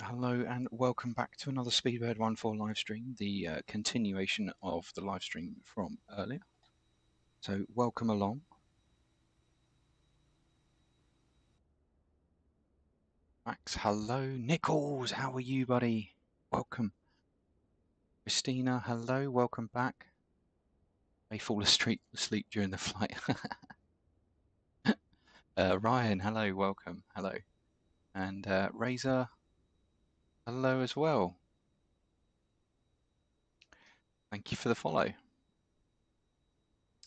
Hello, and welcome back to another Speedbird14 live stream, the continuation of the live stream from earlier. So, welcome along. Max, hello. Nichols, how are you, buddy? Welcome. Christina, hello. Welcome back. May fall asleep during the flight. Ryan, hello. Welcome. Hello. And Razor, hello as well. Thank you for the follow.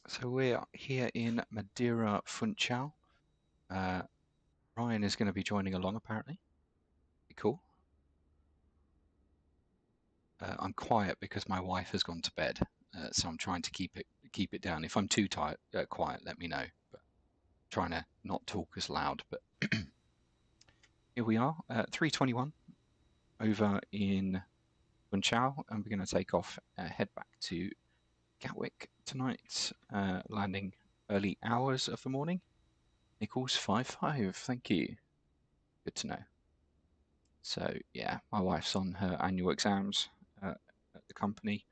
So we're here in Madeira, Funchal. Ryan is going to be joining along, apparently. Cool. I'm quiet because my wife has gone to bed, so I'm trying to keep it down. If I'm too quiet, let me know. But I'm trying to not talk as loud. But here we are, 321 over in Funchal, and we're going to take off, head back to Gatwick tonight, landing early hours of the morning. Nichols 55, thank you. Good to know. So yeah, my wife's on her annual exams at the company,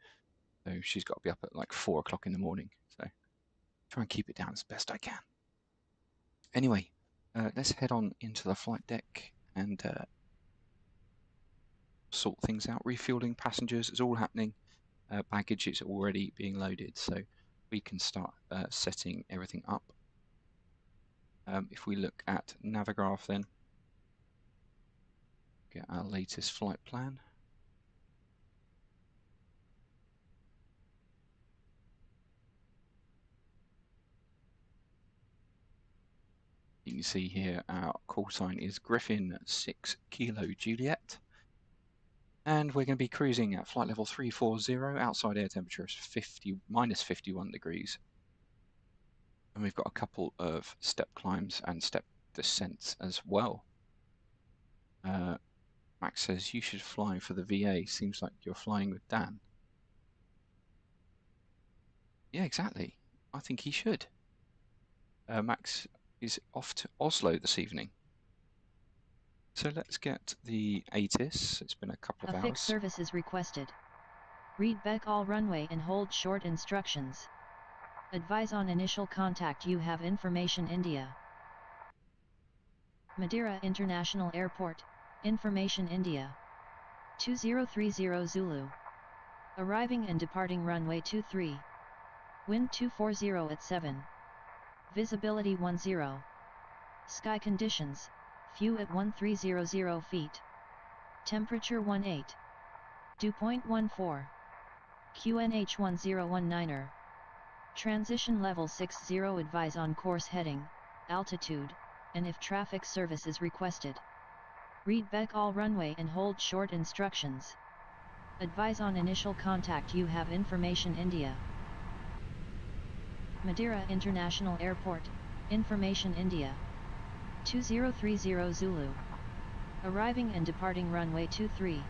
so she's got to be up at like 4 o'clock in the morning. So try and keep it down as best I can. Anyway, let's head on into the flight deck and sort things out. Refueling passengers is all happening. Baggage is already being loaded, so we can start setting everything up. If we look at Navigraph, then get our latest flight plan. You can see here our call sign is Griffin 6 Kilo Juliet, and we're going to be cruising at flight level 340. Outside air temperature is minus 51 degrees, and we've got a couple of step climbs and step descents as well. Max says you should fly for the VA. Seems like you're flying with Dan. Yeah, exactly. I think he should. Max is off to Oslo this evening. So let's get the ATIS. It's been a couple of hours. A fixed service is requested. Read back all runway and hold short instructions. Advise on initial contact. You have information India. Madeira International Airport, information India. 2030 Zulu. Arriving and departing runway 23. Wind 240 at 7. Visibility 10. Sky conditions, few at 1300 feet. Temperature 18. Dew point 14. QNH 1019er. Transition level 60 advise on course heading, altitude, and if traffic service is requested. Read back all runway and hold short instructions. Advise on initial contact you have information India. Madeira International Airport, information India. 2030 Zulu. Arriving and departing runway 23.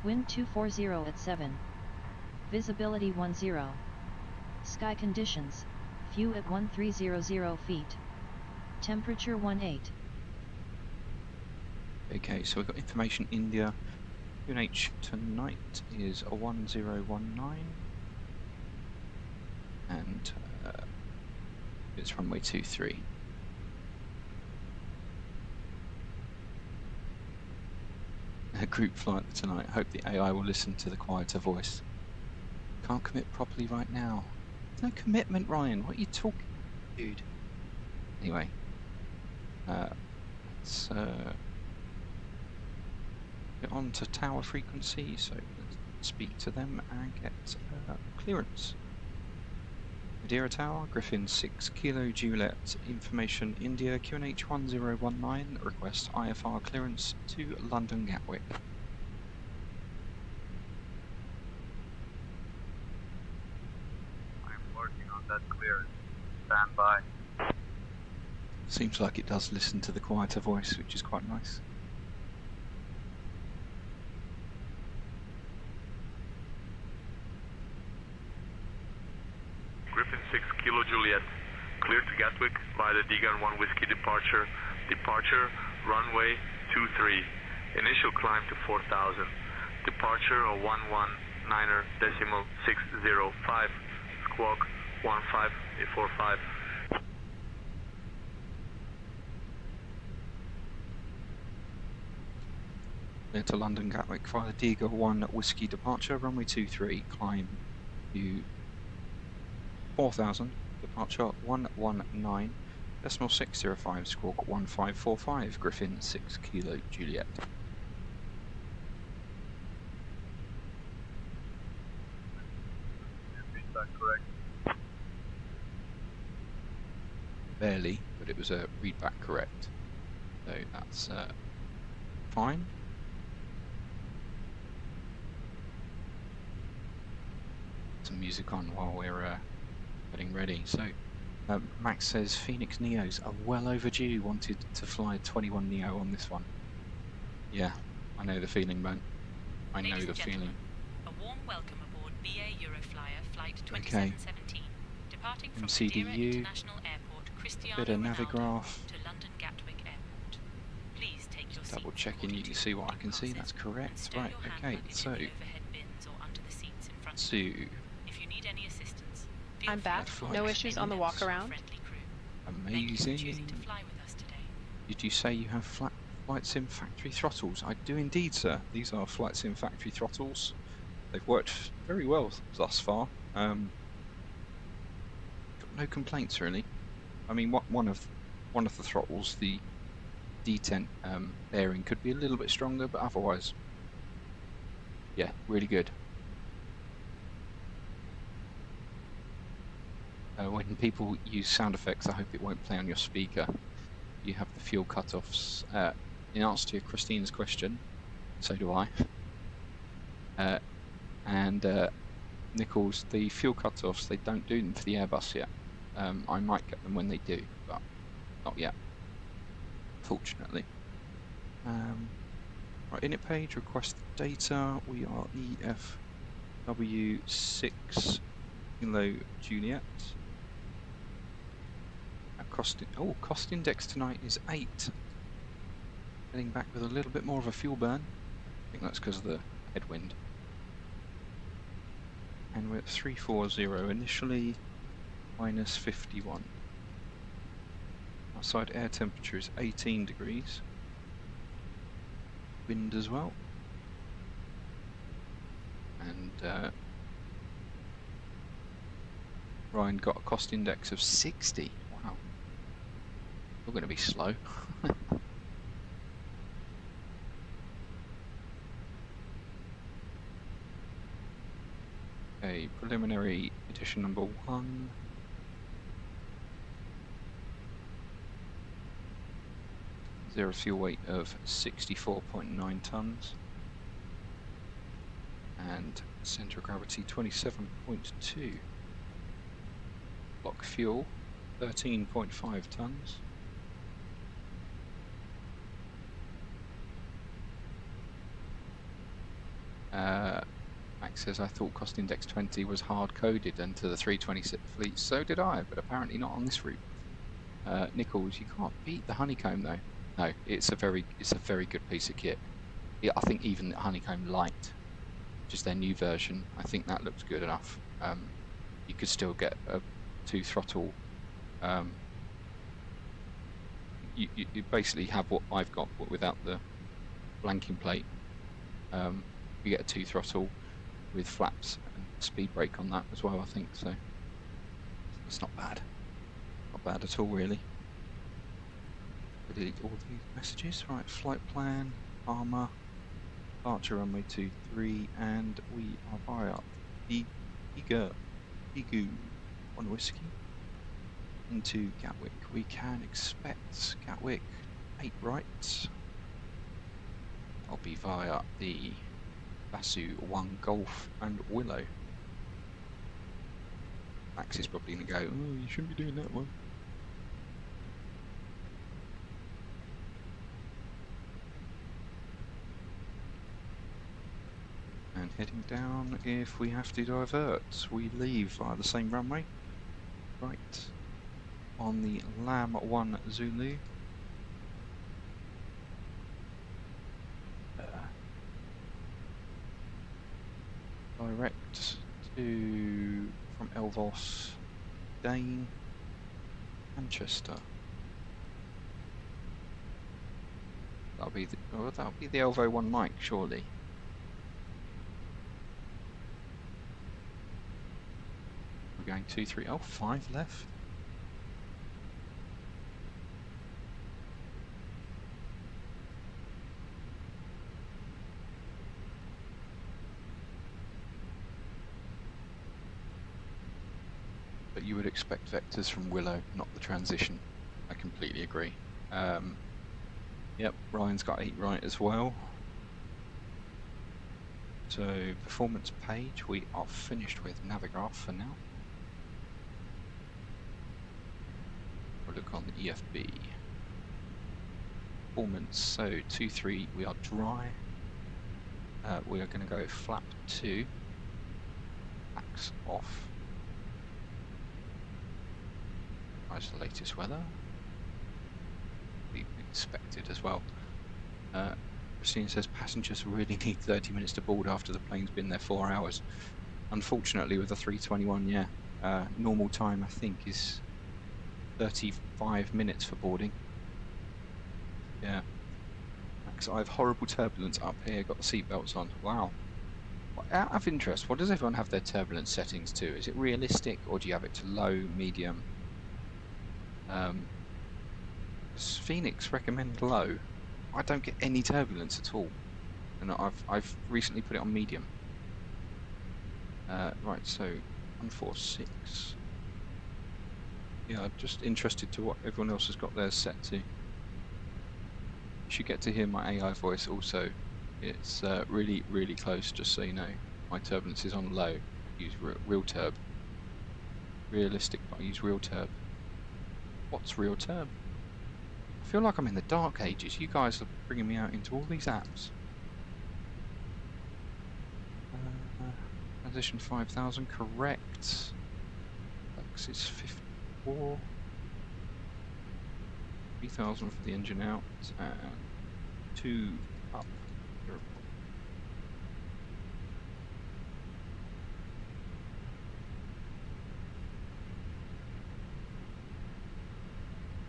Wind 240 at 7. Visibility 10. Sky conditions, few at 1300 feet. Temperature 18. Okay, so we've got information India. QNH tonight is a 1019. And it's runway 23. A group flight tonight. Hope the AI will listen to the quieter voice. Can't commit properly right now. There's no commitment, Ryan. What are you talking, dude? Anyway, let's get on to tower frequency. So let's speak to them and get clearance. Madeira Tower, Griffin 6 Kilo Juliet, information India, QNH 1019, request IFR clearance to London Gatwick. I'm working on that clearance. Stand by. Seems like it does listen to the quieter voice, which is quite nice. Griffin 6 Kilo Juliet, cleared to Gatwick by the Degan 1 Whiskey departure. Departure, runway 23. Initial climb to 4,000. Departure of 119.605. Squawk 15845. Clear to London Gatwick via the Degan 1 Whiskey departure, runway 23, climb to 4,000, departure 119.605, squawk 1545, Griffin 6 Kilo Juliet. Is that correct? Barely, but it was a readback correct. So that's fine. Some music on while we're getting ready. So Max says Phoenix Neos are well overdue. Wanted to fly 21 Neo on this one. Yeah, I know the feeling, man. I know the feeling. A warm welcome aboard BA Euroflyer flight 2717, departing from MCDU, Madeira International Airport, Cristiano bit of Ronaldo Navigraph. to London Gatwick Airport. Please take your seat. Double checking you can see what I can see. That's correct. Right. Okay. So If you need any assistance, I'm back. No issues on the walk around. Amazing. Did you say you have flight sim factory throttles? I do indeed, sir. These are flight sim factory throttles. They've worked very well thus far. Got no complaints really. I mean, one of the throttles, the detent bearing, could be a little bit stronger, but otherwise, yeah, really good. When people use sound effects, I hope it won't play on your speaker. You have the fuel cutoffs. In answer to Christine's question, so do I. And Nichols, the fuel cutoffs, they don't do them for the Airbus yet. I might get them when they do, but not yet, fortunately. Right, init page, request data. We are EFW6 Kilo Juliet. Cost index tonight is 8. Getting back with a little bit more of a fuel burn. I think that's because of the headwind. And we're at 340 initially, minus 51. Outside air temperature is 18 degrees. Wind as well. And Ryan got a cost index of 60. Wow. We're going to be slow. Okay, preliminary edition number 1. Zero fuel weight of 64.9 tons. And center of gravity 27.2. Block fuel 13.5 tons. Max says, I thought cost index 20 was hard coded into the 320 fleet. So did I, but apparently not on this route. Nichols, you can't beat the honeycomb though. No, it's a very good piece of kit. Yeah, I think even the honeycomb light, which is their new version, I think that looks good enough. You could still get a 2 throttle. You basically have what I've got, but without the blanking plate. You get a 2 throttle with flaps and speed brake on that as well, I think. So it's not bad. Not bad at all, really. Delete all these messages. Right, flight plan, armour, departure runway 23, and we are via Igu, 1 whiskey, into Gatwick. We can expect Gatwick 8 right. I'll be via the Basu 1 Golf and Willow. Max is probably going to go, oh, you shouldn't be doing that one. And heading down, if we have to divert, we leave via the same runway. Right. On the Lam 1 Zulu. Direct to from Elvos, Dane, Manchester. That'll be the Elvo 1 Mike, surely. We're going 2, 3, 5 left. But you would expect vectors from Willow, not the transition. I completely agree. Yep, Ryan's got 8 right as well. So, performance page, we are finished with Navigraph for now. We'll look on the EFB. Performance, so 2-3, we are dry. We are going to go flap 2. Max off. That's the latest weather. We expected as well. Christine says passengers really need 30 minutes to board after the plane's been there 4 hours. Unfortunately, with the 321, yeah, normal time I think is 35 minutes for boarding. Yeah. Because I have horrible turbulence up here. Got the seatbelts on. Wow. Out of interest, what does everyone have their turbulence settings to? Is it realistic, or do you have it to low, medium? Phoenix recommend low. I don't get any turbulence at all, and I've recently put it on medium. Right, so 146. Yeah, I'm just interested to what everyone else has got theirs set to. You should get to hear my AI voice also. It's really, really close, just so you know. My turbulence is on low. I use real turb. Realistic, but I use real turb. What's real turb? I feel like I'm in the dark ages. You guys are bringing me out into all these apps. Transition 5000, correct. Flex is 54. 3000 for the engine out, and 2 up.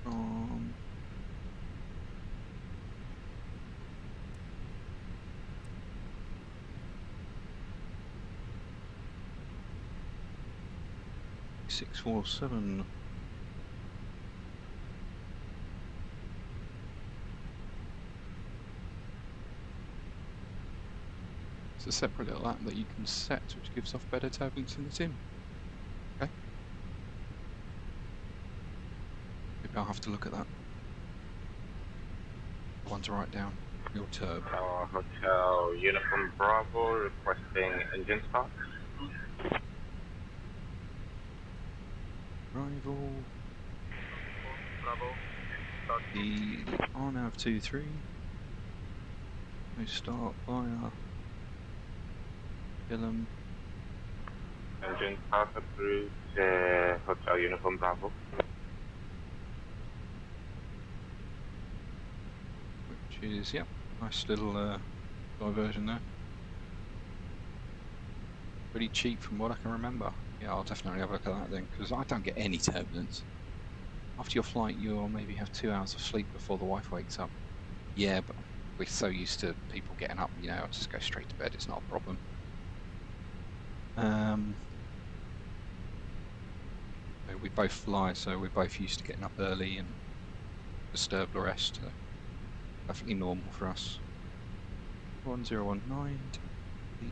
From 647. It's a separate little app that you can set, which gives off better turbulence in the sim. Okay. Maybe I'll have to look at that. One to write down. Your turb. Hotel Uniform Bravo requesting engine start. Arrival. Bravo. Start. The RNAV 23. We start via Gillam. Engine start approved. Hotel Uniform Bravo. Which is, yep, nice little diversion there. Pretty cheap from what I can remember. Yeah, I'll definitely have a look at that then, because I don't get any turbulence. After your flight, you'll maybe have 2 hours of sleep before the wife wakes up. Yeah, but we're so used to people getting up, you know, I'll just go straight to bed, it's not a problem. We both fly, so we're both used to getting up early and disturb the rest. Perfectly normal for us. 1019,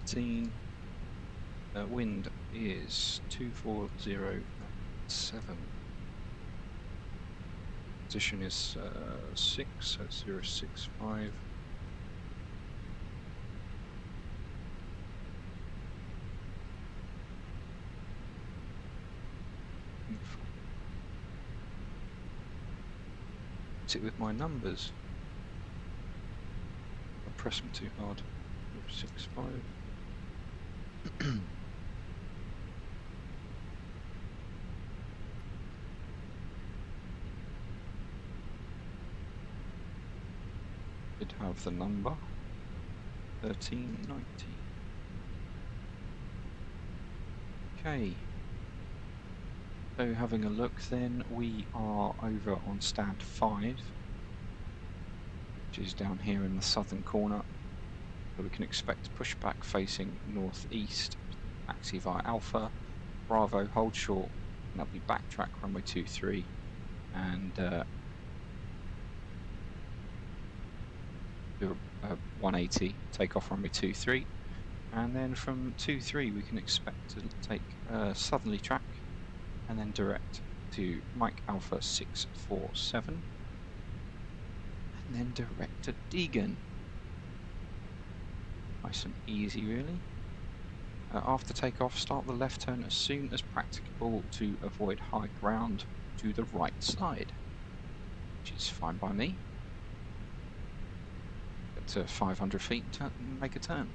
18. Wind is 240.7. Position is 6, so 065. Sit with my numbers. I press them too hard. 065. Did have the number 1390. Okay. So having a look then, we are over on stand 5, which is down here in the southern corner. So we can expect pushback facing northeast, taxi via Alpha, Bravo, hold short, and that'll be backtrack runway 23, and do a 180, take off runway 23, and then from 23 we can expect to take southerly track, and then direct to Mike Alpha 647, and then direct to Deegan. Nice and easy really. After takeoff, start the left turn as soon as practicable to avoid high ground to the right side, which is fine by me. Get to 500 feet and make a turn.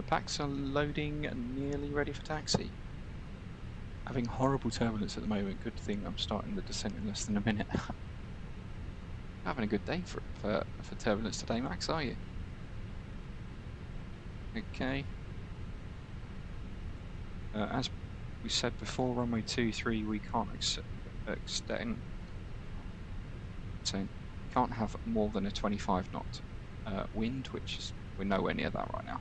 Packs are loading and nearly ready for taxi. Having horrible turbulence at the moment. Good thing I'm starting the descent in less than a minute. Having a good day for turbulence today, Max, are you? Okay. As we said before, runway 23 we can't extend. So can't have more than a 25 knot wind, which is, we're nowhere near that right now.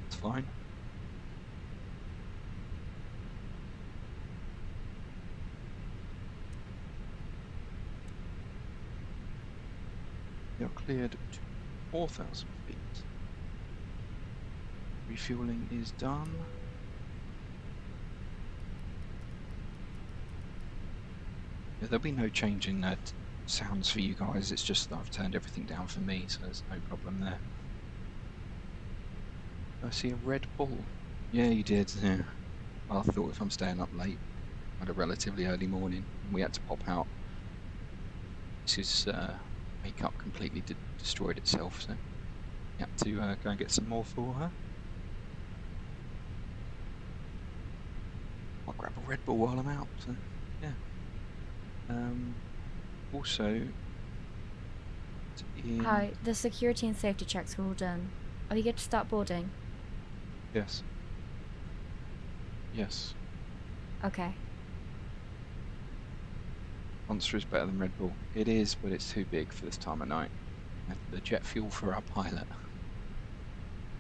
It's fine. You're cleared to 4,000 feet. Refueling is done. Yeah, there'll be no change in sounds for you guys, it's just that I've turned everything down for me, so there's no problem there. I see a Red Bull. Yeah, you did. Yeah. I thought if I'm staying up late, I had a relatively early morning, and we had to pop out. This is makeup completely destroyed itself, so we have to go and get some more for her. I'll grab a Red Bull while I'm out, so yeah. Also, hi, the security and safety checks are all done. Are you good to start boarding? Yes. Yes. Okay. Monster is better than Red Bull. It is, but it's too big for this time of night. The jet fuel for our pilot.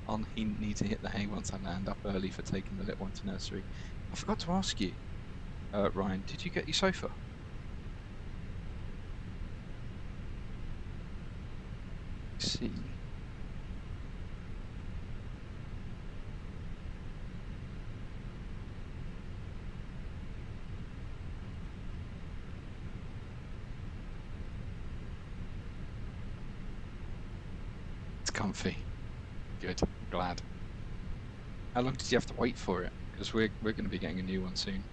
I'll need to hit the hay once I land up early for taking the little one to nursery. I forgot to ask you, Ryan, did you get your sofa? see. It's comfy. Good. Glad. How long did you have to wait for it? Because we're going to be getting a new one soon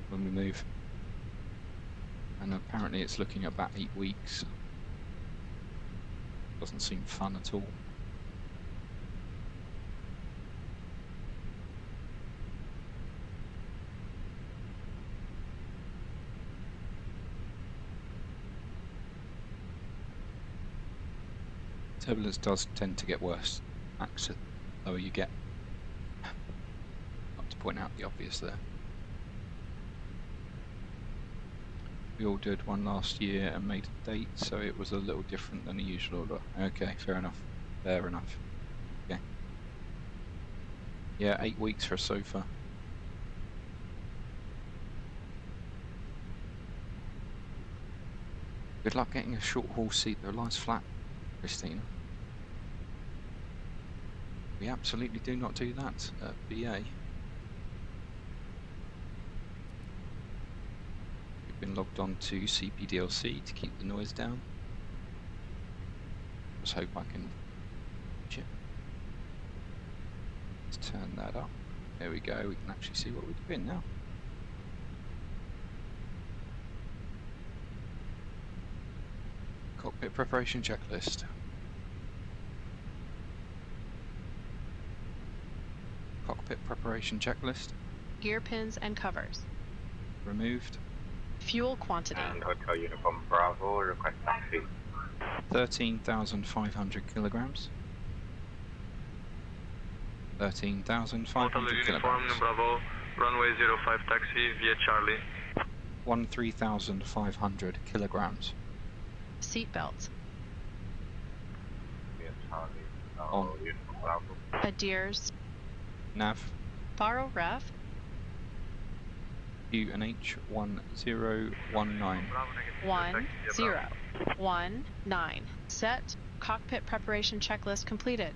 when we move. And apparently it's looking at about 8 weeks. Doesn't seem fun at all. Turbulence does tend to get worse max the lower you get. Not to point out the obvious there. We ordered one last year and made a date, so it was a little different than the usual order. Okay, fair enough. Fair enough. Okay. Yeah, 8 weeks for a sofa. Good luck getting a short haul seat that lies flat, Christina. We absolutely do not do that at BA. We've been logged on to CPDLC to keep the noise down. Let's hope I can check. Let's turn that up. There we go, we can actually see what we're doing now. Cockpit preparation checklist. Cockpit preparation checklist. Gear pins and covers. Removed. Fuel quantity. And Hotel Uniform Bravo, request taxi. 13,500 kilograms. 13,500 Hotel Uniform kilograms. Bravo, runway 05 taxi via Charlie. 13,500 kilograms. Seat belts. Via Charlie. On. Uniform Bravo. Adheres. Nav. Borrow ref. UNH 1019. 1019. Set. Cockpit preparation checklist completed.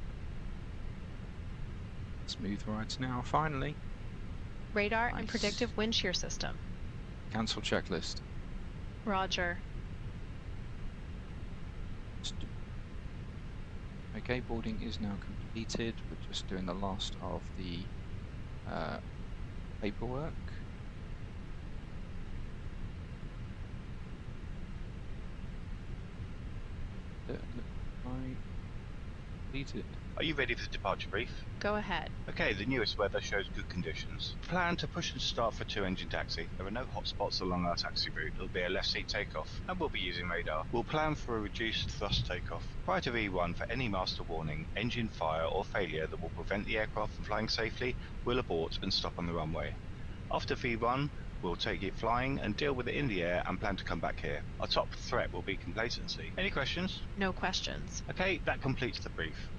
Smooth rides now, finally. Radar Nice. and predictive wind shear system. Cancel checklist. Roger. Okay, boarding is now completed. We're just doing the last of the paperwork. Completed. Are you ready for the departure brief? Go ahead. Okay, the newest weather shows good conditions. Plan to push and start for 2-engine taxi. There are no hotspots along our taxi route. It'll be a left seat takeoff, and we'll be using radar. We'll plan for a reduced thrust takeoff. Prior to V1, for any master warning, engine fire or failure that will prevent the aircraft from flying safely, we'll abort and stop on the runway. After V1, we'll take it flying and deal with it in the air and plan to come back here. Our top threat will be complacency. Any questions? No questions. Okay, that completes the brief.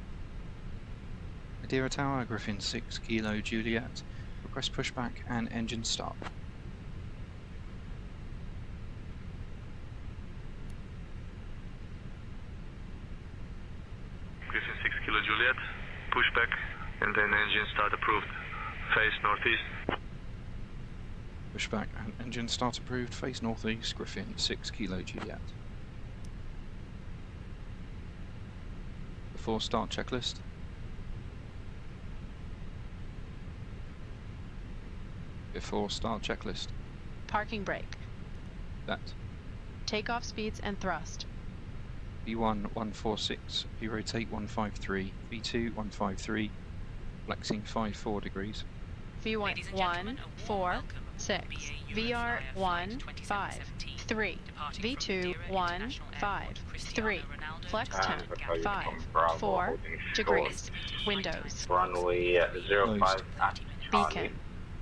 Madeira Tower, Griffin 6 Kilo Juliet. Request pushback and engine start. Griffin 6 Kilo Juliet, pushback, and then engine start approved. Face northeast. Pushback and engine start approved. Face northeast. Griffin 6 Kilo Juliet. Before start checklist. Before start checklist. Parking brake. That. Takeoff speeds and thrust. V1 146, V rotate 153, V2 153, flexing 54 degrees. V1 146, VR 153, V2 153, flex 10 5 4 degrees. Windows. Runway 05 at Charlie. Beacon.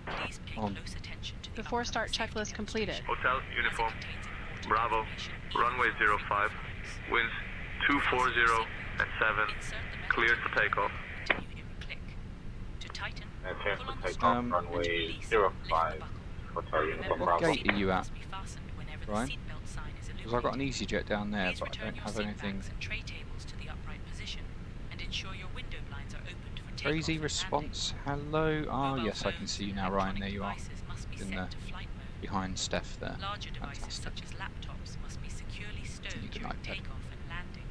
Please pay On. close attention to the Before start checklist completed. Hotel Uniform Bravo, runway 05, winds 240 at 7, cleared for takeoff. Continue in click. To tighten, Clear pull for on the takeoff, strap runway and release. 05, Lift the buckle. Hotel Uniform Remember, What Bravo. gate are you at, must be fastened whenever the Ryan? seatbelt sign is illuminated. Because I've got an EasyJet down there, Please but I return don't your have seat anything. backs and tray tables to the upright position, and ensure your window blinds are opened for takeoff Crazy and response. Hello. Ah, Mobile yes, I can phones see you and now, Ryan. There electronic you are. devices must be In set the to flight mode. behind Steph there. Larger devices Fantastic. such as laptops must be securely stowed Need an during iPad. takeoff and landing.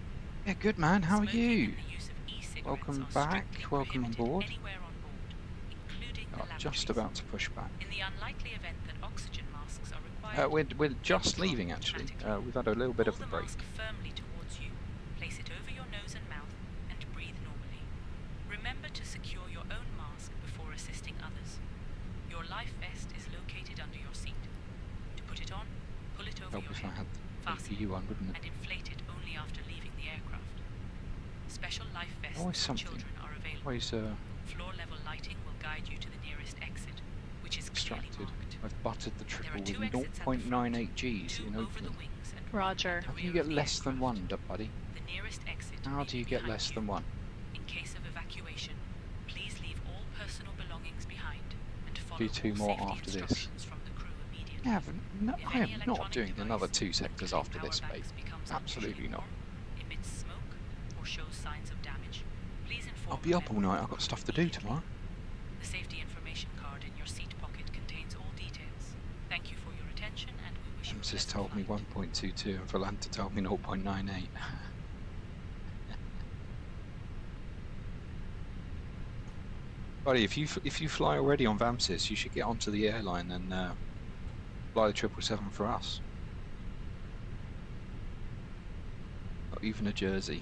Yeah, good man. How are Smoking you? and the use of e-cigarettes Welcome are back. strictly Welcome on prohibited board. anywhere on board, including the lavatories. Just about to push back. In the unlikely event that oxygen masks are required, We're just leaving actually. We've had a little bit of a break. hold the mask firmly towards you, place it over your nose and mouth, and breathe normally. Remember to secure your own mask before assisting others. Your life vest is located under your seat. To put it on, pull it over Help your if I head, had the fasten PPU one, wouldn't and it? inflate it only after leaving the aircraft. Special life vests Always for something. children are available. Always Floor-level lighting will guide you to the nearest exit, which is clearly distracted. marked. I've buttered the triple There are two with exits at the front, 0.98 Gs two in over Oakland. the wings and Roger. one at the How do you rear get of the less than aircraft. one, buddy? The nearest exit How may do you be get behind less you. than one? In case of evacuation, please leave all personal belongings behind and follow Do two all more safety after this. instructions from the crew immediately. Yeah, no, If I any am not electronic doing device, another 2 sectors including after power this, babe. banks, becomes Absolutely unusually not. warm, emits smoke, or shows signs of damage, please inform I'll be a up all member night. of I've got the stuff to crew do tomorrow. immediately. The safety information card in your seat pocket contains all details. Thank you for your attention, and we wish you a Emsys pleasant told me flight. 1.22 and Volanta told me 0.98. Buddy, if you fly already on VAMSys, you should get onto the airline and fly the 777 for us. Not even a Jersey.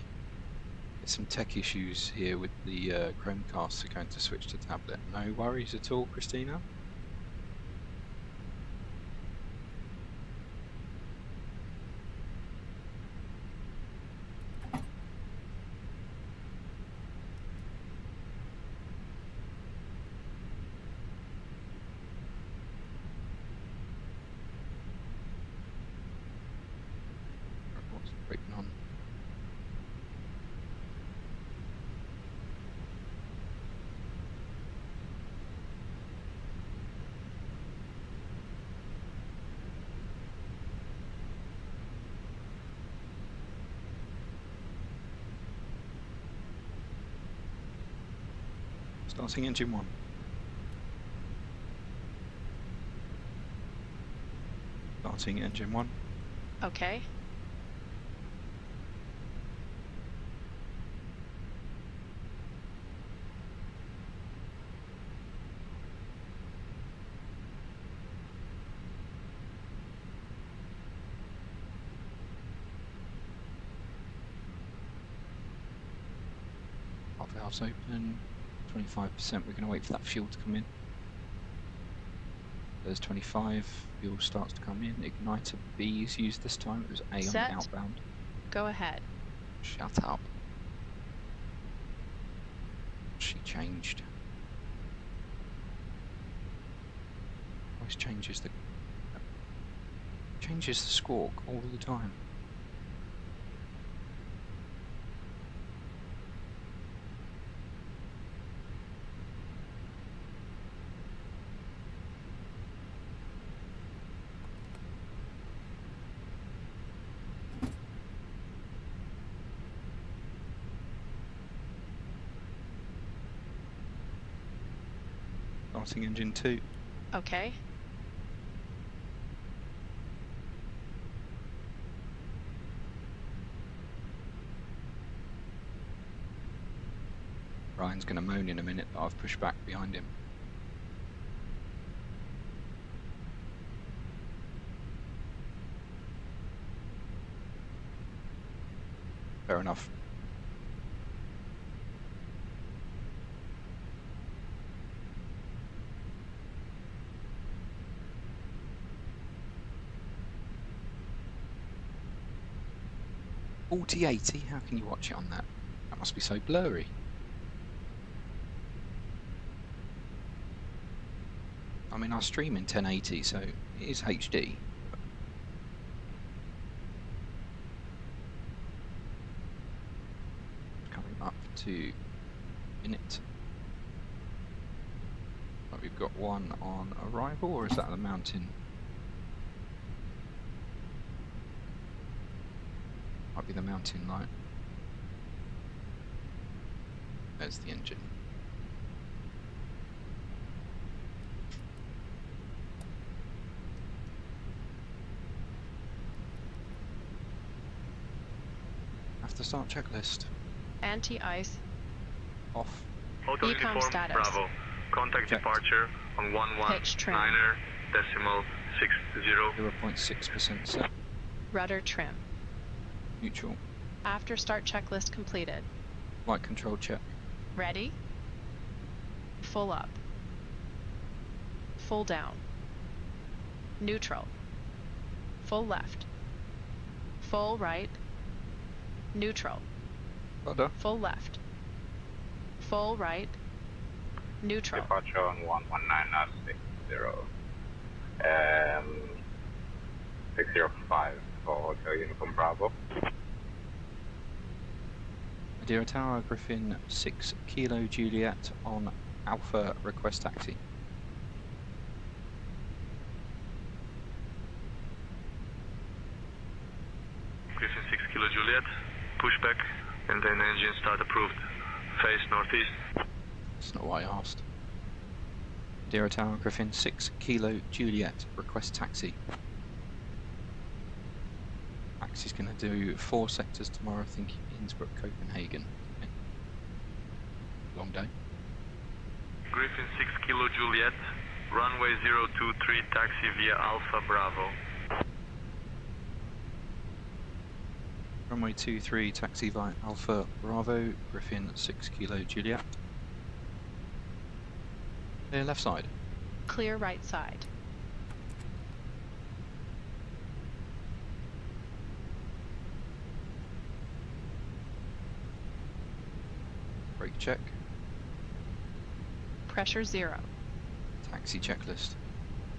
There's some tech issues here with the Chromecast are going to switch to tablet. No worries at all, Christina. What's waiting on? Starting engine 1. Starting engine 1. Okay. Hot valves open. 25%. We're going to wait for that fuel to come in. There's 25. Fuel starts to come in. Igniter B is used this time. It was A Set. on the outbound. Go ahead. Shut up. She changed. Always changes the squawk all the time. Starting engine 2. Okay. Ryan's going to moan in a minute that I've pushed back behind him. Fair enough. $4080, how can you watch it on that? That must be so blurry. I mean, I stream in 1080, so it is HD. Coming up to minute. But we've got one on arrival, or is that the mountain? Might be the mountain light. There's the engine. After start checklist. Anti-ice. Off. Hotel Ecom uniform status. Bravo. Contact Checked. departure on Pitch trim. 11.60. 0.6% set. Rudder trim. Neutral. After start checklist completed. Flight control check. Ready? Full up. Full down. Neutral. Full left. Full right. Neutral. Well done. Full left. Full right. Neutral. Departure on 119.60. 605 for Hotel Uniform Bravo. Madeira Tower, Griffin 6 Kilo Juliet on Alpha, request taxi. Griffin 6 Kilo Juliet. Pushback and then engine start approved. Face northeast. That's not what I asked. Madeira Tower, Griffin 6 Kilo Juliet, request taxi. Taxi's going to do 4 sectors tomorrow, I think Innsbruck, Copenhagen. Okay. Long day. Griffin 6 Kilo Juliet. Runway 023 taxi via Alpha Bravo. Runway 23 taxi via Alpha Bravo, Griffin 6 Kilo Juliet. Clear left side. Clear right side. Brake check. Pressure 0. Taxi checklist.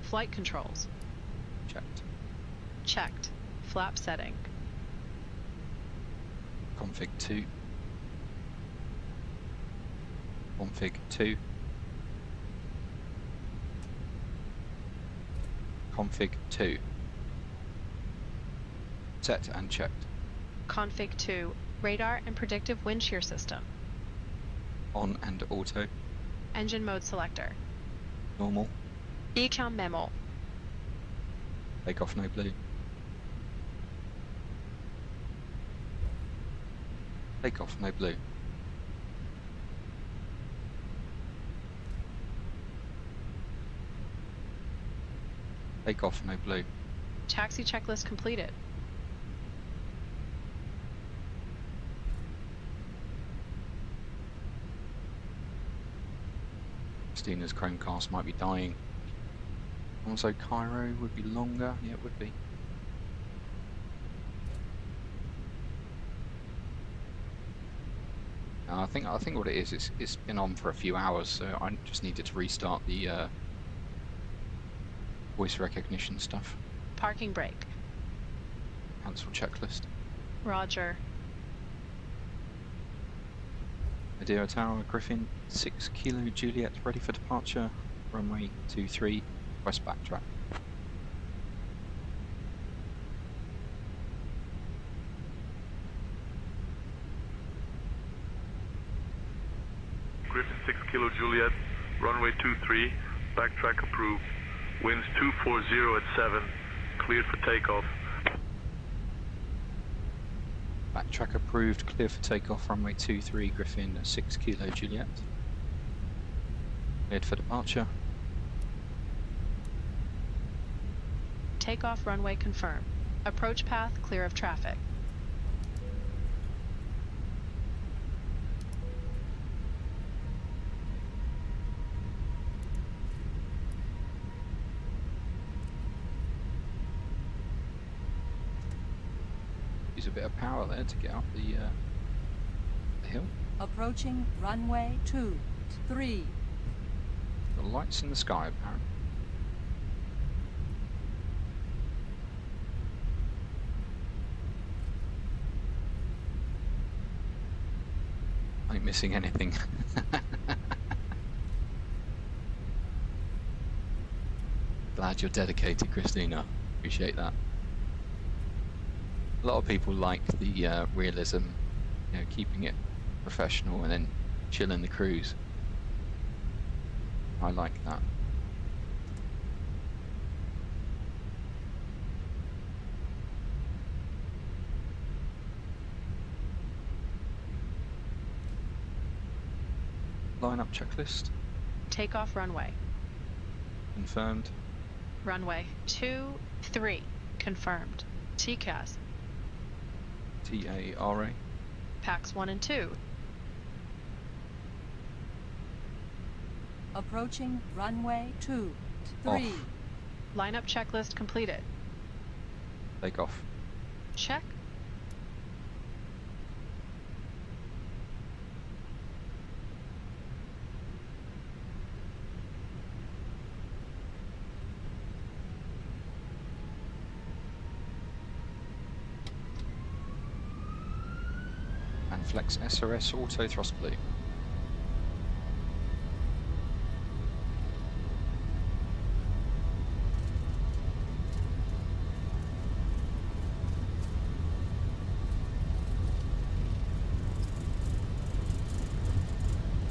Flight controls. Checked. Checked. Flap setting. Config 2. Config 2. Config 2. Set and checked. Config 2. Radar and predictive wind shear system. On and auto. Engine mode selector. Normal. Ecom memo. Takeoff no blue. Takeoff no blue. Takeoff no blue. Taxi checklist completed. Christina's Chromecast might be dying. Also Cairo would be longer. Yeah, it would be. I think what it is, it's been on for a few hours, so I just needed to restart the voice recognition stuff. Parking brake. Cancel checklist. Roger. Madeira Tower, Griffin 6 Kilo Juliet, ready for departure. Runway 23, west backtrack. Griffin 6 Kilo Juliet. Runway 23. Backtrack approved. Winds 240 at 7. Cleared for takeoff. Backtrack approved, clear for takeoff, runway 23, Griffin 6 Kilo Juliet. Cleared for departure. Takeoff runway confirmed. Approach path clear of traffic. Use a bit of power there to get up the hill. Approaching runway 23. The lights in the sky apparently. I ain't missing anything. Glad you're dedicated, Christina. Appreciate that. A lot of people like the realism, you know, keeping it professional and then chilling the cruise. I like that. Line-up checklist. Takeoff runway. Confirmed. Runway 23. Confirmed. TCAS. TARA. PAX 1 and 2. Approaching runway 23. Off. Lineup checklist completed. Takeoff. Check. And flex SRS auto thrust blue.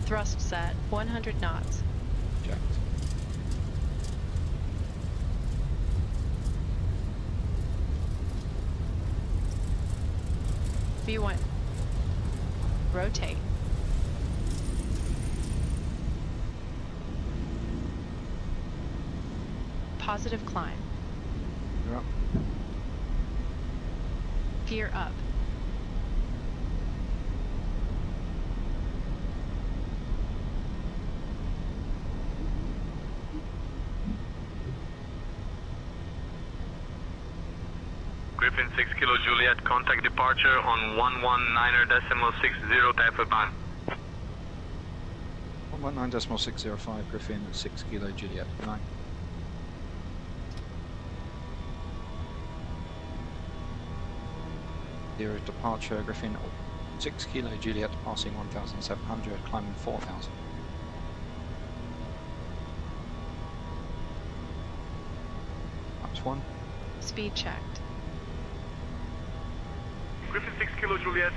Thrust set 100 knots. Checked. V1. Rotate. Positive climb. You're up. Gear up. Griffin 6 Kilo Juliet, contact departure on 119.60 Taipei. 119.605 Griffin 6 Kilo Juliet. 9. Zero departure Griffin 6 Kilo Juliet, passing 1,700, climbing 4,000. That's 1. Speed checked. Griffin 6 Kilo Juliet,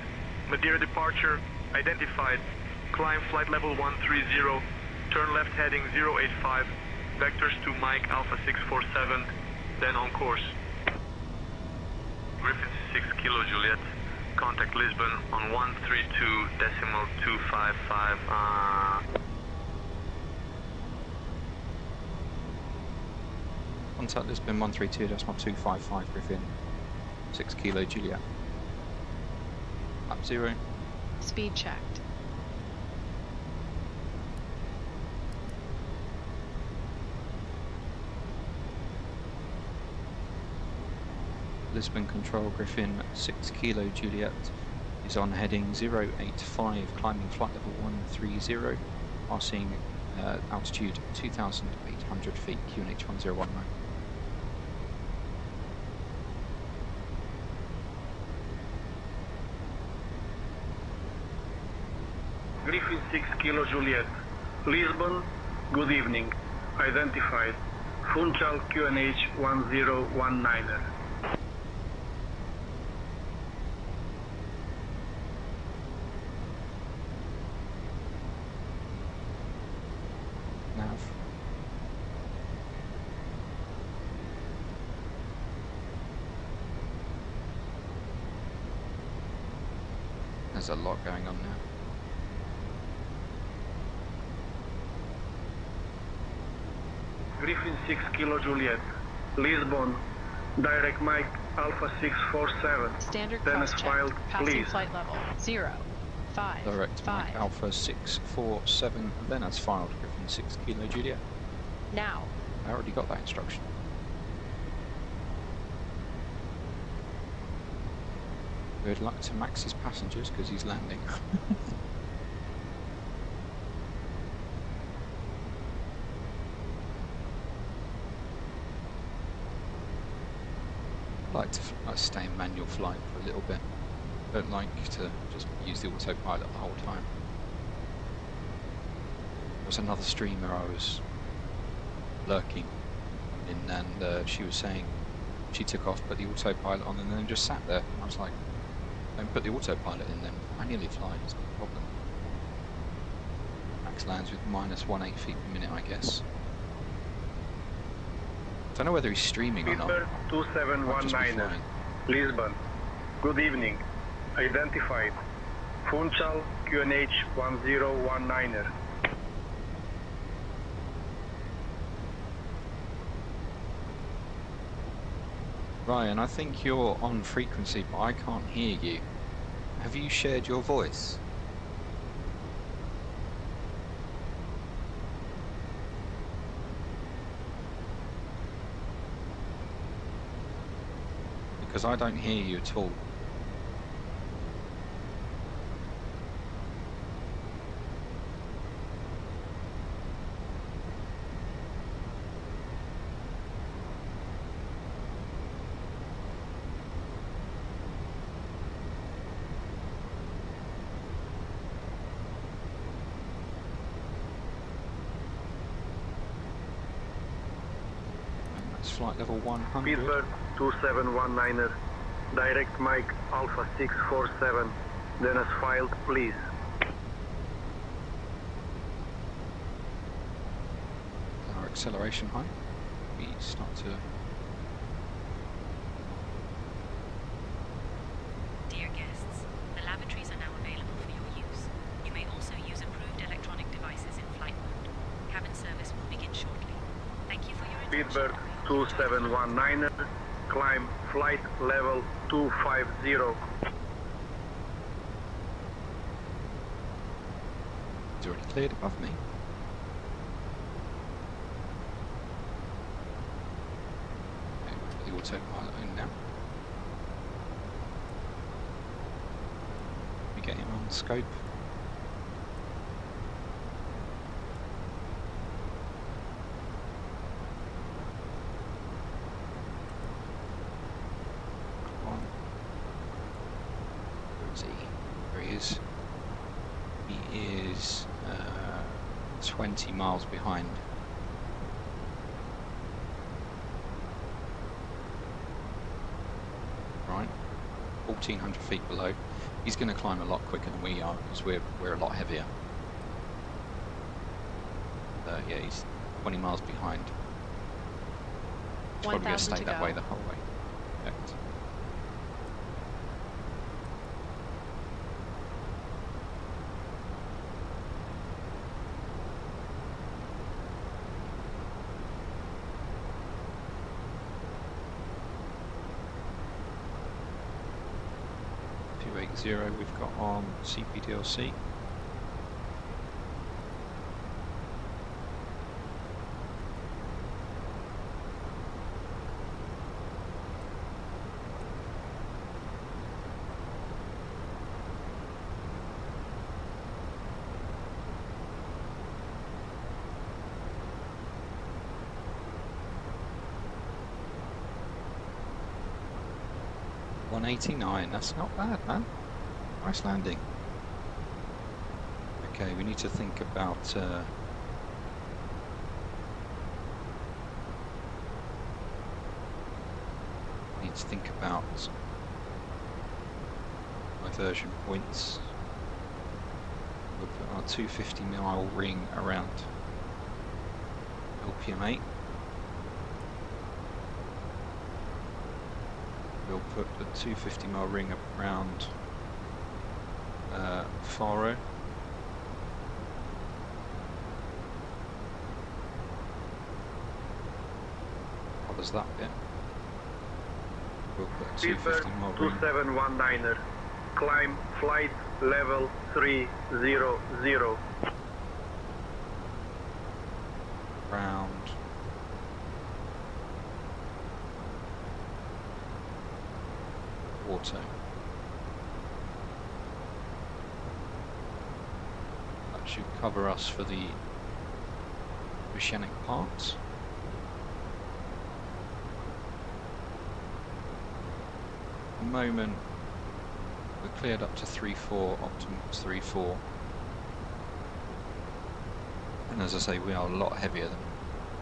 Madeira departure, identified. Climb flight level 130, turn left heading 085, vectors to Mike Alpha 647, then on course. Griffin 6 Kilo Juliet, contact Lisbon on 132.255. Contact Lisbon 132.255 Griffin 6 Kilo Juliet. Up 0. Speed checked. Lisbon Control Griffin 6 Kilo Juliet is on heading 085, climbing flight level 130, passing altitude 2,800 feet, QNH 1019. Griffin 6 Kilo Juliet, Lisbon, good evening. Identified, Funchal QNH 1019er. Nav. There's a lot going on now. Griffin 6 Kilo Juliet, Lisbon, direct Mike Alpha 647. Standard Dennis cross filed, checked. Passing please. flight level 055. Direct Mike Alpha 647, then as filed Griffin 6 Kilo Juliet. Now. I already got that instruction. Good luck to Max's passengers because he's landing. I like to stay in manual flight for a little bit. Don't like to just use the autopilot the whole time. There was another streamer I was lurking in, and she was saying She took off, put the autopilot on, and then just sat there. I was like, don't put the autopilot in then. Manually fly, it's no problem. Max lands with -18 feet per minute, I guess. Don't know whether he's streaming or not. Speedbird 2719, Lisbon. Good evening. Identified. Funchal QNH 1019er. Ryan, I think you're on frequency, but I can't hear you. Have you shared your voice? Because I don't hear you at all. Flight level 100. Speedbird 2719er, direct Mike Alpha 647, then as filed, please. Our acceleration height. We start to. Dear guests, the lavatories are now available for your use. You may also use approved electronic devices in flight mode. Cabin service will begin shortly. Thank you for your attention. Speedbird 2719er, climb flight level 250. It's already cleared above me. Okay, put the autopilot in now. We get him on scope. He is 20 miles behind. Right, 1,400 feet below. He's going to climb a lot quicker than we are because we're a lot heavier. Yeah, he's 20 miles behind. He's probably going to stay that way the whole way. Perfect. We've got on CPDLC. $189, that's not bad, man. Nice landing. Okay, we need to think about diversion points. We'll put our 250-mile ring around LPM8. We'll put the 250-mile ring around Faro. Covers that bit. We'll put a 250-mile ring. 2719er, climb flight level 300. Round Auto. That should cover us for the oceanic parts. At the moment we're cleared up to 3.4, optimums 3.4, and as I say, we are a lot heavier than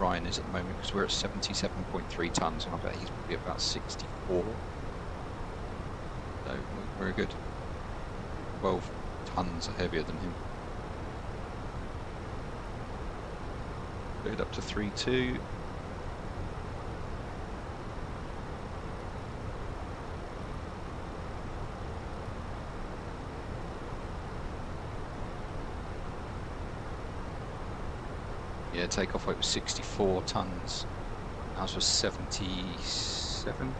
Ryan is at the moment, because we're at 77.3 tons, and I bet he's probably about 64. So we're good. 12 tons heavier than him. Cleared up to 3.2. Yeah, takeoff weight was 64 tons. Ours was 77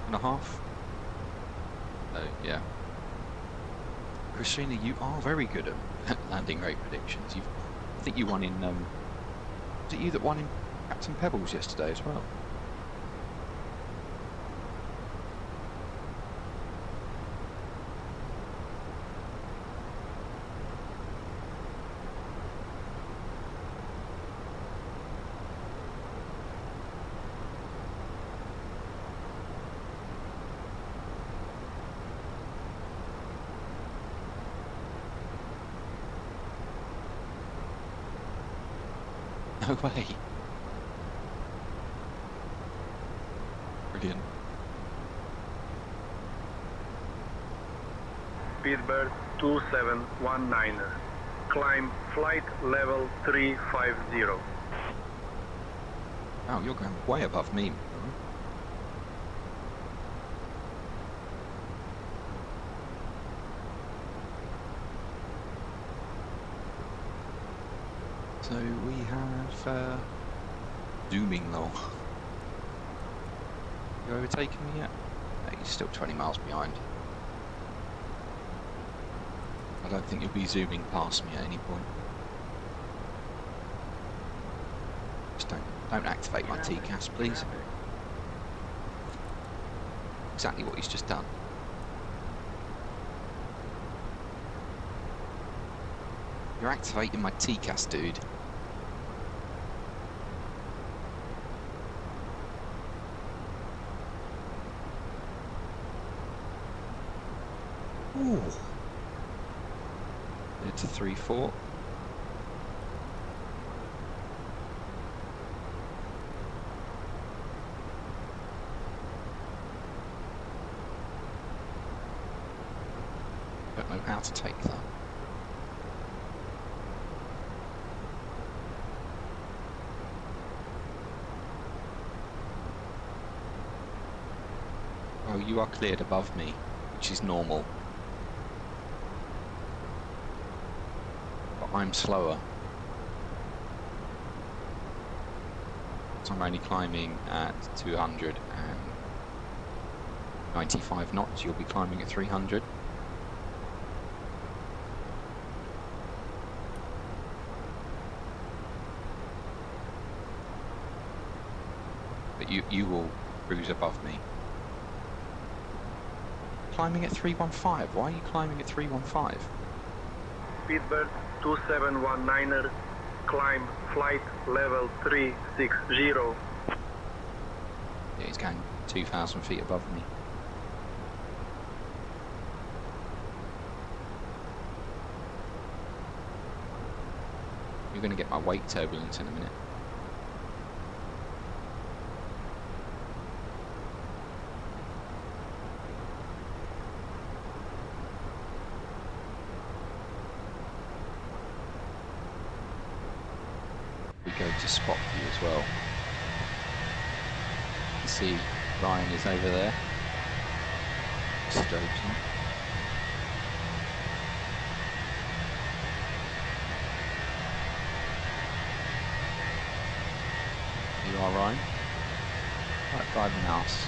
and a half. So yeah. Christina, you are very good at landing rate predictions. I think you won in was it you that won in Captain Pebbles yesterday as well? No way. Brilliant. Speedbird 2719. Climb flight level 350. Wow, you're going way above me. So we have zooming low. You overtaken me yet? No, you're still 20 miles behind. I don't think you'll be zooming past me at any point. Just don't activate my TCAS, please. Exactly what he's just done. You're activating my TCAS, dude. Ooh. It's a 3-4. Don't know how to take that. Oh, you are cleared above me, which is normal. But I'm slower. So I'm only climbing at 295 knots. You'll be climbing at 300. But you will cruise above me. Climbing at 315. Why are you climbing at 315? Speedbird 2719er, climb flight level 360. Yeah, he's going 2,000 feet above me. You're going to get my wake turbulence in a minute. Go to spot view as well. You can see Ryan is over there. Strobes on. You are Ryan. Right, driving mouse.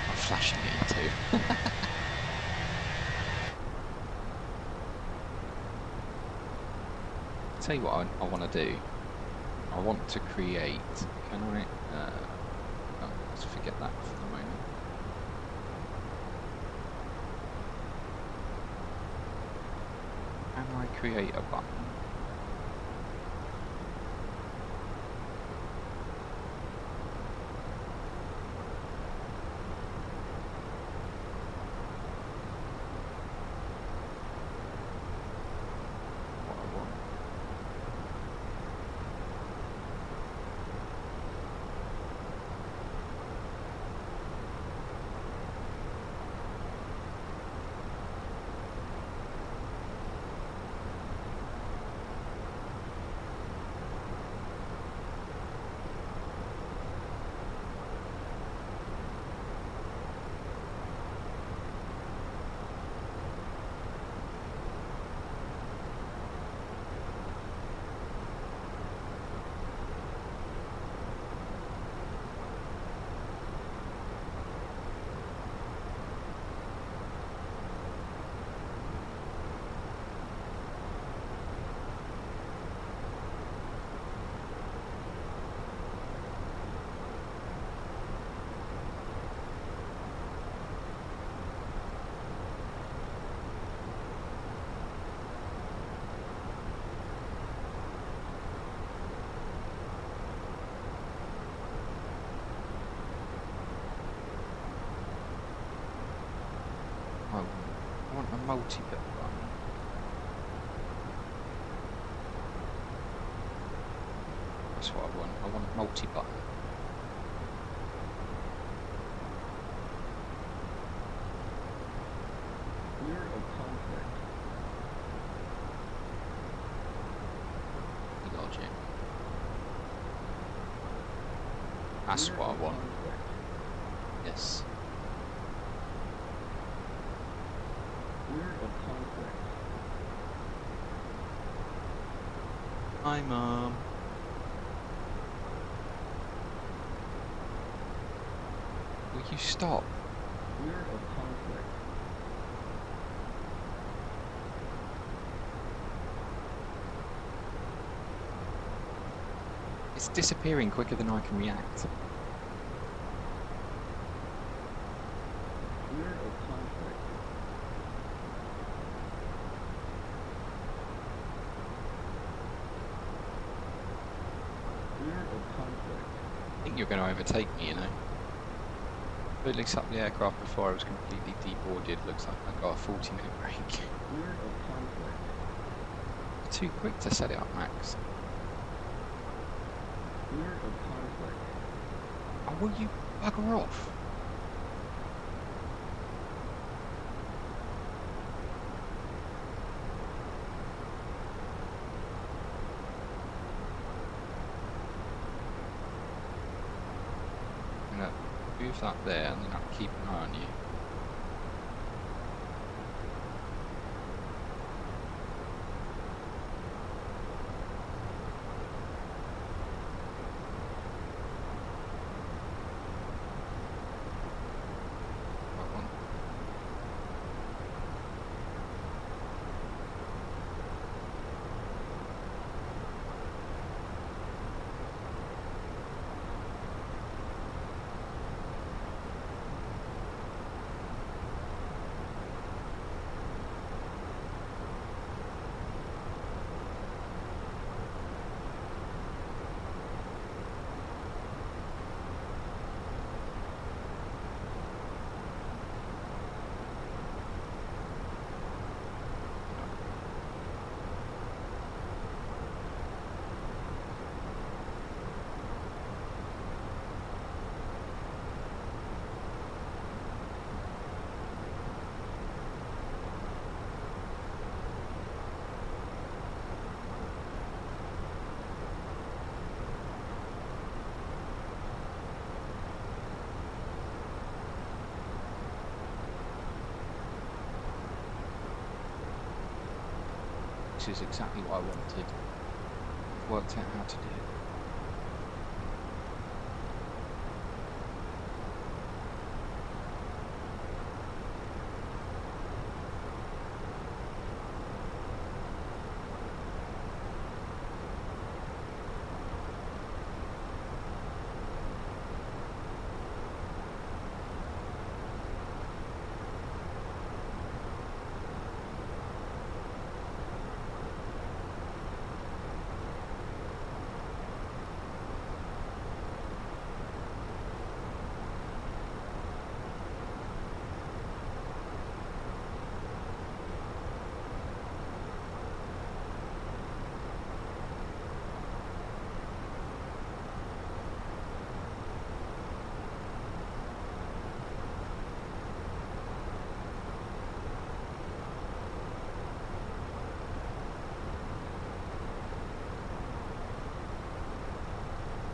I'm flashing at you too. Tell you what I want to do. I want to create. Can I? Oh, let's forget that for the moment. Can I create a button? I want. I want a multi-bit button. That's what I want. I want a multi-button. Clear of conflict. Logic. That's what I want. Yes. Clear of conflict. Hi, Mum. Will you stop? Clear of conflict. It's disappearing quicker than I can react. Clear of conflict. Clear of conflict. I think you're going to overtake me, you know. But it looks up the aircraft before I was completely deboarded. Looks like I got a 40-minute break. Clear of conflict. Too quick to set it up, Max. Clear of conflict. Oh, will you bugger off? I'm gonna move that there, and then I'll keep an eye on you. This is exactly what I wanted. Worked out how to do it.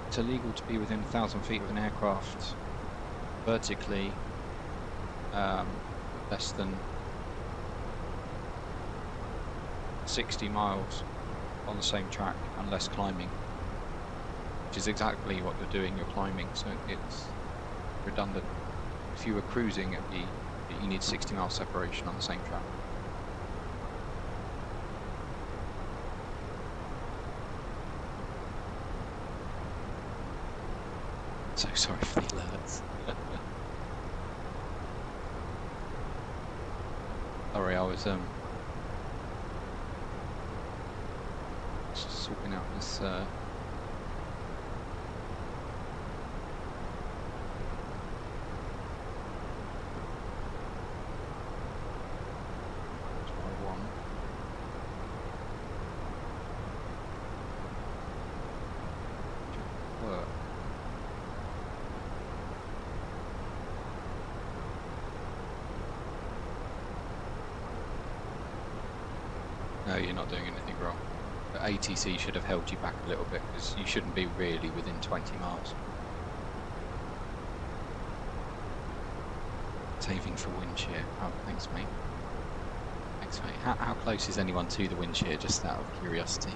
It's illegal to be within 1,000 feet of an aircraft vertically less than 60 miles on the same track unless climbing, which is exactly what you're doing. You're climbing, so it's redundant. If you were cruising, it'd be you need 60 mile separation on the same track. So sorry for the alerts. Sorry, I was just sorting out this No, you're not doing anything wrong. But ATC should have held you back a little bit because you shouldn't be really within 20 miles. Saving for wind shear. Oh, thanks, mate. Thanks, mate. How close is anyone to the wind shear, just out of curiosity?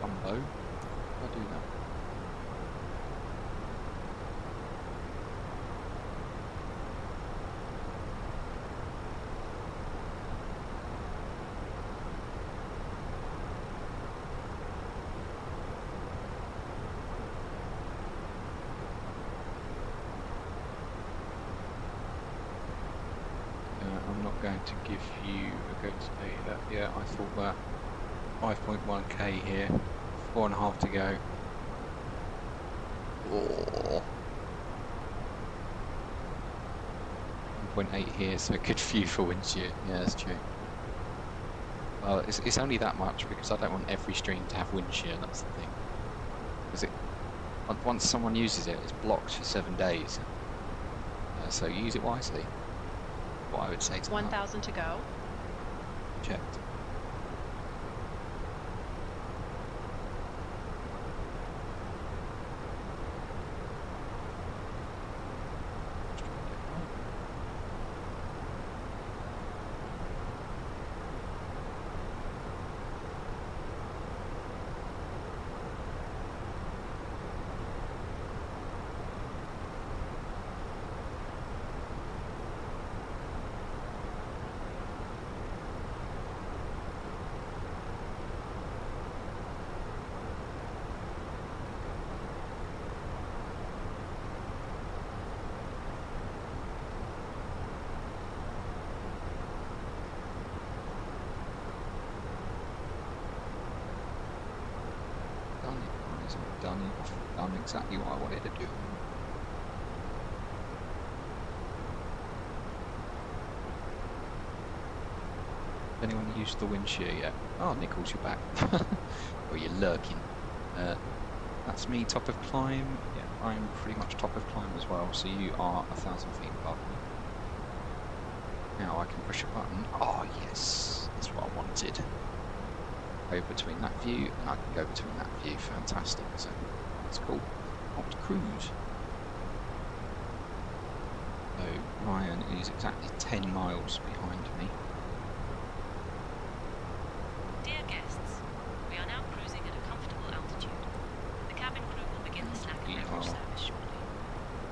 Dumbo. I'll do that. I'm not going to give you a go today. Yeah, I thought that. 5.1k here, 4.5 to go. Oh. 1.8 here, so a good view for wind shear. Yeah, that's true. Well, it's only that much because I don't want every stream to have wind shear. That's the thing. Because once someone uses it, it's blocked for 7 days. So use it wisely. What I would say to 1,000 to go. Checked. Done exactly what I wanted to do. Anyone used the wind shear yet? Oh, Nichols, you're back. Or you're lurking. That's me, top of climb. Yeah, I'm pretty much top of climb as well, so you are 1,000 feet above me. Now I can push a button. Oh yes, that's what I wanted. Go between that view, and I can go between that view. Fantastic. So that's cool. Opt cruise. So Ryan is exactly 10 miles behind me. Dear guests, we are now cruising at a comfortable altitude. The cabin crew will begin the snack and beverage service shortly.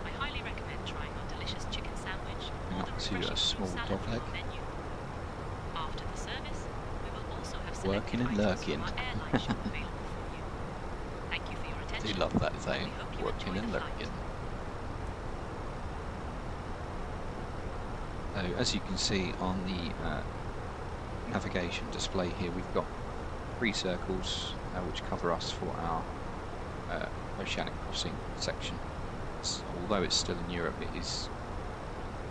I highly recommend trying our delicious chicken sandwich or the refreshing small salad dog from leg. our menu. After the service, we will also have Working selected and items lurking. from our airline shop available for you. Thank you for your I attention. do love that saying. We hope you Working enjoy and the flight. lurking. So as you can see on the navigation display here, we've got 3 circles which cover us for our oceanic crossing section. Although it's still in Europe, it is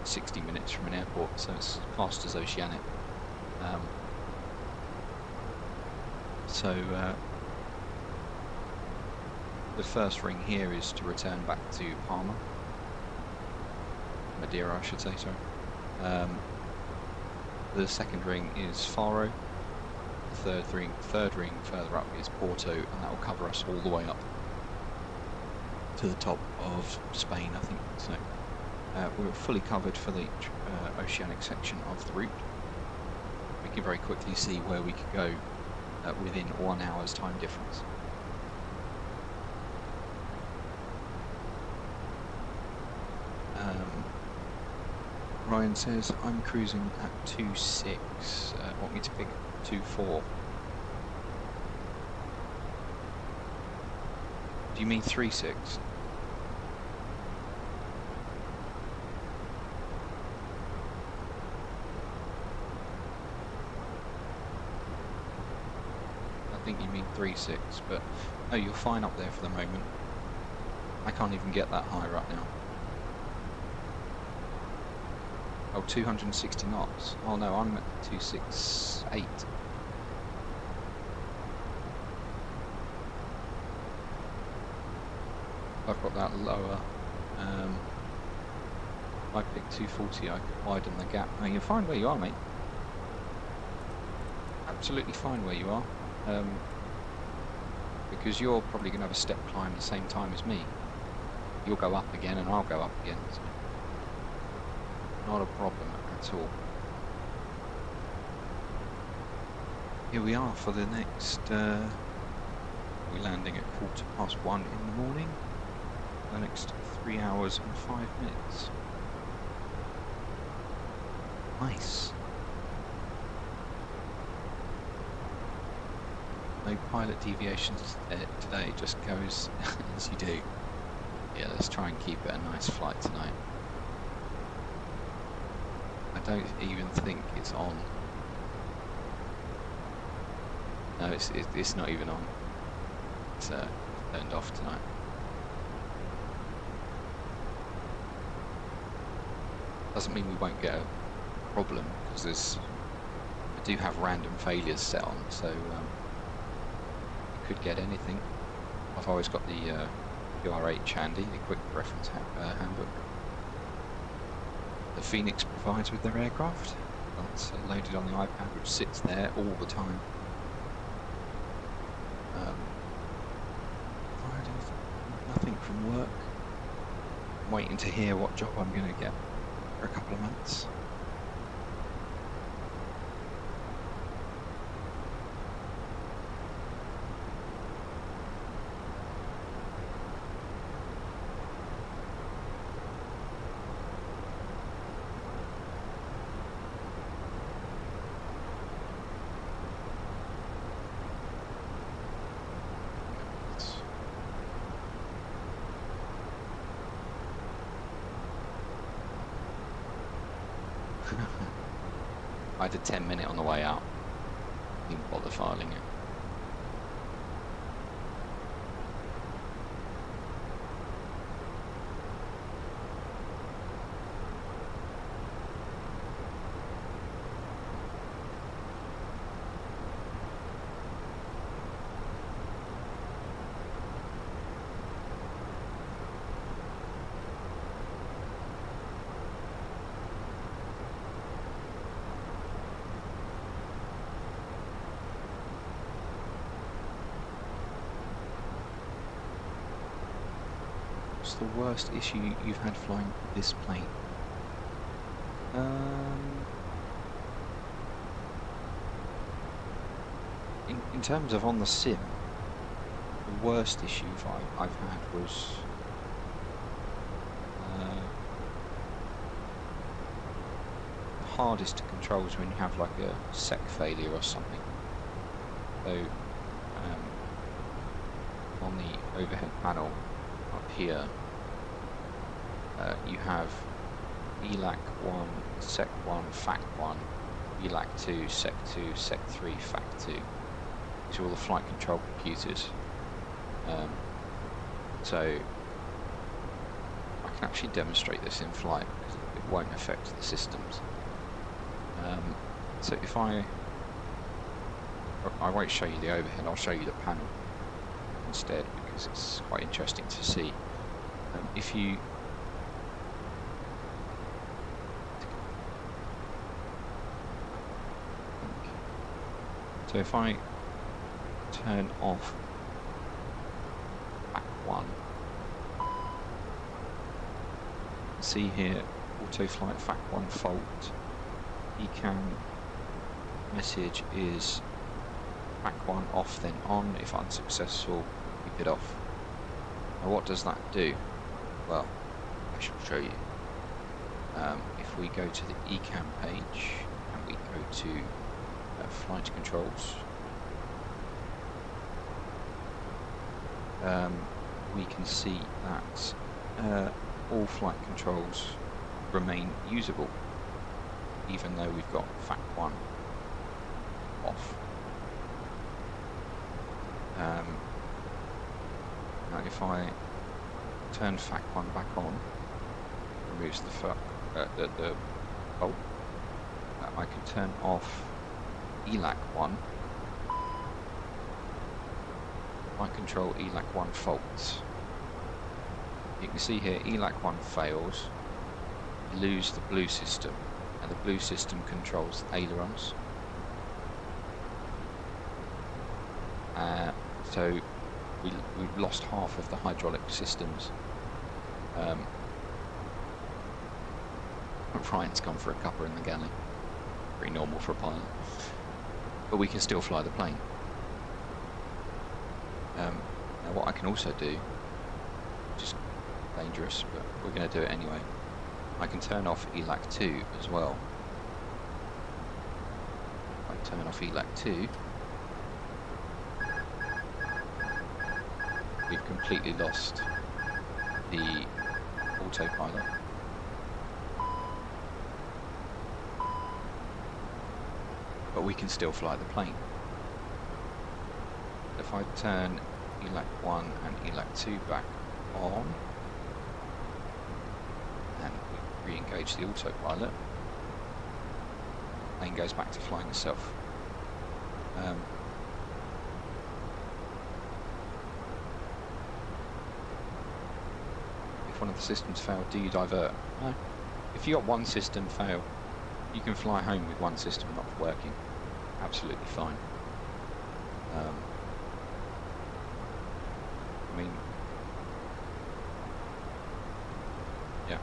60 minutes from an airport, so it's classed as oceanic. The first ring here is to return back to Palma. Madeira, I should say, sorry. The second ring is Faro. The third ring further up is Porto, and that will cover us all the way up to the top of Spain, I think. So we're fully covered for the oceanic section of the route. We can very quickly see where we could go within 1 hour's time difference. Ryan says, I'm cruising at 2.6, want me to pick 2.4. Do you mean 3.6? think you mean 3.6, but no, you're fine up there for the moment. I can't even get that high right now. Oh, 260 knots. Oh no, I'm at 268. I've got that lower. If I pick 240, I could widen the gap. No, you're fine where you are, mate. Absolutely fine where you are. Because you're probably going to have a step climb the same time as me. You'll go up again and I'll go up again. So not a problem at all. Here we are for the next, we're landing at 1:15 in the morning. The next 3 hours and 5 minutes. Nice. No pilot deviations today, just goes as you do. Yeah, let's try and keep it a nice flight tonight. I don't even think it's on. No, it's not even on. It's turned off tonight. Doesn't mean we won't get a problem, because I do have random failures set on, so could get anything. I've always got the QR8 handy, the quick reference handbook. The Fenix provides with their aircraft. That's loaded on the iPad, which sits there all the time. Nothing from work. I'm waiting to hear what job I'm going to get for a couple of months. I did 10-minute on the way out. Didn't bother filing it. The worst issue you've had flying this plane? In terms of on the sim, the worst issue I've had was the hardest to control is when you have like a sec failure or something. So on the overhead panel up here, you have ELAC 1, SEC 1, FAC 1, ELAC 2, SEC 2, SEC 3, FAC 2. These are all the flight control computers. So I can actually demonstrate this in flight because it won't affect the systems. So if I won't show you the overhead, I'll show you the panel instead because it's quite interesting to see. If you if I turn off FAC 1, see here autoflight FAC 1 fault, ECAM message is FAC 1 off then on, if unsuccessful keep it off. Now what does that do? Well, I shall show you. If we go to the ECAM page and we go to flight controls, we can see that all flight controls remain usable even though we've got FAC 1 off. Now if I turn FAC1 back on, removes the bolt, I can turn off ELAC1. I control ELAC1 faults. You can see here ELAC1 fails, you lose the blue system, and the blue system controls the ailerons. So we've lost half of the hydraulic systems. Ryan's gone for a cuppa in the galley. Pretty normal for a pilot. But we can still fly the plane. Now what I can also do, which is dangerous, but we're going to do it anyway, I can turn off ELAC2 as well. If I turn off ELAC2, we've completely lost the autopilot. But we can still fly the plane. If I turn ELAC1 and ELAC2 back on, and we re-engage the autopilot, the plane goes back to flying itself. If one of the systems fail, do you divert? No. If you got one system fail, you can fly home with one system not working. Absolutely fine. I mean, yeah,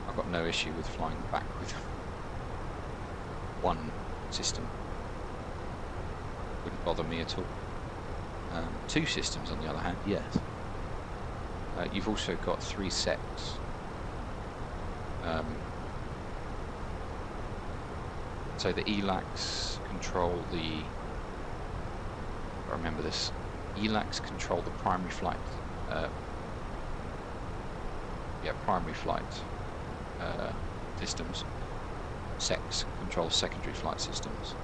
I've got no issue with flying back with one system. Wouldn't bother me at all. Two systems, on the other hand, yes. You've also got 3 sets. So the ELACs control the, I remember this, ELACs control the primary flight, primary flight systems. SECs controls secondary flight systems.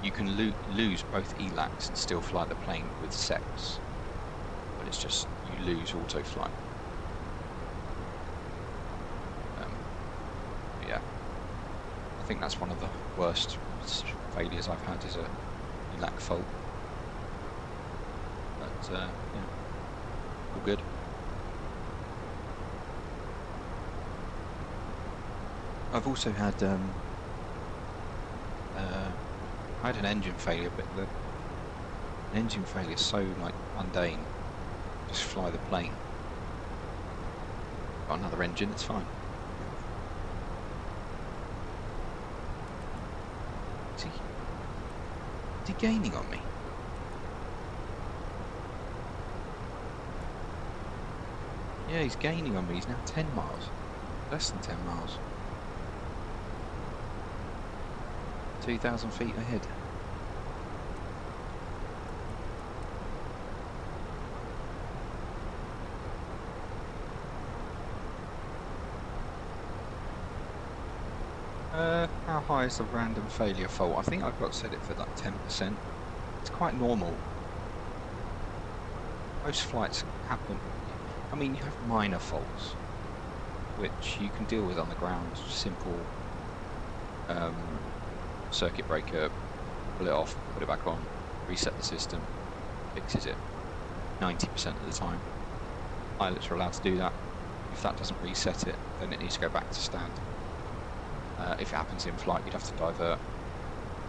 You can lose both ELACs and still fly the plane with SECs, but it's just you lose auto flight. Yeah, I think that's one of the worst failures I've had, is a ELAC fault. But yeah, all good. I've also had I had an engine failure, but an engine failure is so like mundane. Just fly the plane. Got another engine, it's fine. Is he gaining on me? Yeah, he's gaining on me. He's now 10 miles. Less than 10 miles. 2,000 feet ahead. How high is the random failure fault? I think I've got set it for like 10%. It's quite normal. Most flights happen. I mean, you have minor faults, which you can deal with on the ground. Simple circuit breaker, pull it off, put it back on, reset the system, fixes it 90% of the time. Pilots are allowed to do that. If that doesn't reset it, then it needs to go back to stand. If it happens in flight, you'd have to divert,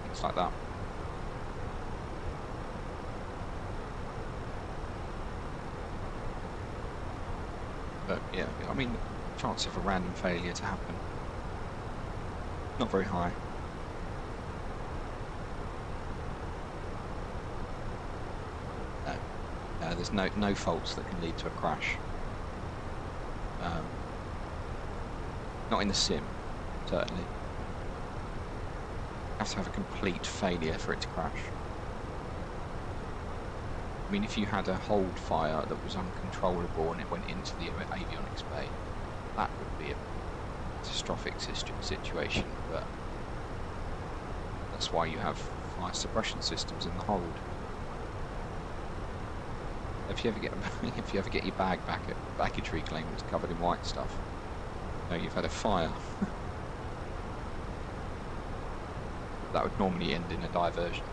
things like that. But yeah, I mean, the chance of a random failure to happen, not very high. There's no faults that can lead to a crash. Not in the sim, certainly. You have to have a complete failure for it to crash. I mean, if you had a hold fire that was uncontrollable and it went into the avionics bay, that would be a catastrophic situation, but that's why you have fire suppression systems in the hold. If you ever get your bag back at baggage reclaim that's covered in white stuff, you know you've had a fire. That would normally end in a diversion.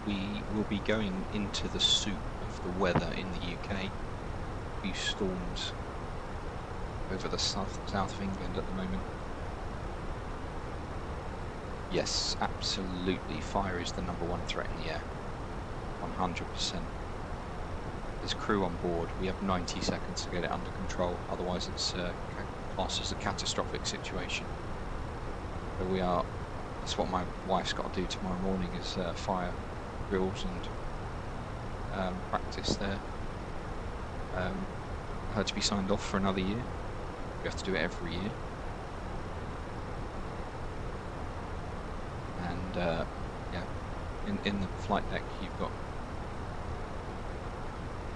We will be going into the soup of the weather in the UK. A few storms over the south of England at the moment. Yes, absolutely. Fire is the #1 threat in the air. 100%. There's crew on board. We have 90 seconds to get it under control. Otherwise, it's classed as a catastrophic situation. So we are. That's what my wife's got to do tomorrow morning is fire drills and practice there. Her to be signed off for another year. We have to do it every year. And yeah, in the flight deck you've got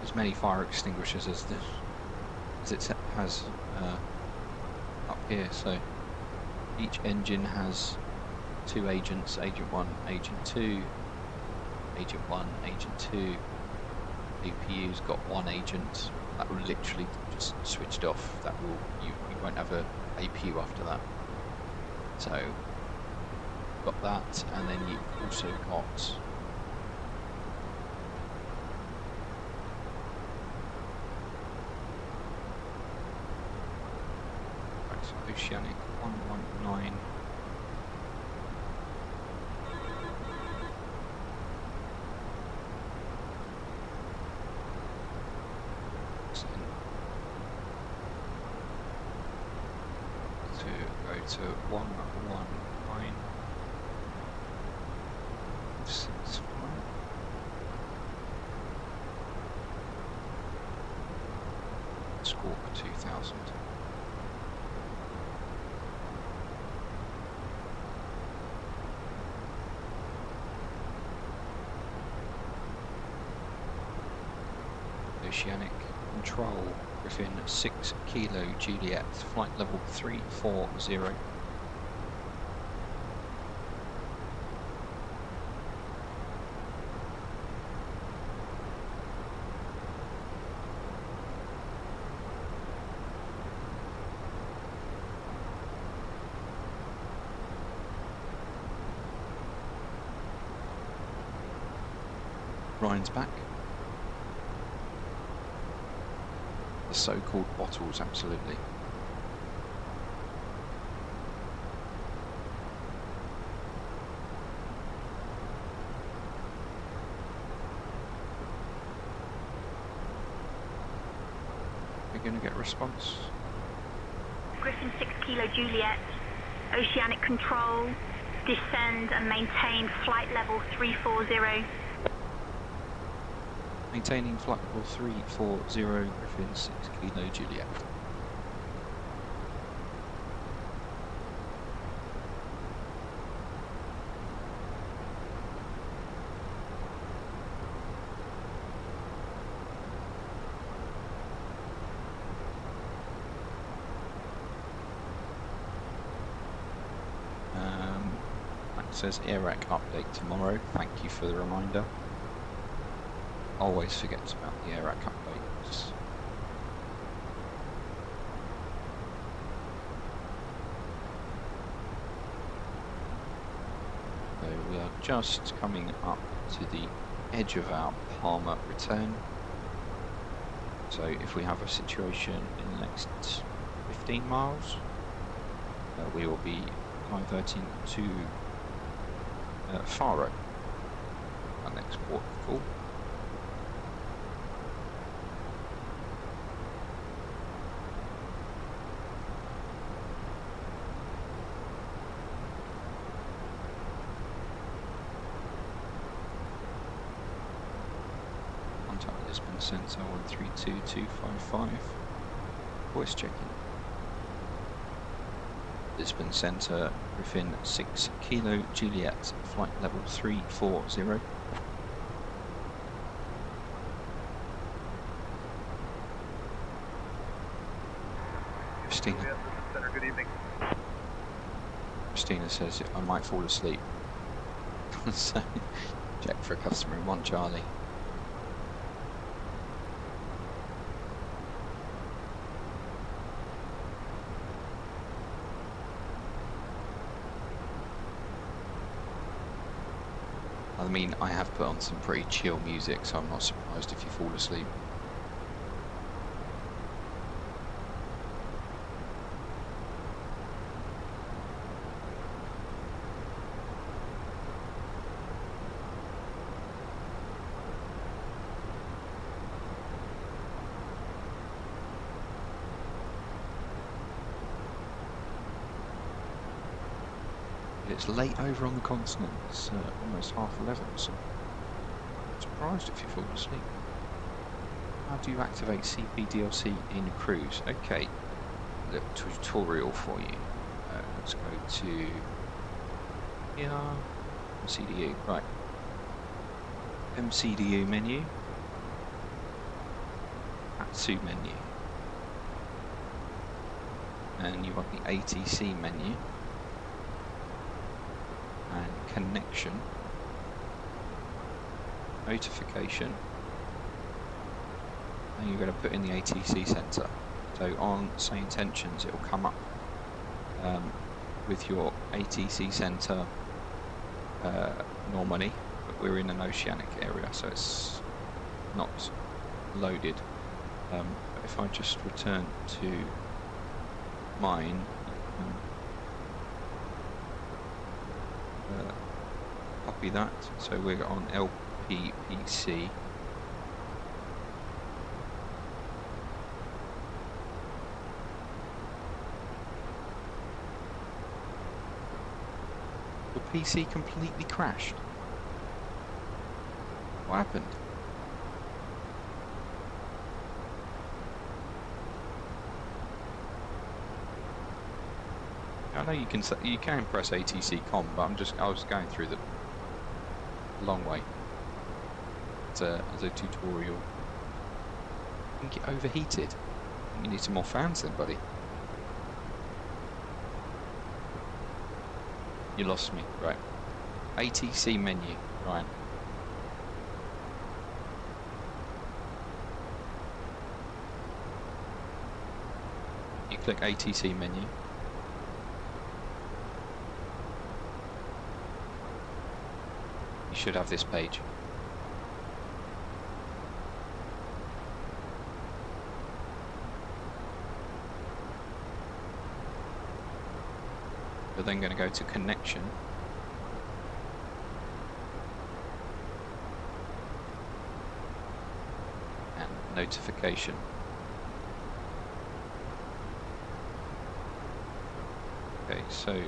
as many fire extinguishers as it has up here. So each engine has 2 agents, Agent 1, Agent 2, Agent 1, Agent 2. APU's got 1 agent. That will literally just switched off. That will you won't have a APU after that. So got that, and then you also got right, so Oceanic 119. To 119. Squawk 2000. Oceanic Control, Griffin 6 Kilo Juliet, flight level 340. Ryan's back. The so-called bottles, absolutely. We're going to get a response. Griffin 6 Kilo Juliet, Oceanic Control, descend and maintain flight level 340. Maintaining flight level 340, Griffin 6 Kilo Juliet. That says AirRack update tomorrow. Thank you for the reminder. Always forgets about the AirRack updates. So we are just coming up to the edge of our Palmer return. So if we have a situation in the next 15 miles, we will be diverting to Faro, our next port of call. Lisbon Centre 132255. Voice checking. Lisbon Centre, Griffin 6 Kilo Juliet, flight level 340. Christina. Good evening. Christina says I might fall asleep. So, check for a customer in 1 Charlie. I mean, I have put on some pretty chill music, so I'm not surprised if you fall asleep. It's late over on the continent. It's almost 11:30, so I'm surprised if you fall asleep. How do you activate CPDLC in cruise? Okay, a little tutorial for you. Let's go to MCDU. Right, MCDU menu, ATSU menu, and you want the ATC menu. And connection, notification, and you're going to put in the ATC center. So on SayIntentions, it will come up with your ATC center normally, but we're in an oceanic area, so it's not loaded. But if I just return to mine. Copy that, so we're on LPPC. Your PC completely crashed. What happened? I know you can press ATC com, but I was going through the long way as a tutorial. I think it overheated. You need some more fans then, buddy. You lost me, right? ATC menu, right? You click ATC menu. You should have this page. We're then going to go to connection. And notification. Okay, so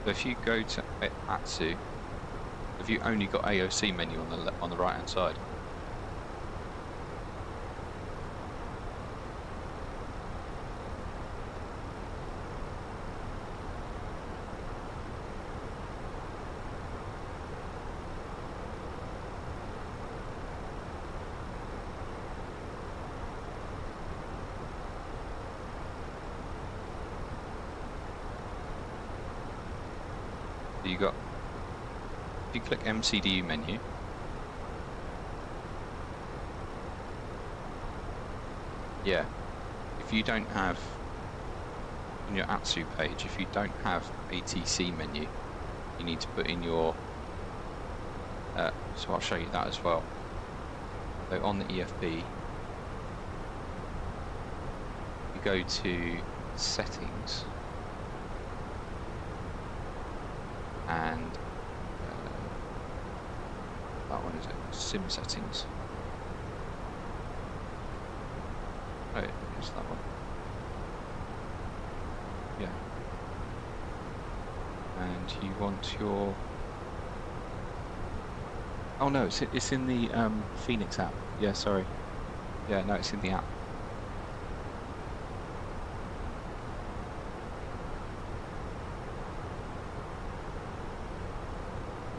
if you go to ATSU, have you only got AOC menu on the right hand side? You got, if you click MCDU menu, yeah, if you don't have, in your ATSU page, if you don't have ATC menu, you need to put in your, so I'll show you that as well. So on the EFB, you go to settings, and that one is it, sim settings. Oh, it's that one. And you want your... Oh no, it's in the Fenix app. Yeah, sorry. Yeah, no, it's in the app.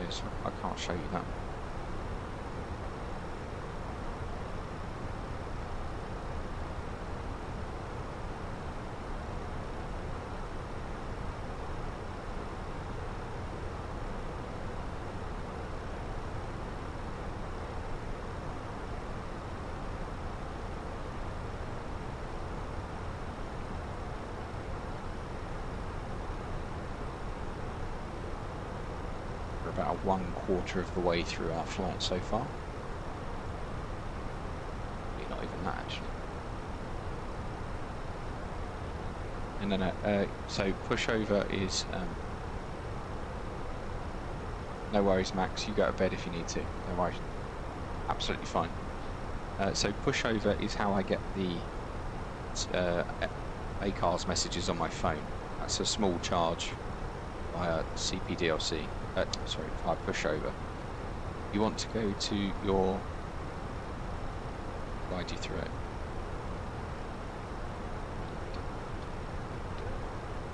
Yes, I can't show you that. About 1/4 of the way through our flight so far. Maybe not even that actually. And then so pushover is no worries, Max, you go to bed if you need to. No worries, absolutely fine. So pushover is how I get the ACARS messages on my phone. That's a small charge via CPDLC. Sorry, via pushover. You want to go to your... guide you through it.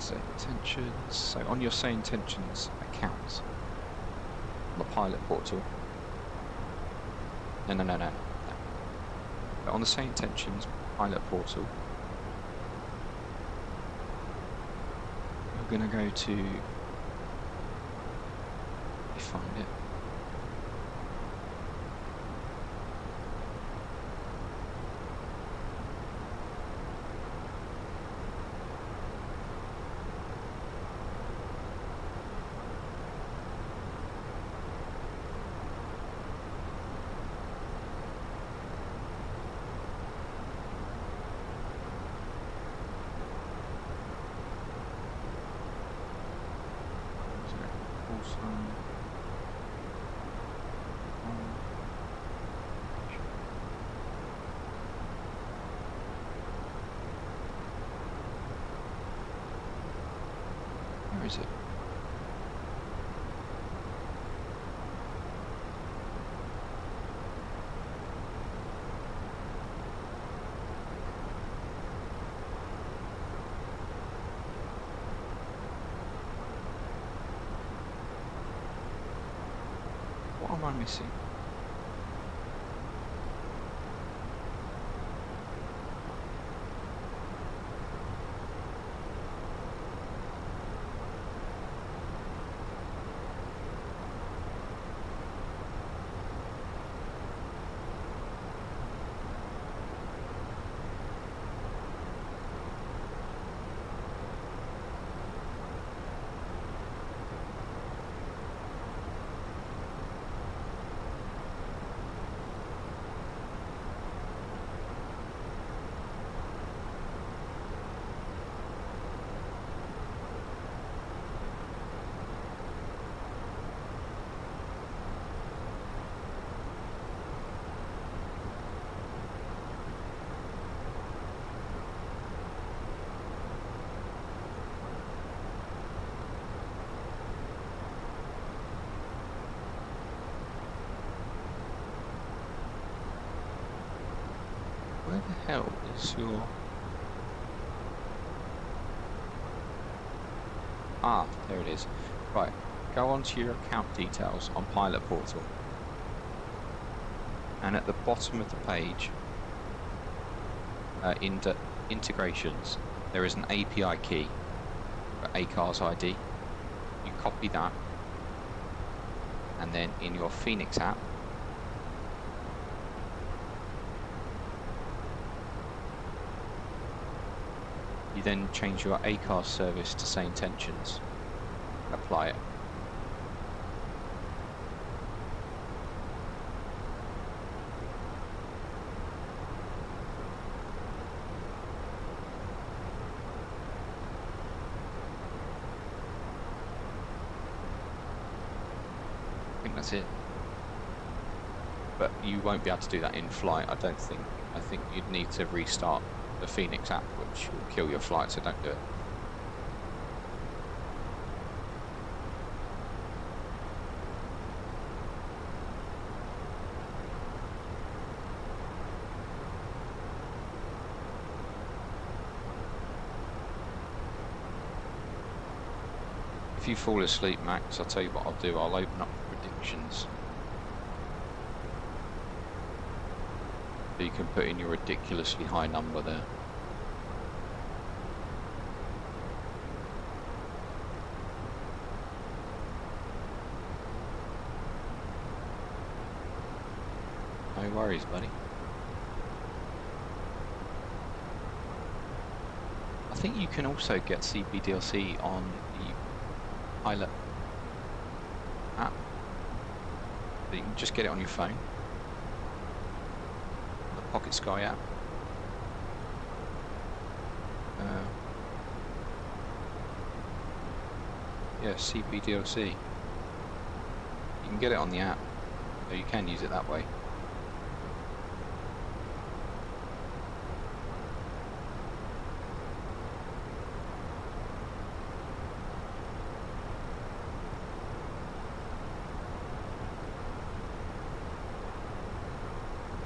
SayIntentions. So on your SayIntentions account, on the pilot portal. No. But on the SayIntentions pilot portal, you're going to go to... find it. Where is it? What am I missing? Where the hell is your... Ah, there it is. Right, go on to your account details on Pilot Portal. And at the bottom of the page, in integrations, there is an API key for ACARS ID. You copy that, and then in your Fenix app, you then change your ACARS service to SayIntentions and apply it. I think that's it. But you won't be able to do that in flight, I don't think. I think you'd need to restart the Fenix app, which will kill your flight, so don't do it. If you fall asleep, Max, I'll tell you what I'll do. I'll open up the predictions. So you can put in your ridiculously high number there. No worries, buddy. I think you can also get CPDLC on the pilot app. You can just get it on your phone. The Pocket Sky app. Yeah, CPDLC. You can get it on the app, so you can use it that way.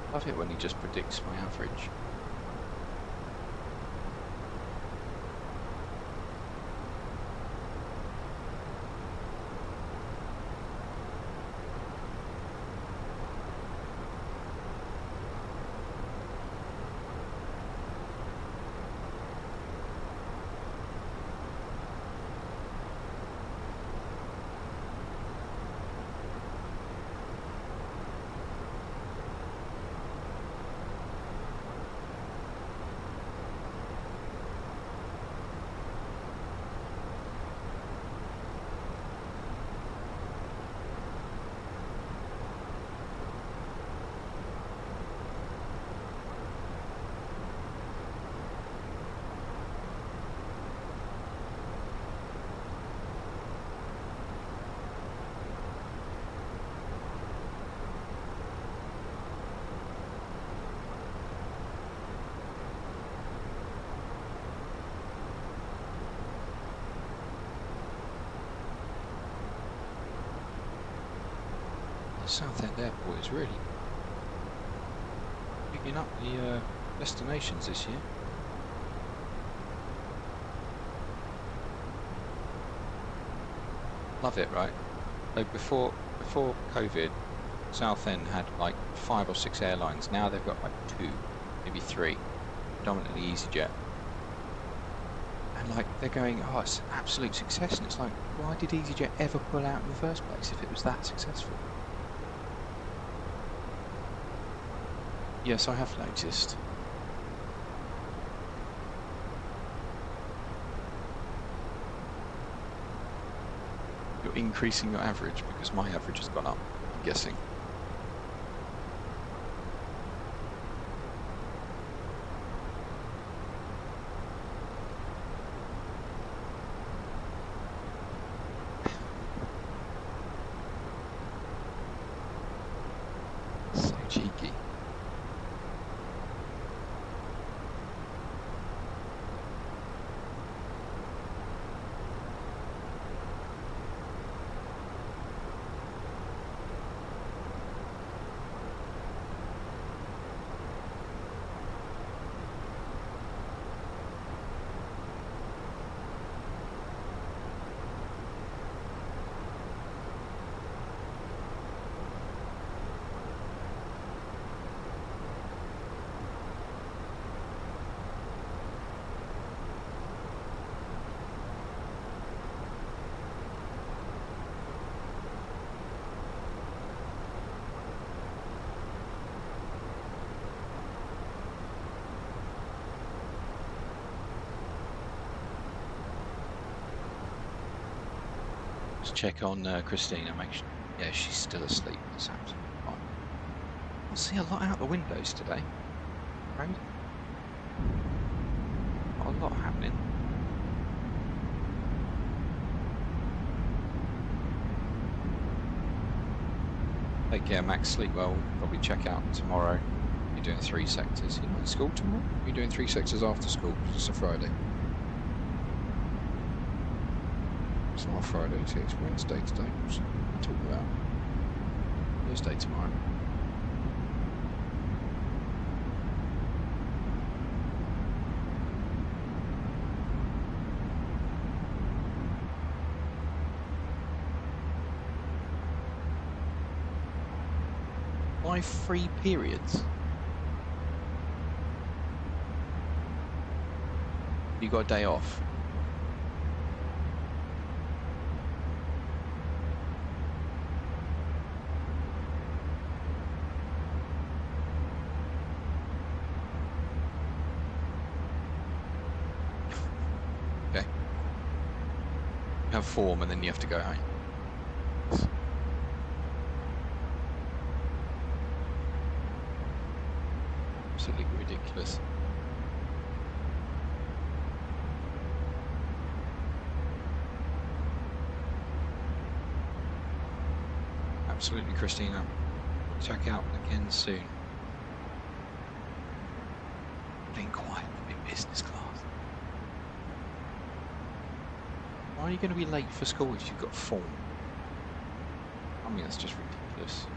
I love it when he just predicts my average. Southend Airport is really picking up the destinations this year. Love it, right? So before COVID, Southend had like 5 or 6 airlines. Now they've got like 2, maybe 3, predominantly EasyJet. And like they're going, oh, it's an absolute success. And it's like, why did EasyJet ever pull out in the first place if it was that successful? Yes, I have noticed. You're increasing your average because my average has gone up, I'm guessing. So cheeky. Just check on Christina, make sure. Yeah, she's still asleep. That's absolutely fine. I'll see a lot out the windows today. Right? Not a lot happening. Take care, Max. Sleep well. Probably check out tomorrow. You're doing 3 sectors. You're not in school tomorrow? You're doing 3 sectors after school. It's a Friday. It's not a Friday, it's Wednesday today. What's it talking about? Thursday tomorrow. Why 3 periods? You got a day off. Okay. You have form and then you have to go home. Absolutely ridiculous. Absolutely, Christina. Check out again soon. Being quiet in business class. Why are you going to be late for school if you've got form? I mean, that's just ridiculous.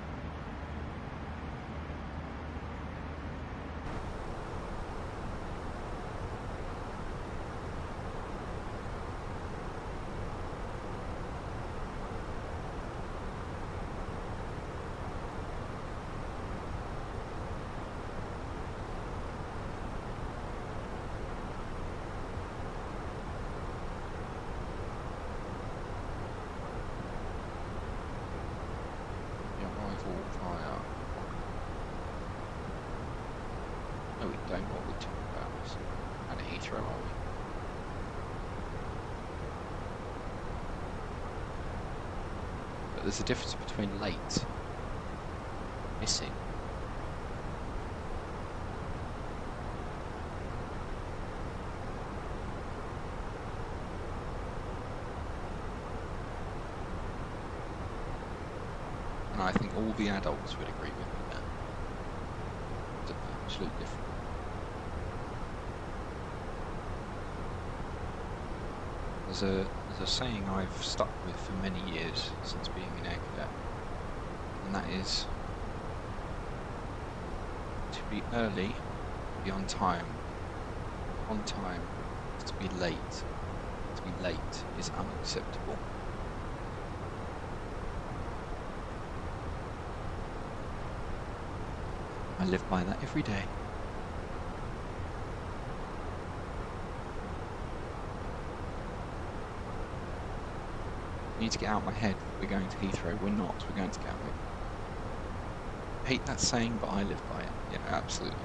No, we don't. What we're talking about is at Heathrow, are we? But there's a difference between late, missing. And I think all the adults would agree with me there. It's absolutely different. There's a saying I've stuck with for many years since being an air cadet, and that is to be early, be on time is to be late. To be late is unacceptable. I live by that every day. I need to get out of my head that we're going to Heathrow. We're not. We're going to Gatwick. I hate that saying, but I live by it. You know, absolutely.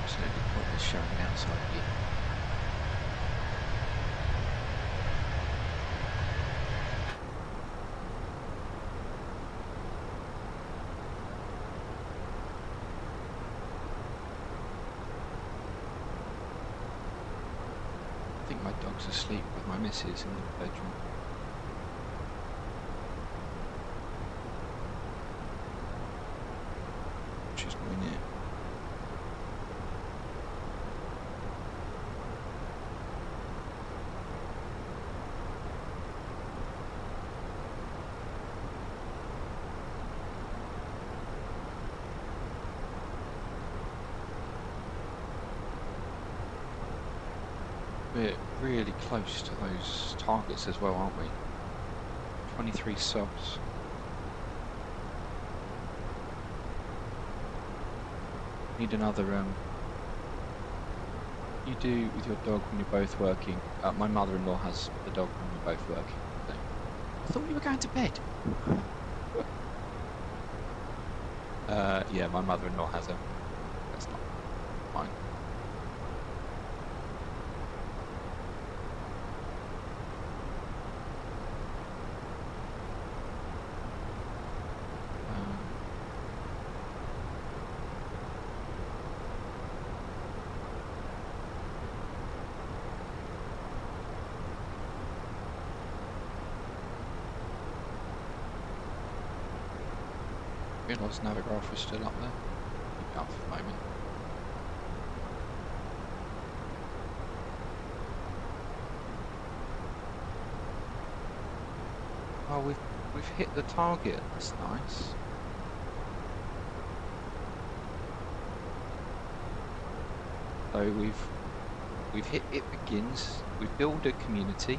Absolutely pointless showing outside here. I think my dog's asleep with my missus in the bedroom. She's going in. We're really close to those targets as well, aren't we? 23 SOPs. Need another, you do with your dog when you're both working. My mother-in-law has the dog when we're both working. I thought you were going to bed. Yeah, my mother-in-law has a. That's not mine. Realise Navigraph was still up there. Keep it up for the moment. Oh, we've hit the target. That's nice. So we've hit It Begins. We've built a community.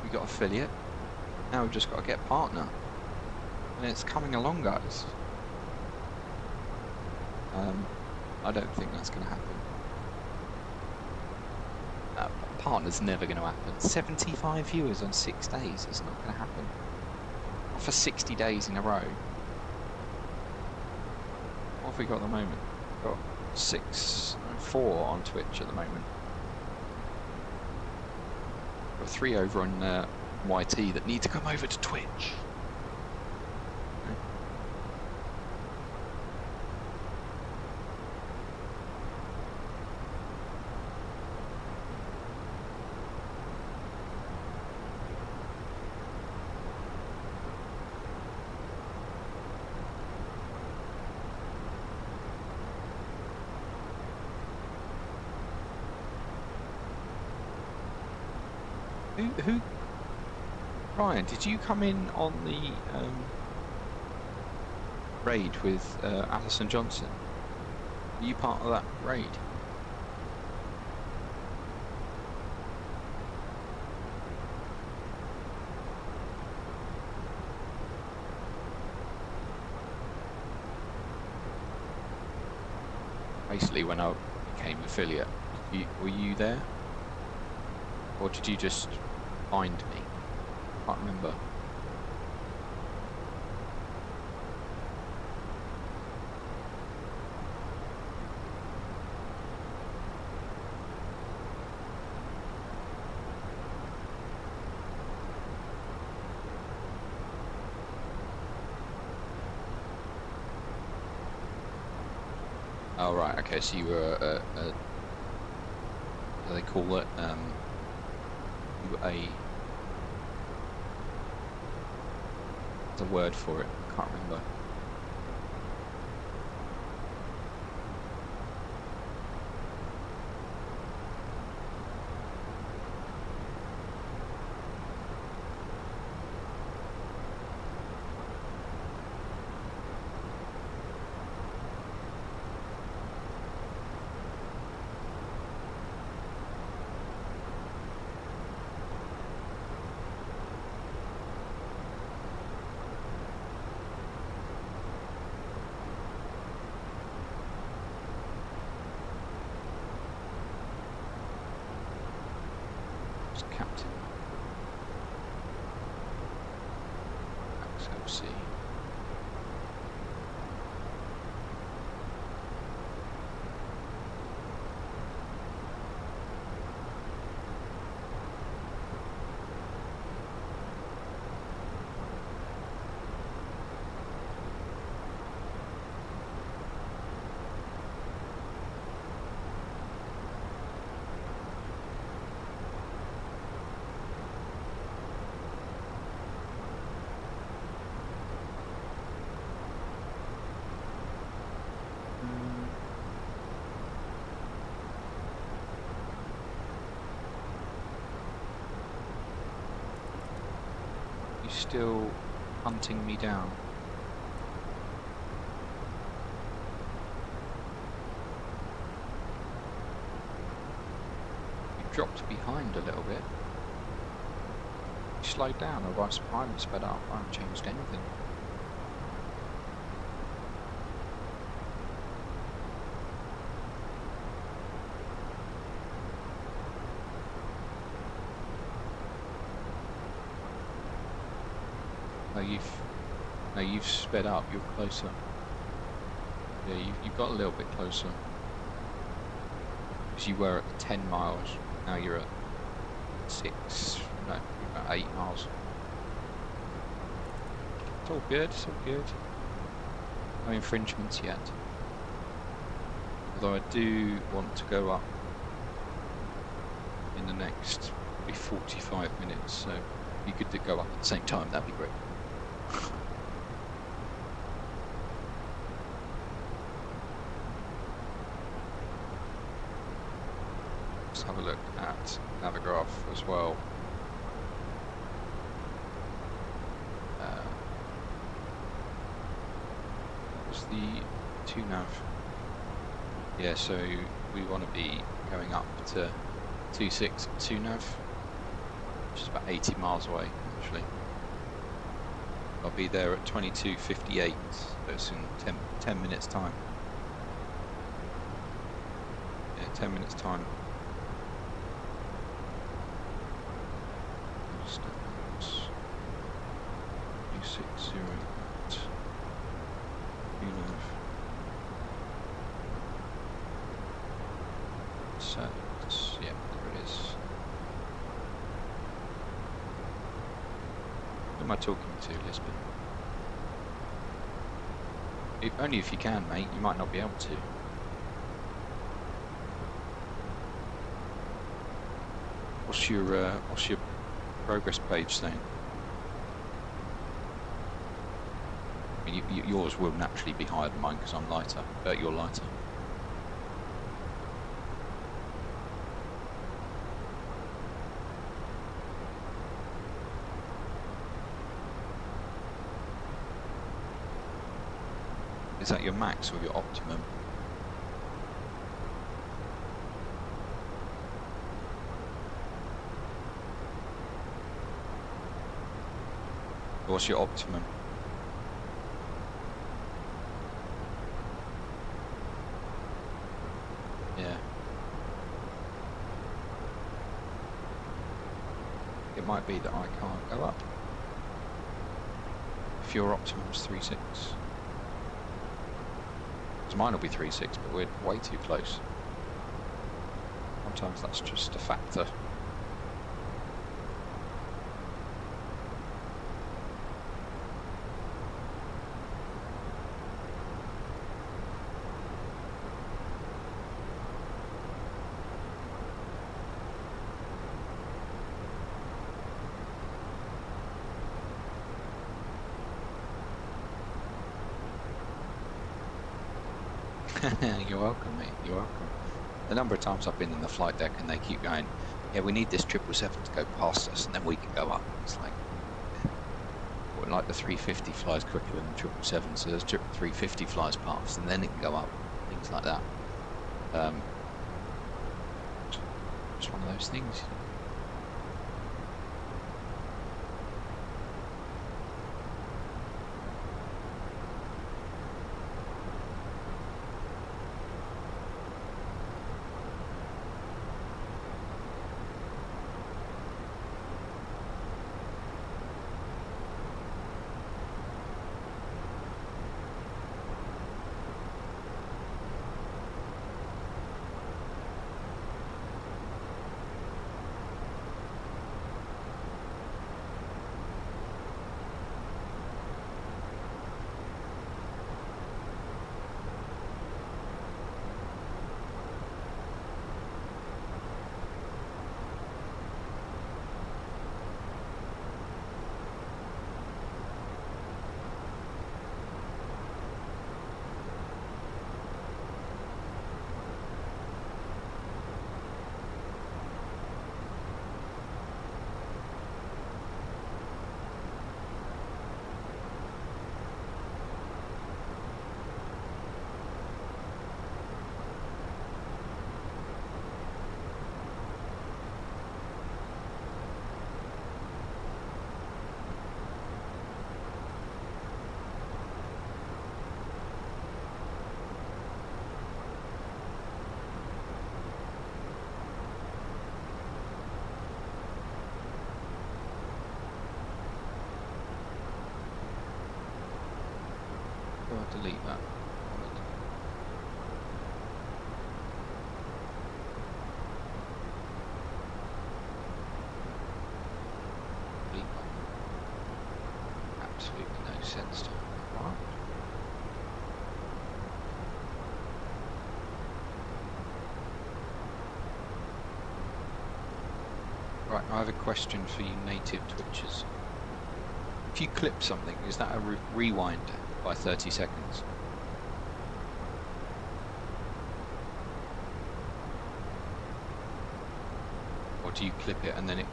We got affiliate. Now we've just got to get partner, and it's coming along, guys. I don't think that's going to happen. Partner's never going to happen. 75 viewers on 6 days. It's not going to happen. Not for 60 days in a row. What have we got at the moment? We've got 4 on Twitch at the moment. We've got 3 over on YT that need to come over to Twitch. Who? Ryan, did you come in on the raid with Alison Johnson? Are you part of that raid? Basically, when I became affiliate, were you there? Or did you just find me? I can't remember. Oh right, okay, so you were what do they call it? There's a word for it, I can't remember. Still hunting me down. You dropped behind a little bit. You slowed down, or I haven't sped up. I haven't changed anything. No, you've sped up. You're closer. Yeah, you've got a little bit closer. Because you were at 10 miles. Now you're at 6. No, you're about 8 miles. It's all good. It's all good. No infringements yet. Although I do want to go up in the next probably 45 minutes. So if you could go up at the same time, that'd be great. takeoff as well. What was the 2 nav? Yeah, so we want to be going up to 26 2 nav, which is about 80 miles away actually. I'll be there at 22:58, so it's in 10 minutes time. Yeah, 10 minutes time. Distance 260 So, yeah, there it is. Who am I talking to, Lisbon? Only if you can, mate. You might not be able to. What's your progress page saying? I mean, yours will naturally be higher than mine because I'm lighter. You're lighter. Is that your max or your optimum? What's your optimum? Yeah. It might be that I can't go up. If your optimum's 3.6. Mine will be 3.6, but we're way too close. Sometimes that's just a factor. You're welcome, mate. You're welcome. The number of times I've been in the flight deck and they keep going, yeah, we need this 777 to go past us and then we can go up. It's like, well, like the 350 flies quicker than the 777, so there's 350 flies past and then it can go up. Things like that. Just one of those things. Delete that. Delete that. Absolutely no sense to it. What? Right, I have a question for you native Twitchers. If you clip something, is that a rewind by 30 seconds? Or Or do you clip it and then it...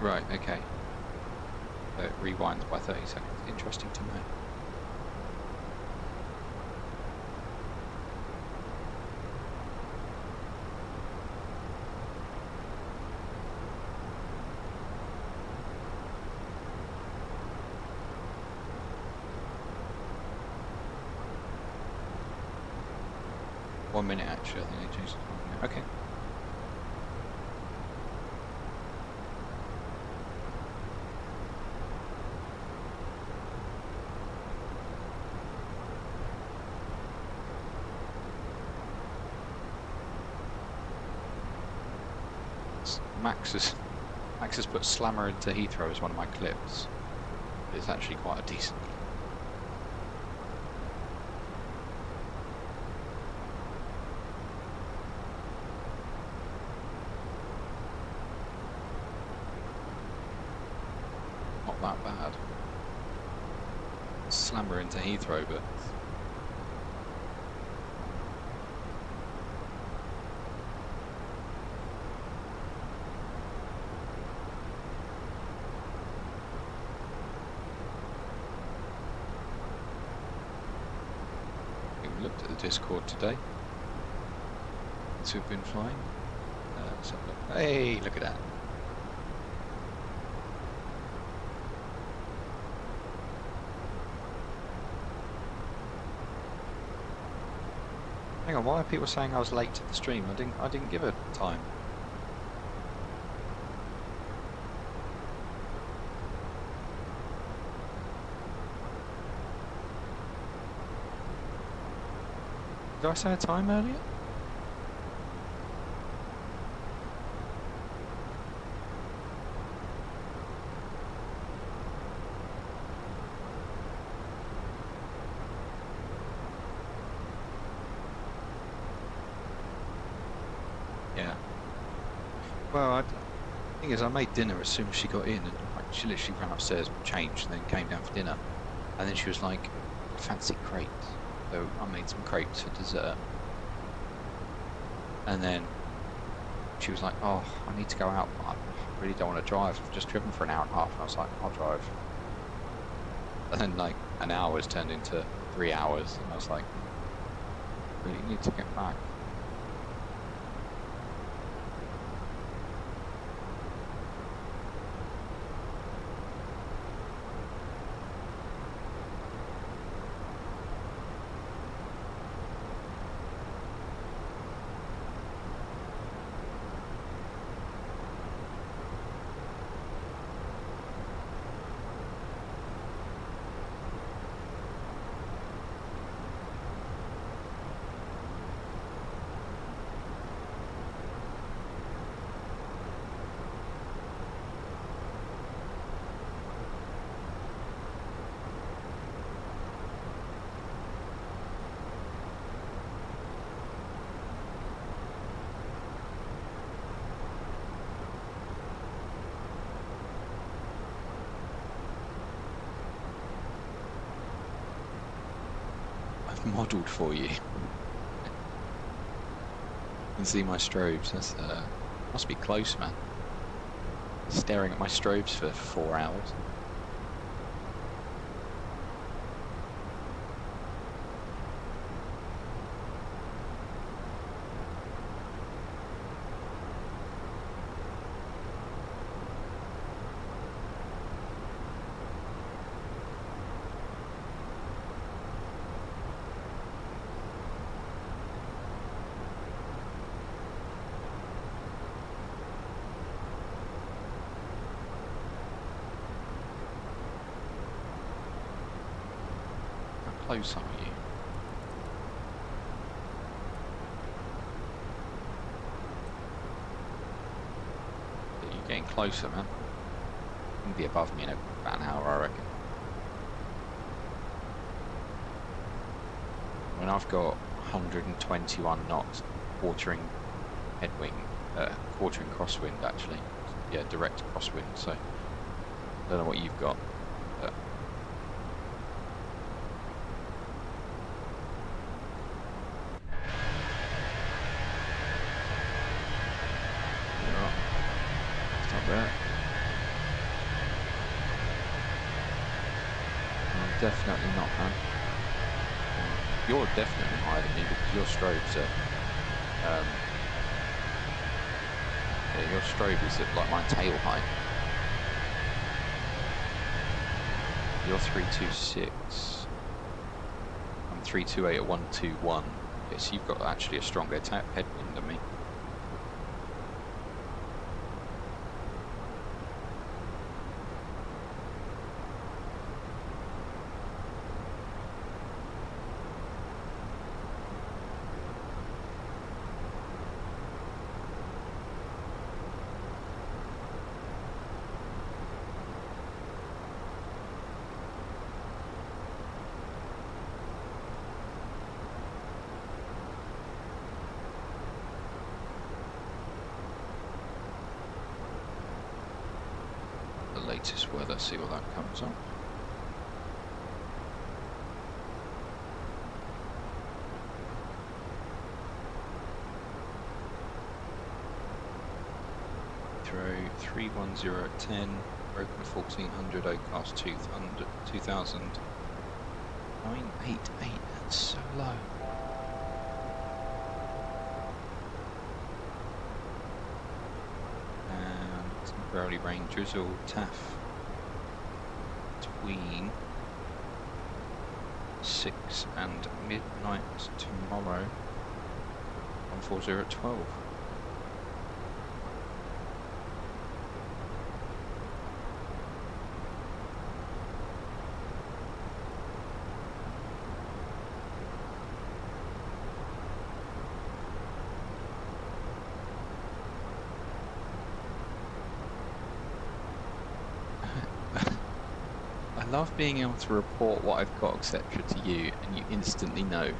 Right, okay. So it rewinds by 30 seconds. Interesting to know. One minute actually, I think they changed it. Okay. Max has put Slammer into Heathrow as one of my clips. It's actually quite a decent clip. Not that bad. Slammer into Heathrow, but looked at the Discord today since we've been flying. So hey, look at that. Hang on, why are people saying I was late to the stream? I didn't give it time. Did I say a time earlier? Yeah. Well, the thing is, I made dinner as soon as she got in, and she literally ran upstairs, changed, and then came down for dinner. And then she was like, "Fancy crepes." So I made some crepes for dessert. And then she was like, "Oh, I need to go out. I really don't want to drive. I've just driven for an hour and a half." And I was like, "I'll drive." And then like an hour was turned into 3 hours. And I was like, "I really need to get back." Modelled for you. You can see my strobes. That's must be close, man. Staring at my strobes for 4 hours. Close are you? You're getting closer, man. You'll be above me in about an hour, I reckon. When I've got 121 knots, quartering headwind, quartering crosswind actually. Yeah, direct crosswind. So I don't know what you've got. But Brett. No, definitely not, man. You're definitely higher than me because your strobes are... yeah, your strobe is at like my tail height. You're 326. I'm 328 at 121. Yes, you've got actually a stronger headwind than me. Latest weather, see what that comes up. Throw 310 at 10, broken 1400, Ocast 2000, 988, that's so low. Temporarily rain, drizzle, taff between 6 and midnight tomorrow. 140 at 12. I love being able to report what I've got, etc. to you, and you instantly know.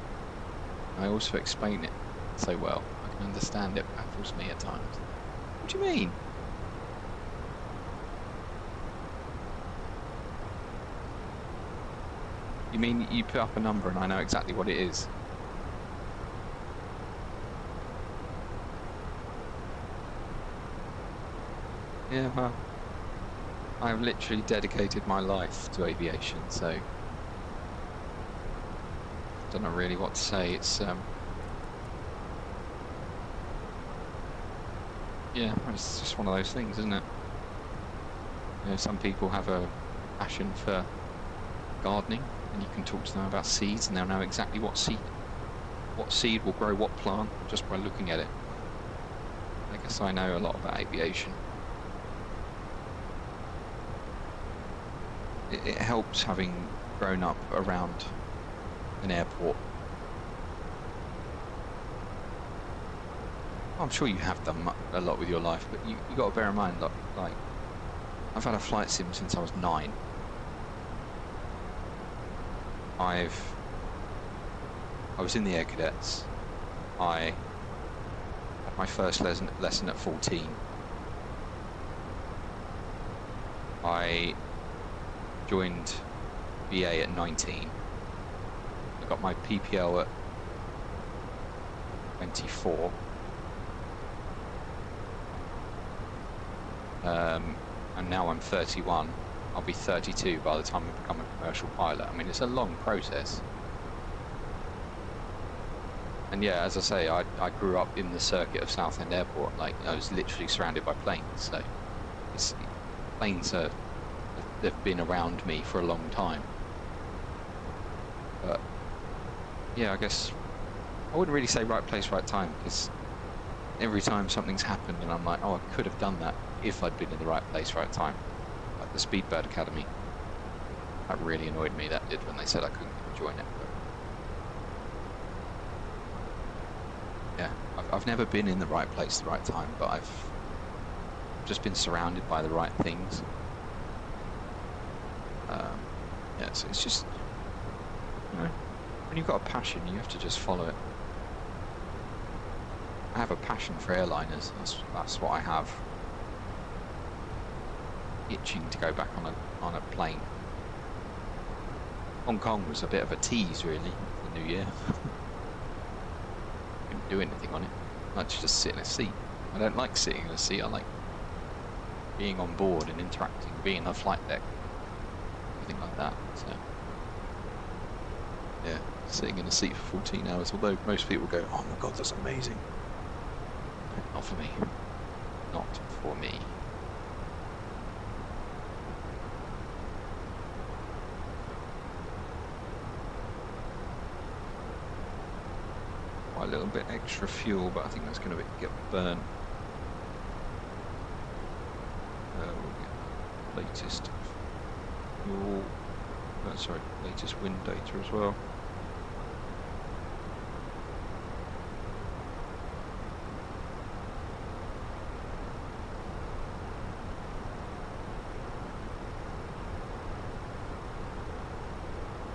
I also explain it so well. I can understand it. Baffles me at times. What do you mean? You mean you put up a number and I know exactly what it is? Yeah, well, I've literally dedicated my life to aviation, so I don't know really what to say. It's yeah, it's just one of those things, isn't it? You know, some people have a passion for gardening, and you can talk to them about seeds, and they'll know exactly what seed will grow what plant just by looking at it. I guess I know a lot about aviation. It helps having grown up around an airport. I'm sure you have done a lot with your life, but you got to bear in mind, like I've had a flight sim since I was 9. I was in the Air Cadets. I had my first lesson at 14. I joined BA at 19. I got my PPL at 24. And now I'm 31. I'll be 32 by the time I become a commercial pilot. I mean, it's a long process. And yeah, as I say, I grew up in the circuit of Southend Airport. Like, I was literally surrounded by planes. So planes they've been around me for a long time. But yeah, I guess I wouldn't really say right place, right time, because every time something's happened and I'm like, oh, I could have done that if I'd been in the right place, right time. Like the Speedbird Academy. That really annoyed me, that did, when they said I couldn't join it. But yeah, I've never been in the right place, the right time, but I've just been surrounded by the right things. Yeah, so it's just, you know, when you've got a passion, you have to just follow it. I have a passion for airliners. That's what I have. Itching to go back on a plane. Hong Kong was a bit of a tease, really, for the new year. Couldn't do anything on it. I like to just sit in a seat. I don't like sitting in a seat. I like being on board and interacting, being on a flight deck, everything like that. So yeah, sitting in a seat for 14 hours, although most people go, oh my god, that's amazing. Not for me. Not for me. Quite a little bit extra fuel, but I think that's going to get burnt. We'll get latest fuel, sorry, latest wind data as well.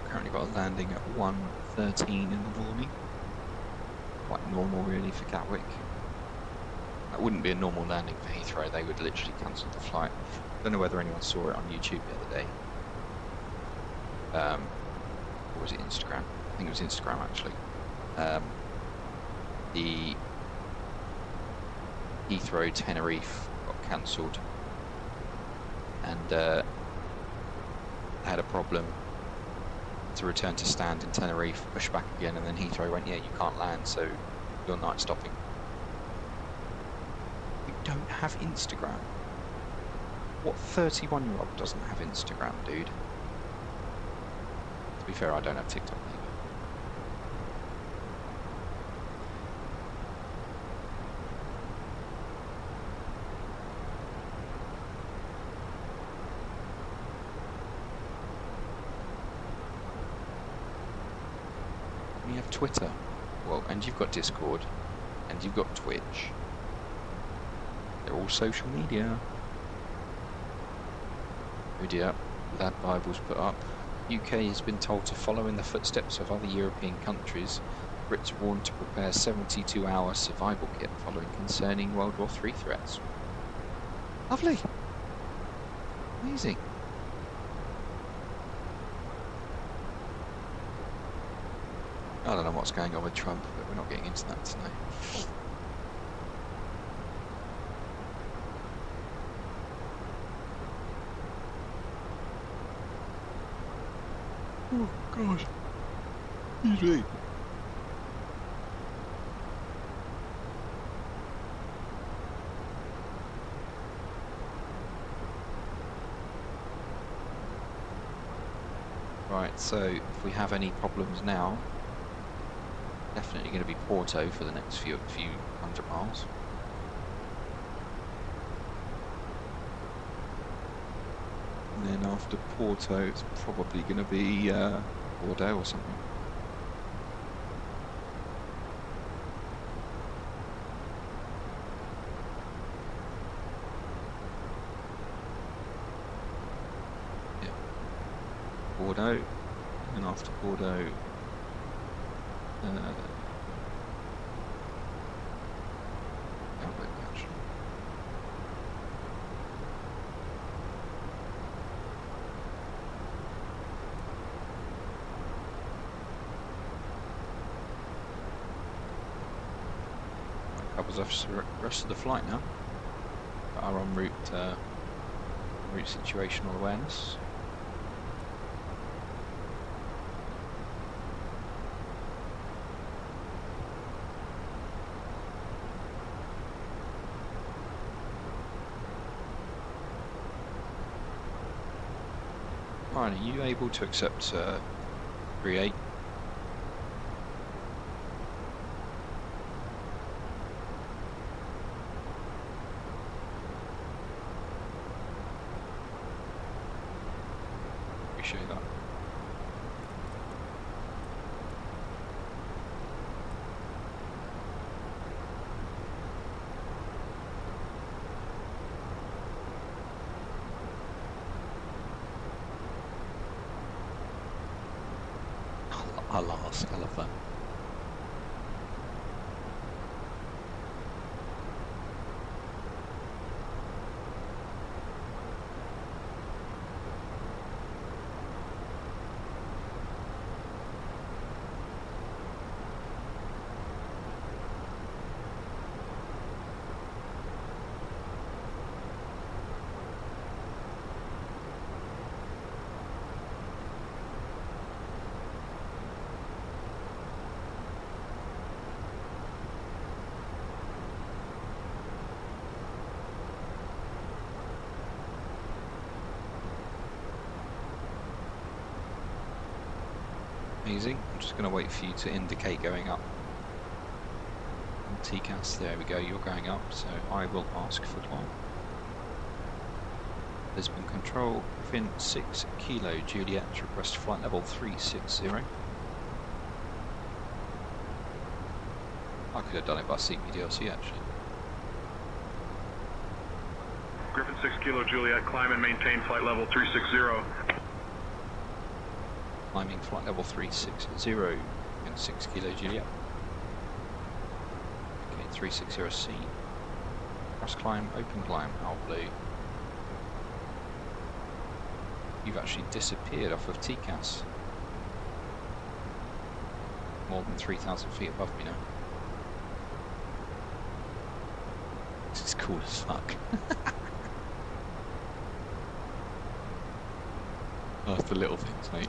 Currently got a landing at 1:13 in the morning. Quite normal really for Gatwick. That wouldn't be a normal landing for Heathrow, they would literally cancel the flight. I don't know whether anyone saw it on YouTube the other day. Or was it Instagram? I think it was Instagram actually. The Heathrow Tenerife got cancelled and had a problem to return to stand in Tenerife, push back again, and then Heathrow went, yeah, you can't land, so you're night stopping. You don't have Instagram. What 31-year-old doesn't have Instagram, dude? To be fair, I don't have TikTok either. You have Twitter, well, and you've got Discord, and you've got Twitch. They're all social media. Video that Bible's put up. UK has been told to follow in the footsteps of other European countries. Brits warned to prepare 72-hour survival kit following concerning World War III threats. Lovely. Amazing. I don't know what's going on with Trump, but we're not getting into that tonight. Oh gosh. Excuse me. Right, so if we have any problems now, definitely going to be Porto for the next few hundred miles. And then after Porto, it's probably going to be Bordeaux or something. Yeah. Bordeaux, and after Bordeaux, covers off the rest of the flight now. Are en route, route situational awareness. Ryan, are you able to accept create? Appreciate that. I'll ask, I love that. Amazing. I'm just going to wait for you to indicate going up. TCAS, there we go, you're going up, so I will ask for climb. Lisbon Control, Fin 6 Kilo Juliet, request flight level 360. I could have done it by CPDLC actually. Griffin 6 Kilo Juliet, climb and maintain flight level 360. Climbing flight level 360 and 6 Kilo Juliet. Okay, 360C. Cross climb, open climb, Owl Blue. You've actually disappeared off of TCAS. More than 3,000 feet above me now. This is cool as fuck. Oh, it's the little things, mate.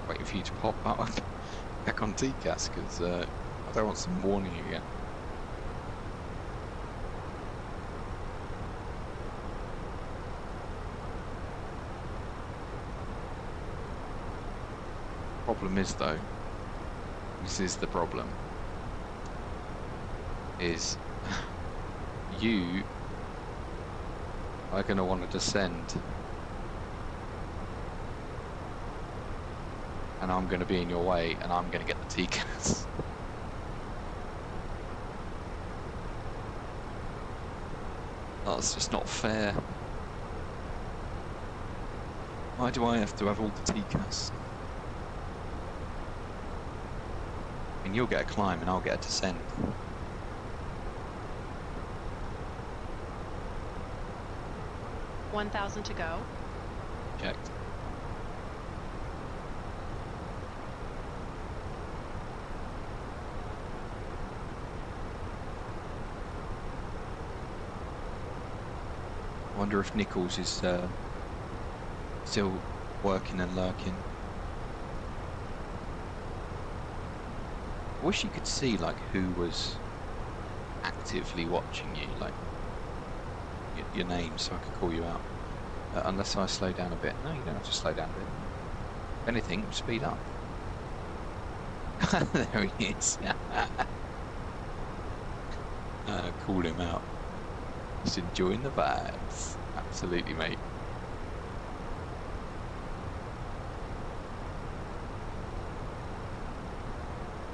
Waiting for you to pop out back on TCAS because I don't want some warning again. Problem is though, this is the problem, is you are going to want to descend and I'm going to be in your way and I'm going to get the TCAS. That's just not fair. Why do I have to have all the TCAS? And you'll get a climb and I'll get a descent. $1,000 to go. Checked. I wonder if Nichols is still working and lurking. I wish you could see like who was actively watching you, like your name, so I could call you out. Unless I slow down a bit. No, you don't have to slow down a bit. If anything, speed up. There he is. Call him out. Just enjoying the vibes. Absolutely, mate.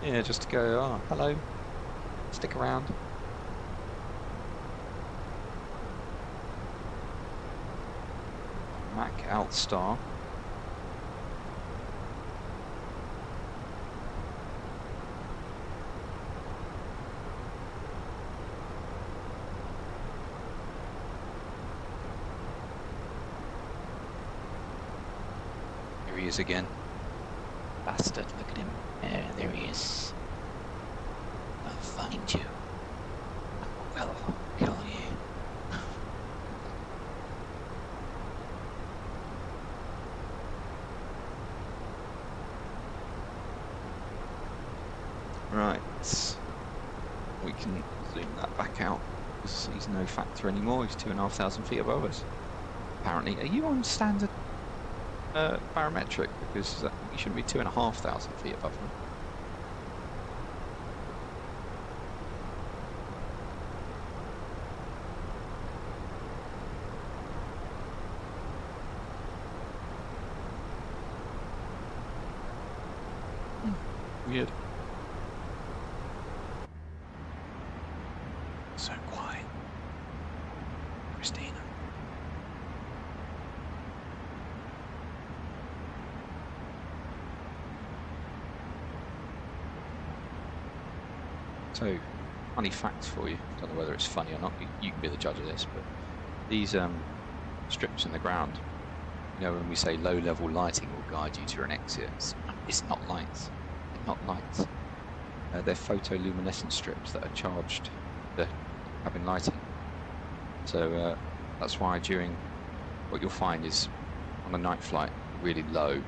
Yeah, just to go, oh, hello, stick around. Mac Alt Star. Here he is again. Bastard, look at him. There he is. I'll find you. I will kill you. Right. We can zoom that back out because he's no factor anymore. He's 2,500 feet above us. Apparently. Are you on standard barometric? Because you shouldn't be 2,500 feet above me. Weird. So quiet. Christina. So, funny fact for you. Don't know whether it's funny or not. You can be the judge of this, but these strips in the ground, you know, when we say low-level lighting will guide you to an exit, it's not lights. They're not lights. They're photoluminescent strips that are charged the cabin lighting. So that's why during what you'll find is on a night flight, really low,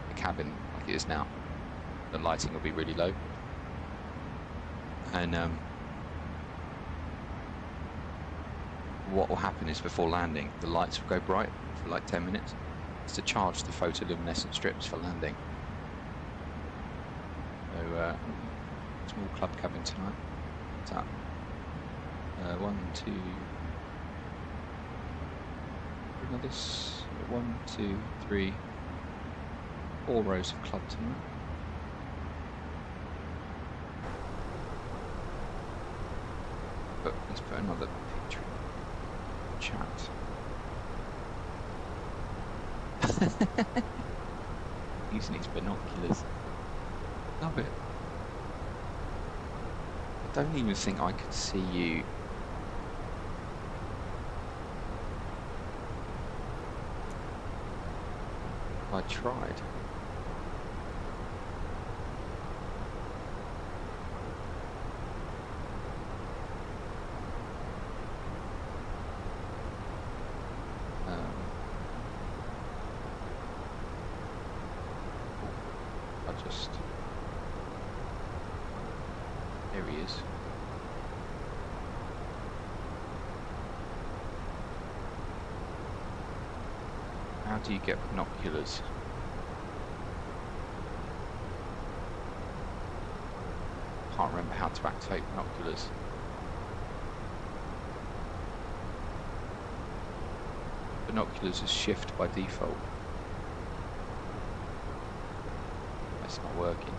the cabin like it is now, the lighting will be really low. And what will happen is before landing, the lights will go bright for like 10 minutes. It's to charge the photoluminescent strips for landing. So, small club cabin tonight. What's that? 1, 2. Another 1, 2, 3, 4 rows of club tonight. But let's put another picture in chat. Using these binoculars. Love it. I don't even think I could see you. I tried. There he is. How do you get binoculars? Can't remember how to activate binoculars. Binoculars is shift by default. That's not working.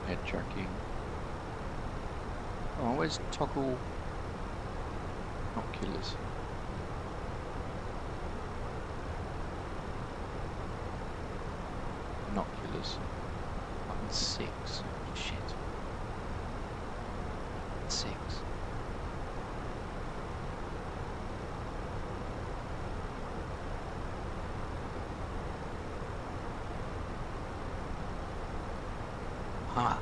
Head tracking. Oh, where's toggle binoculars? Binoculars. Button 6. Shit. 6. Ah.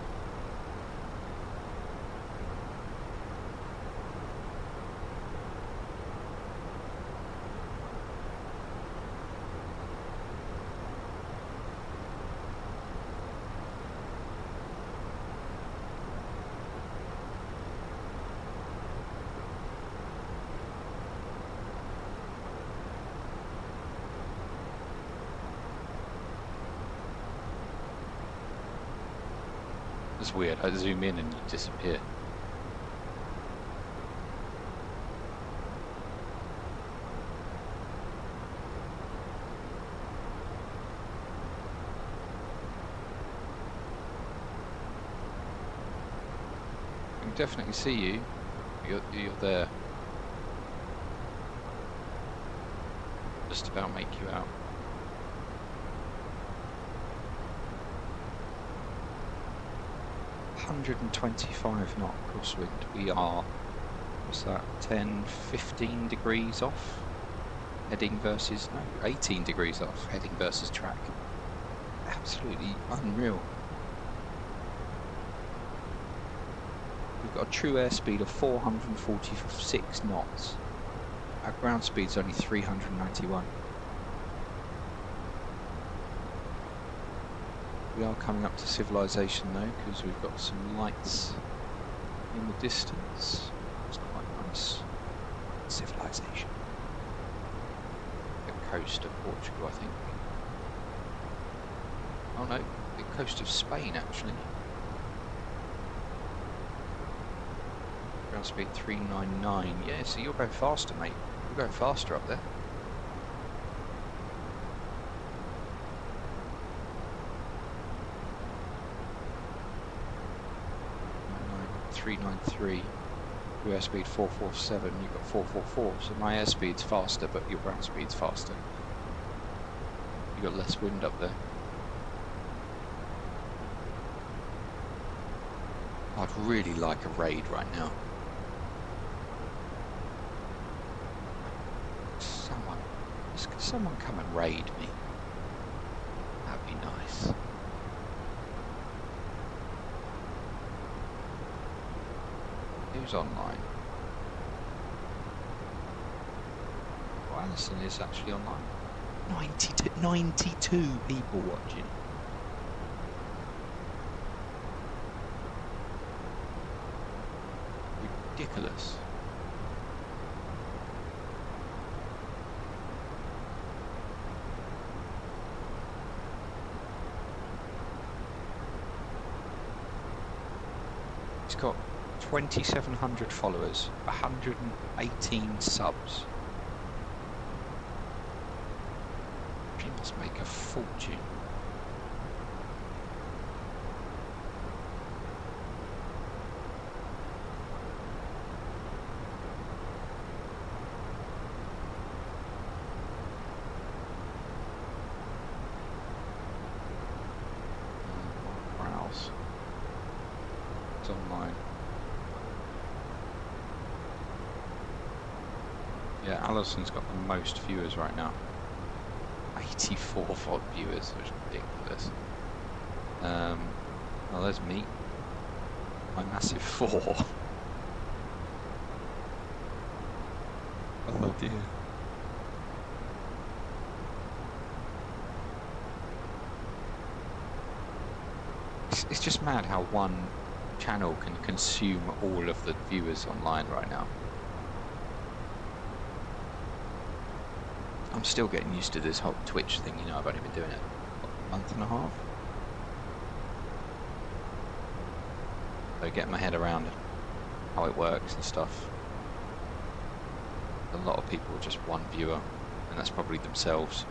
It's weird, I zoom in and you disappear. I can definitely see you. You're there. Just about make you out. 125 knot crosswind. We are, what's that, 10, 15 degrees off heading versus, no, 18 degrees off heading versus track. Absolutely unreal. We've got a true airspeed of 446 knots. Our ground speed's only 391. We are coming up to civilization though, because we've got some lights in the distance. It's quite nice. Civilization. The coast of Portugal, I think. Oh no, the coast of Spain actually. Ground speed 399. Yeah, so you're going faster, mate. You're going faster up there. 393, your airspeed 447, you've got 444, so my airspeed's faster but your ground speed's faster. You've got less wind up there. I'd really like a raid right now. Someone come and raid me. Who's online? Oh, Alison is actually online. 92 people watching. Ridiculous. He's got 2,700 followers, 118 subs. He must make a fortune. Browse. It's online. Yeah, Alison's got the most viewers right now. 84 VOD viewers, which is ridiculous. Well, there's me. My massive 4. Oh dear. It's just mad how one channel can consume all of the viewers online right now. I'm still getting used to this whole Twitch thing, you know, I've only been doing it, what, a month and a half? So getting my head around how it works and stuff. A lot of people are just one viewer, and that's probably themselves.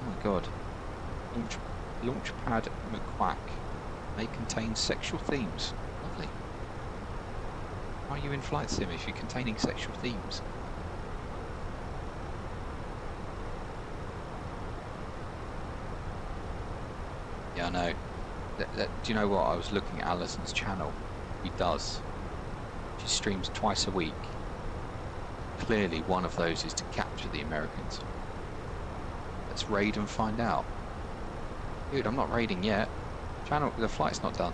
Oh my god. Launchpad McQuack may contain sexual themes. Lovely. Why are you in flight sim if you're containing sexual themes? Yeah, I know. Do you know what? I was looking at Alison's channel. He does. She streams twice a week. Clearly one of those is to capture the Americans. Let's raid and find out. Dude, I'm not raiding yet. Channel, the flight's not done.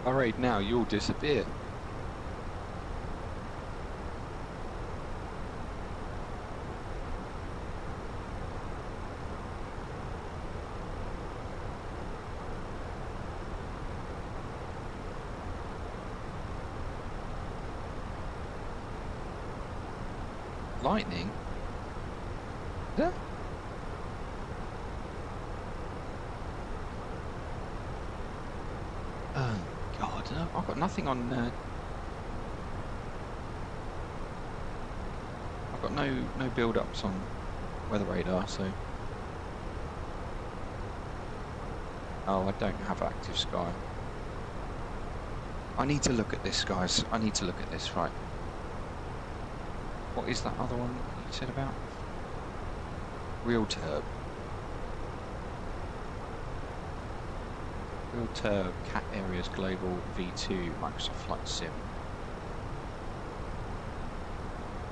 If I raid now, you'll disappear. Lightning? Yeah. Oh God, no, I've got nothing on. I've got no build-ups on weather radar, so. Oh, I don't have active sky. I need to look at this, guys. I need to look at this, right? What is that other one you said about? Real Turb. Real Turb, Cat Areas Global V2, Microsoft Flight Sim.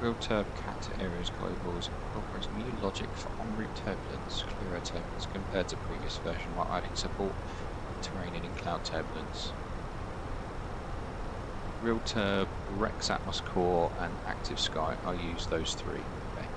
Real Turb, Cat Areas Global incorporates new logic for en route turbulence, clearer turbulence compared to previous version while adding support for terrain and in-cloud turbulence. Real Turb, Rex Atmos Core and Active Sky. I'll use those three. Okay.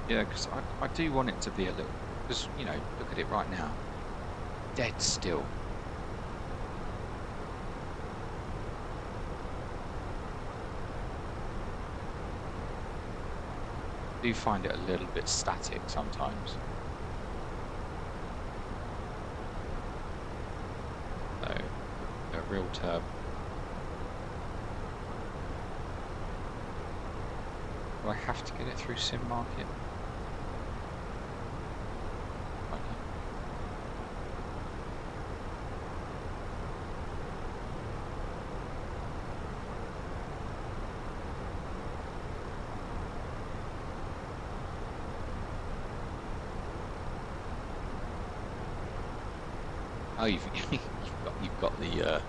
Yeah, because I do want it to be a little, because, you know, look at it right now. Dead still. I do find it a little bit static sometimes. real turb. Do I have to get it through Sim Market? Okay. Oh, you've got the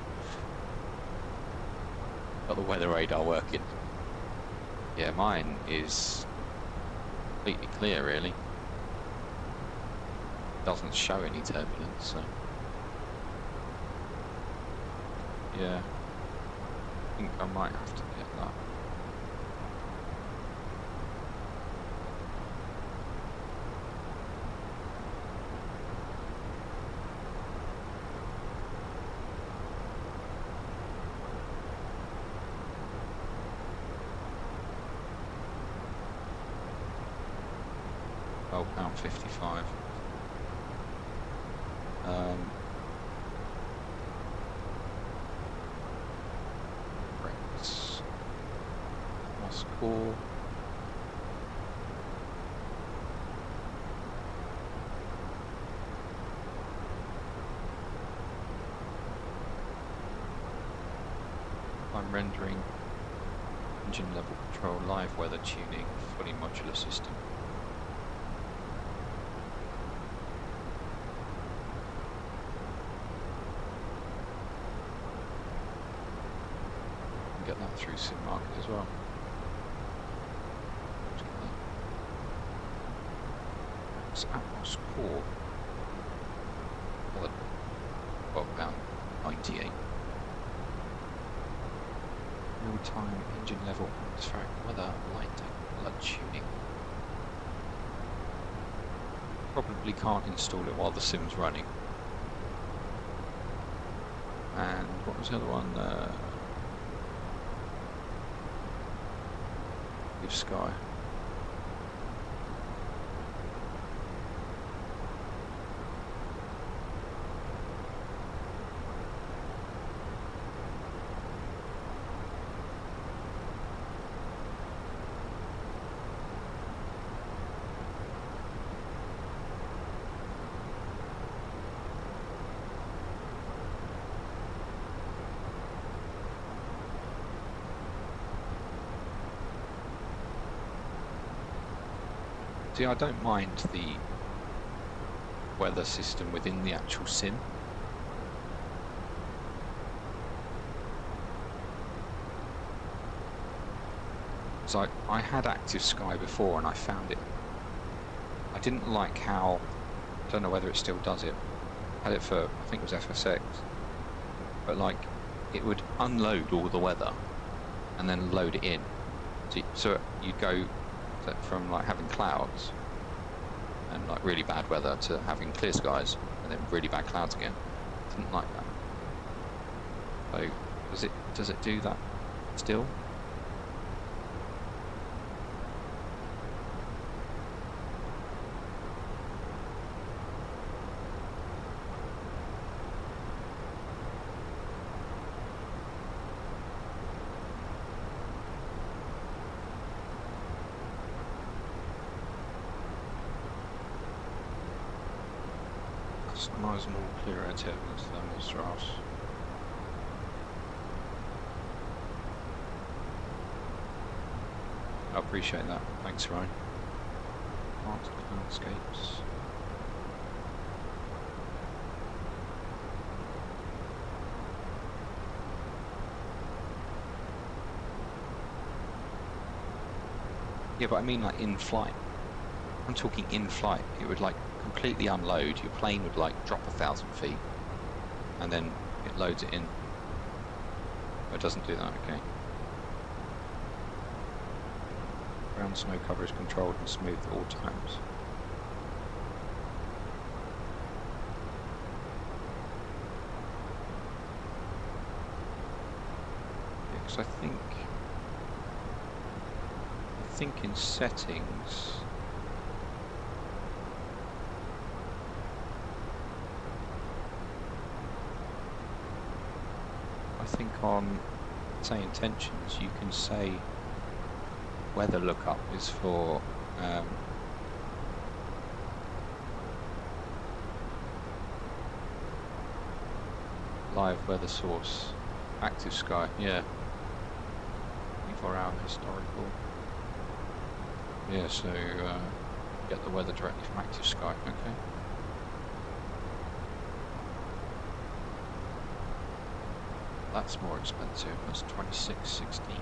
weather radar working. Yeah, mine is completely clear, really. Doesn't show any turbulence, so yeah, I think I might have to get that. £12.55. Rates. Moscow. I'm rendering engine level control, live weather tuning, fully modular system. Get that through Sim Market as well. It's Atmos Core. Another £12.98. Real-time engine level atmospheric weather, light blood tuning. Probably can't install it while the sim's running. And what was the other one? Give Sky. See, I don't mind the weather system within the actual sim. So I had Active Sky before and I found it, I didn't like how, I don't know whether it still does it, I had it for, I think it was FSX, but like it would unload all the weather and then load it in. So you'd go from like having clouds and like really bad weather to having clear skies and then really bad clouds again. Didn't like that. So does it do that still? Customise and all clear air turbulence thermal stress. I appreciate that. Thanks, Ryan. Advanced landscapes. Yeah, but I mean like in flight. I'm talking in flight. It would like completely unload. Your plane would like drop 1,000 feet and then it loads it in. It doesn't do that, okay. Ground snow cover is controlled and smooth at all times. Yeah, because I think in settings think on SayIntentions you can say weather lookup is for live weather source, active sky, yeah. 24-hour historical. Yeah, so get the weather directly from active sky, okay. That's more expensive, that's 26.16.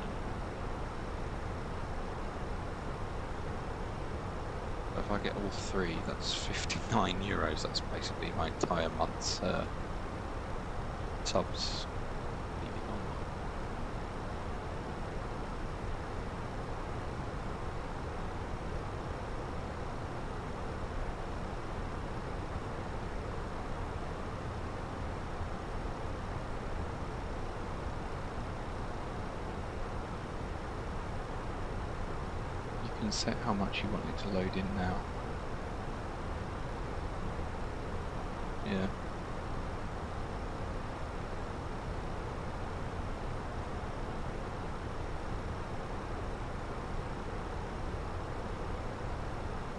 If I get all three, that's 59 euros, that's basically my entire month's subs leaving on. You can set how much you want it to load in now. Yeah.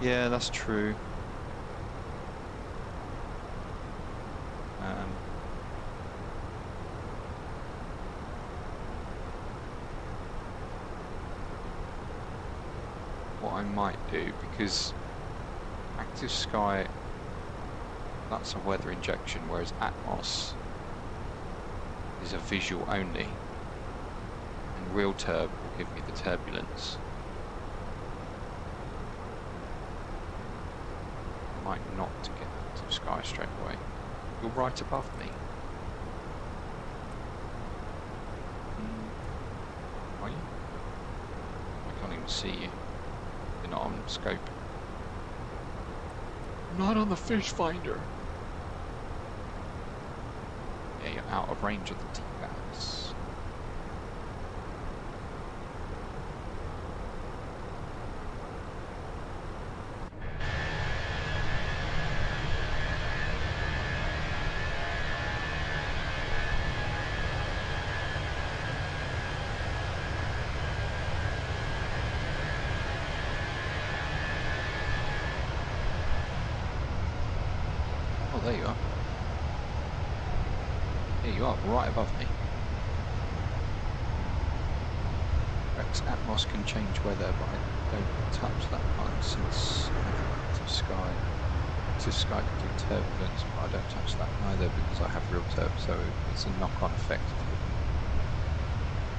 Yeah, that's true. What I might do, because active sky, that's a weather injection, whereas Atmos is a visual only, and real turb will give me the turbulence. Might not to get active sky straight away. You're right above me. Are you? I can't even see you. You're not on scope. I'm not on the fish finder. Yeah, you're out of range of the T-Bags. There you are. Here you are, right above me. Rex Atmos can change weather, but I don't touch that one since I have active sky. Active sky can do turbulence, but I don't touch that either because I have real turb, so it's a knock-on effect.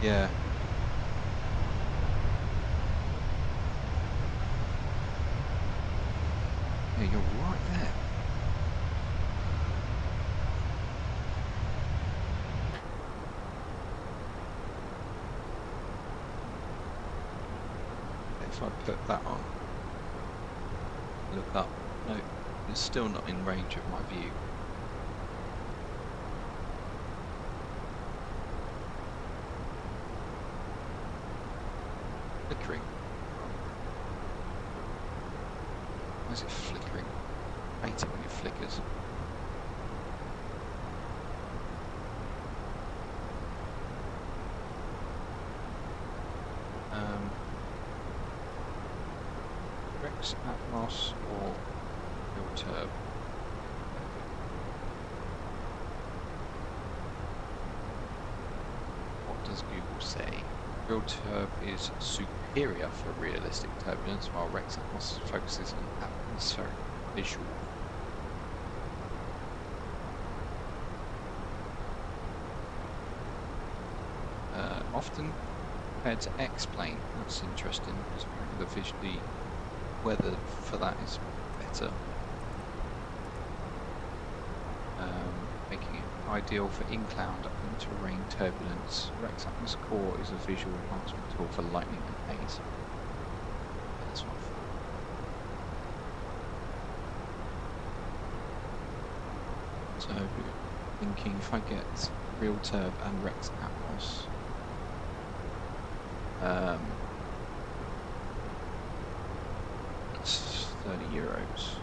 Yeah. Yeah, you're right there. If I put that on, look up, no, it's still not in range of my view. Flickering. Why is it flickering? I hate it when it flickers. Rex Atmos or real turb? What does Google say? Real turb is superior for realistic turbulence, while Rex Atmos focuses on atmospheric visual. Often compared to X-plane. That's interesting because apparently the visually weather for that is better, making it ideal for in-cloud and terrain turbulence. Rex Atmos Core is a visual enhancement tool for lightning and haze. That's what I thought. So, thinking if I get real turb and Rex Atmos, that's €30.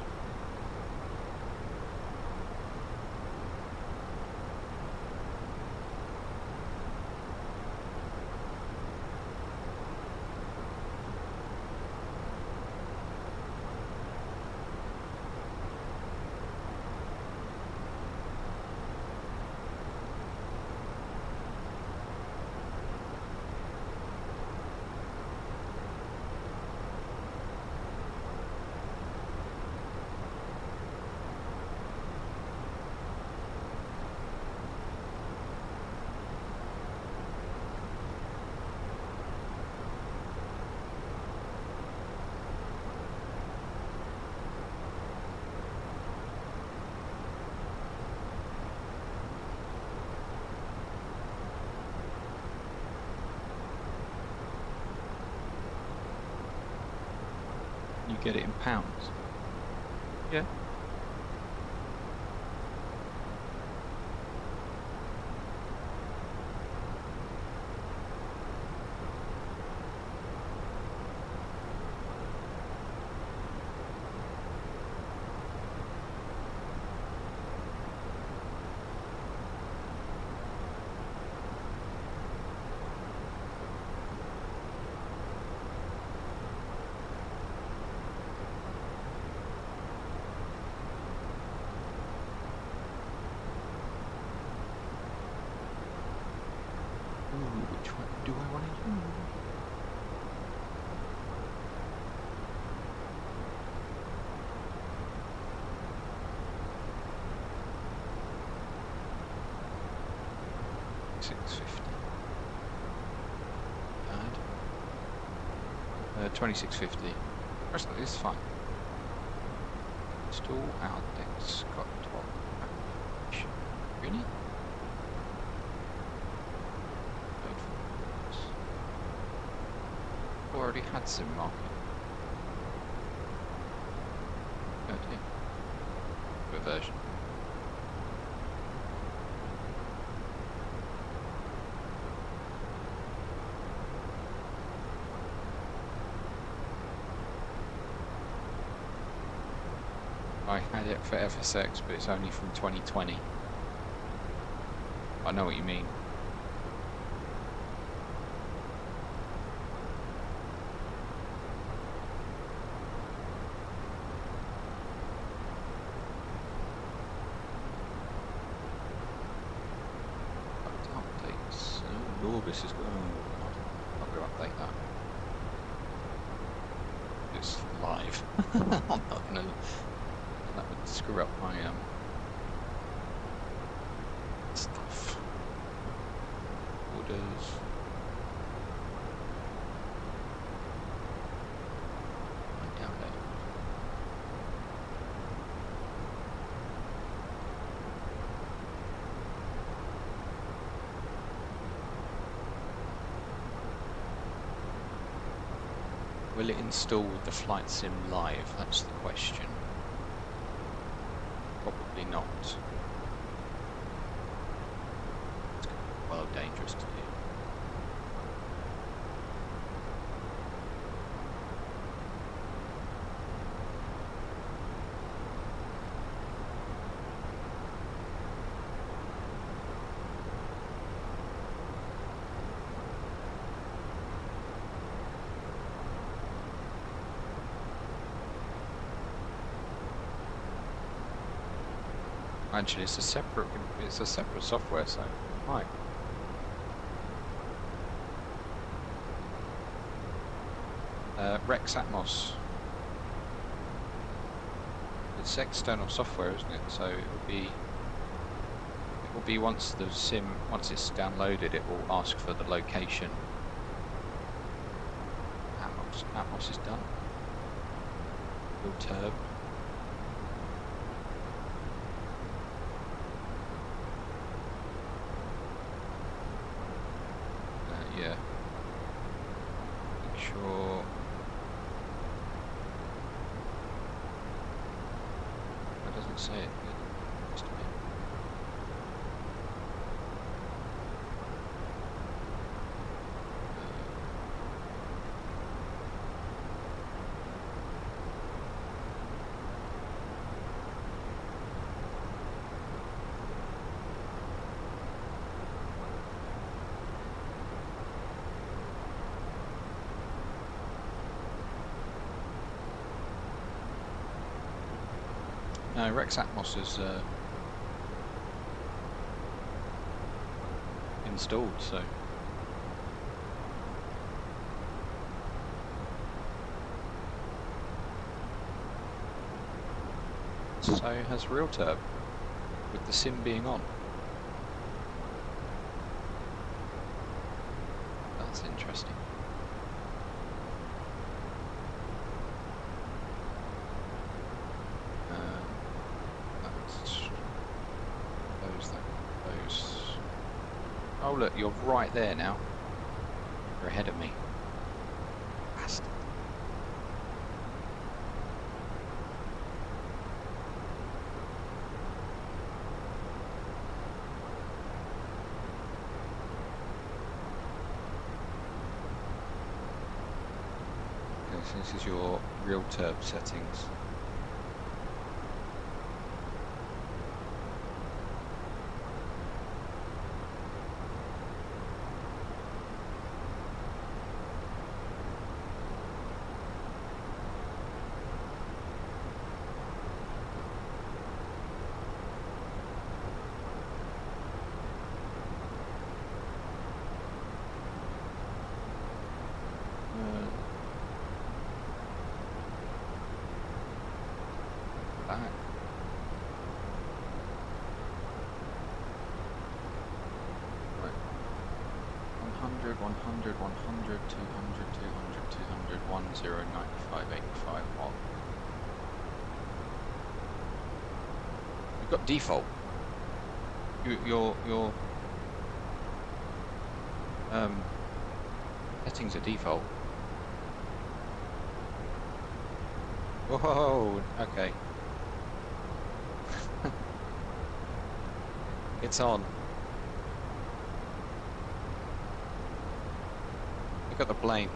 get it in pounds. Yeah. Which one do I want to use? $650. 2650. Rest of this is fine. Install our desktop. Really? Already had sim market. Oh dear. Reversion. I had it for FSX, but it's only from 2020. I know what you mean. This is going. I'm going to update that. It's live. I'm not going to. That would screw up my stuff. Orders. Download. Will it install with the flight sim live? That's the question. Probably not. It's well dangerous to do. Actually, it's a separate software, so right. Rex Atmos. It's external software, isn't it? So it will be once the sim, once it's downloaded, it will ask for the location. Atmos is done. Real turb. Yeah. Make sure. That doesn't say it. Just a minute. No, Rex Atmos is installed, so has RealTurb with the sim being on. That's interesting. Oh look, you're right there now. You're ahead of me. Bastard. So this is your real turb settings. Back. Right. 100, 100, 100, 200, 200, 200, 10, 95, 85 watt. You've got default. Your settings are default. Whoa, okay. It's on. Look at the plane.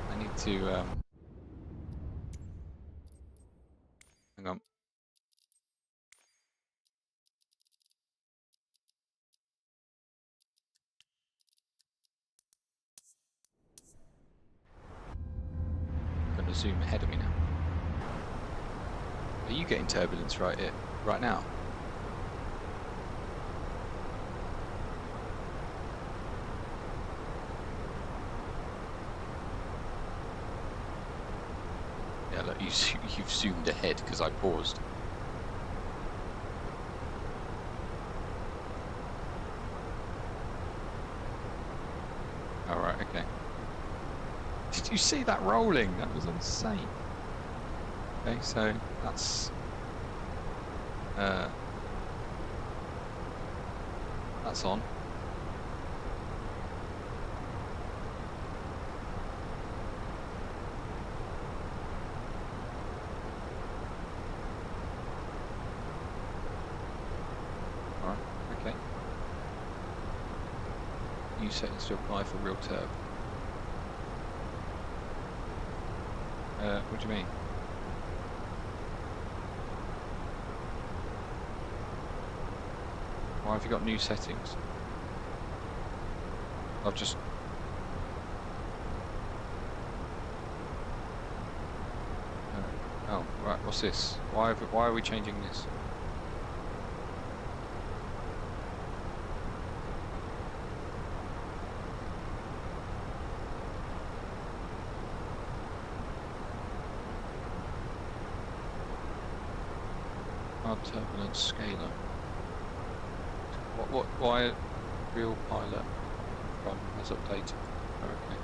I need to hang on. I'm gonna zoom ahead of me now. Are you getting turbulence right now? Yeah, look, you've zoomed ahead because I paused. All right, okay. Did you see that rolling? That was insane. Okay, so that's on. All right, okay. New settings to apply for real turb. What do you mean? Why have you got new settings? I've just... oh, right, what's this? Why are we changing this? Hard turbulence scaler. Why real pilot from has updated? Oh, okay.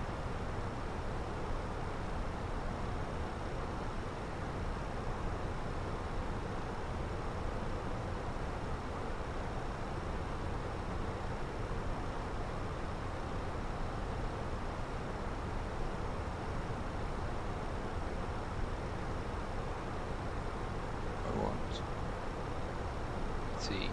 I want see.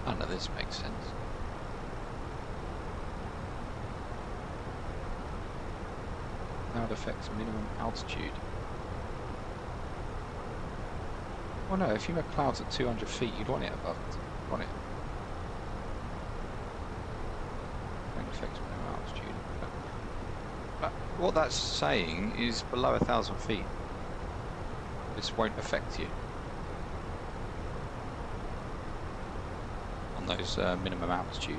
None of this makes sense. Cloud affects minimum altitude. Well, no, if you have clouds at 200 feet, you'd want it above it. Want it. Don't affect minimum altitude. But what that's saying is below 1,000 feet, this won't affect you. Those minimum altitude.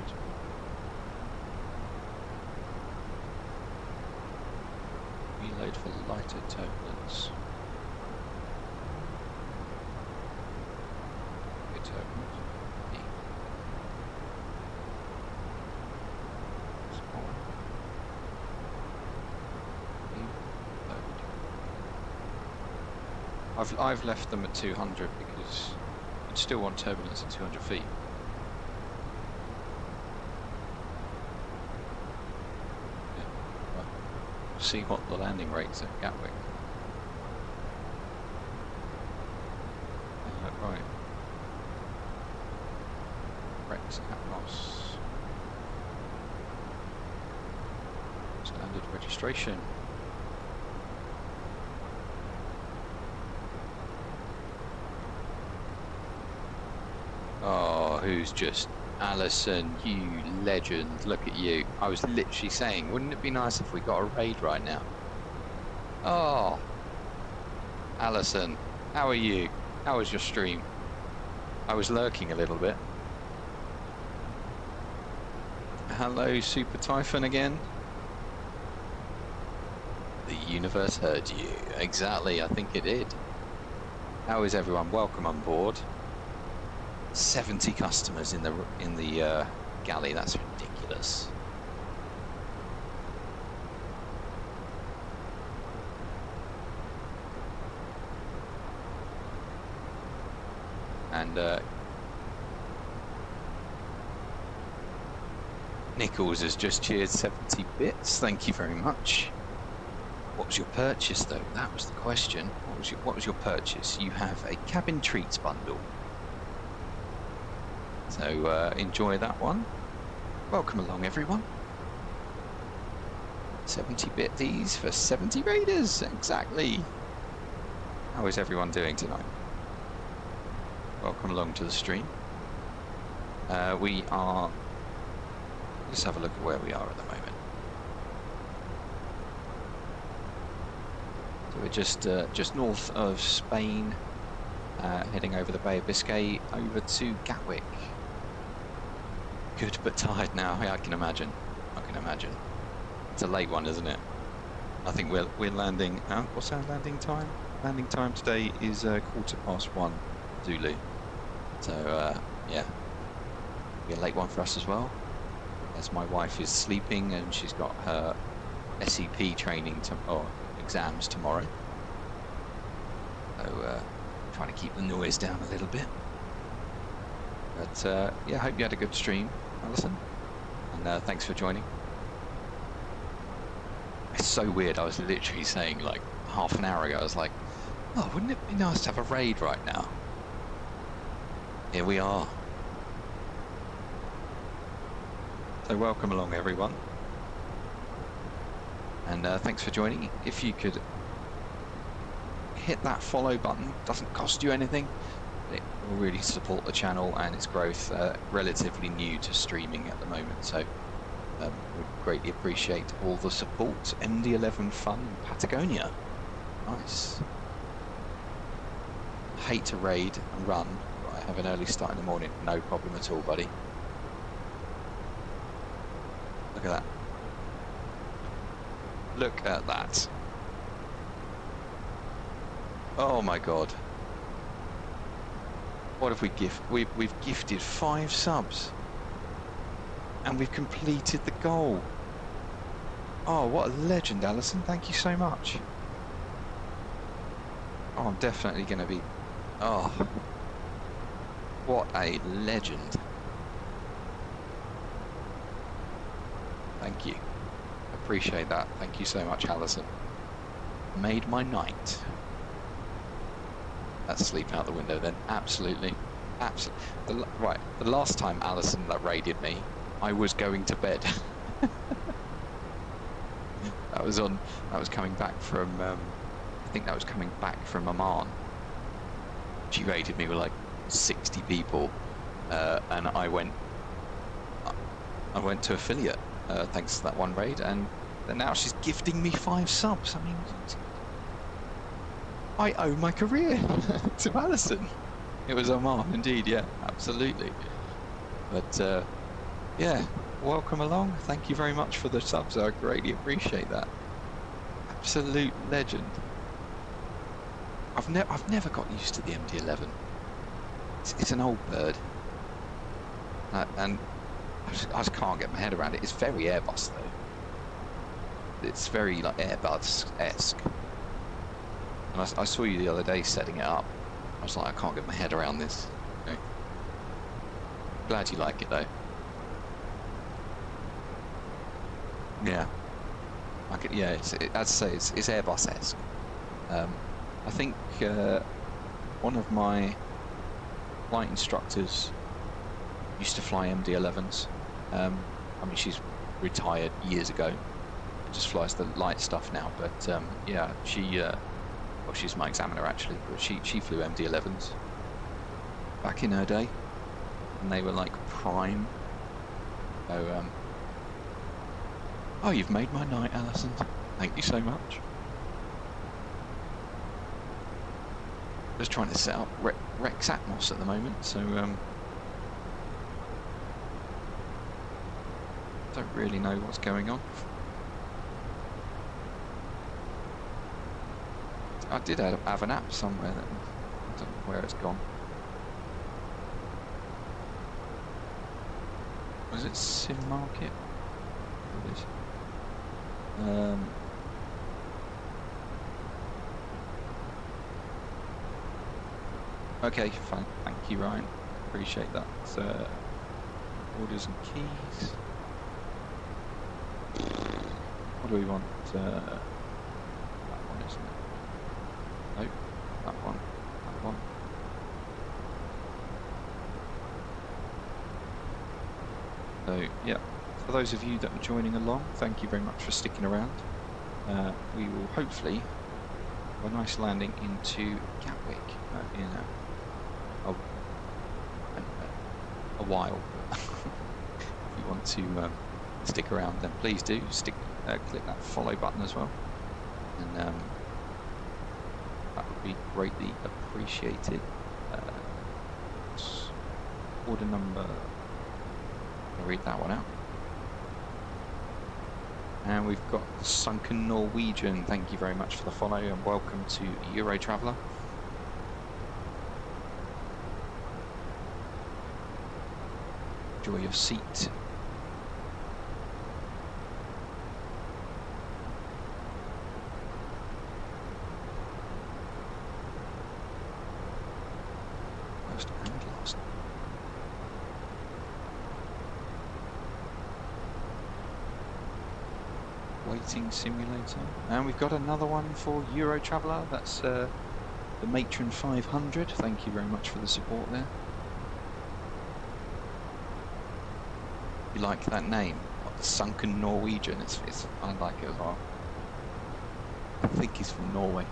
Reload for lighter turbulence. Good turbulence. E. Reload. I've left them at 200 because you'd still want turbulence at 200 feet. see what the landing rate's at Gatwick. Right. Rex Atmos. Standard registration. Oh, who's just Alison, you legend, look at you. I was literally saying, wouldn't it be nice if we got a raid right now? Oh, Alison, how are you? How was your stream? I was lurking a little bit. Hello, Super Typhon again. The universe heard you. Exactly, I think it did. How is everyone? Welcome on board. 70 customers in the galley. That's ridiculous. And Nichols has just cheered 70 bits. Thank you very much. What was your purchase, though? That was the question. What was your purchase? You have a cabin treats bundle. So enjoy that one. Welcome along, everyone. 70 bit for 70 raiders, exactly. How is everyone doing tonight? Welcome along to the stream. We are. Let's have a look at where we are at the moment. So we're just north of Spain, heading over the Bay of Biscay over to Gatwick. Good but tired now. Yeah, I can imagine. It's a late one, isn't it? I think we're landing. What's our landing time? Landing time today is 1:15 Zulu. So yeah, be a late one for us as well. As my wife is sleeping and she's got her SEP training or exams tomorrow. So trying to keep the noise down a little bit. But yeah, I hope you had a good stream, Alison, and thanks for joining. It's so weird, I was literally saying like half an hour ago, I was like, oh, wouldn't it be nice to have a raid right now? Here we are. So welcome along, everyone, and thanks for joining. If you could hit that follow button, doesn't cost you anything. It will really support the channel and its growth. Relatively new to streaming at the moment, so would greatly appreciate all the support. MD11 Fun in Patagonia, nice. Hate to raid and run, but I have an early start in the morning. No problem at all, buddy. Look at that. Look at that. Oh my god. What have we we've gifted 5 subs and we've completed the goal. Oh, what a legend, Alison. Thank you so much. Oh, I'm definitely going to be... Oh, what a legend. Thank you. Appreciate that. Thank you so much, Alison. Made my night. That's sleeping out the window then. Absolutely. Absolutely. Right, the last time Alison raided me, I was going to bed. That was coming back from, I think that was coming back from Oman. She raided me with like 60 people, and I went to affiliate, thanks to that one raid, and now she's gifting me 5 subs. I mean, I owe my career to Alison. It was Oman, indeed, yeah, absolutely. But yeah, welcome along. Thank you very much for the subs. I greatly appreciate that. Absolute legend. I've never got used to the MD11. It's an old bird, and I just can't get my head around it. It's very Airbus though. It's very like Airbus-esque. And I saw you the other day setting it up. I was like, I can't get my head around this. Okay. Glad you like it though. Yeah. Yeah, as I say, it's Airbus-esque. I think one of my flight instructors used to fly MD-11s. I mean, she's retired years ago. Just flies the light stuff now. But yeah, well, she's my examiner actually. But she flew MD-11s back in her day, and they were like prime. So oh, you've made my night, Alison. Thank you so much. Just trying to set up Rex Atmos at the moment, so don't really know what's going on. I did have an app somewhere that I don't know where it's gone. Was it Sim Market? It is. Okay, fine. Thank you, Ryan. Appreciate that. Orders and keys. What do we want? That one, isn't it? Nope. That one. That one. So, yeah. For those of you that are joining along, thank you very much for sticking around. We will hopefully have a nice landing into Gatwick in a while. If you want to stick around, then please do click that follow button as well, and that would be greatly appreciated. Order number, I'll read that one out. And we've got Sunken Norwegian. Thank you very much for the follow and welcome to Euro Traveller. Enjoy your seat. First and last. Waiting simulator. And we've got another one for Euro Traveller. That's the Matron 500. Thank you very much for the support there. You like that name? Sunken Norwegian. It's I like it as well. I think he's from Norway.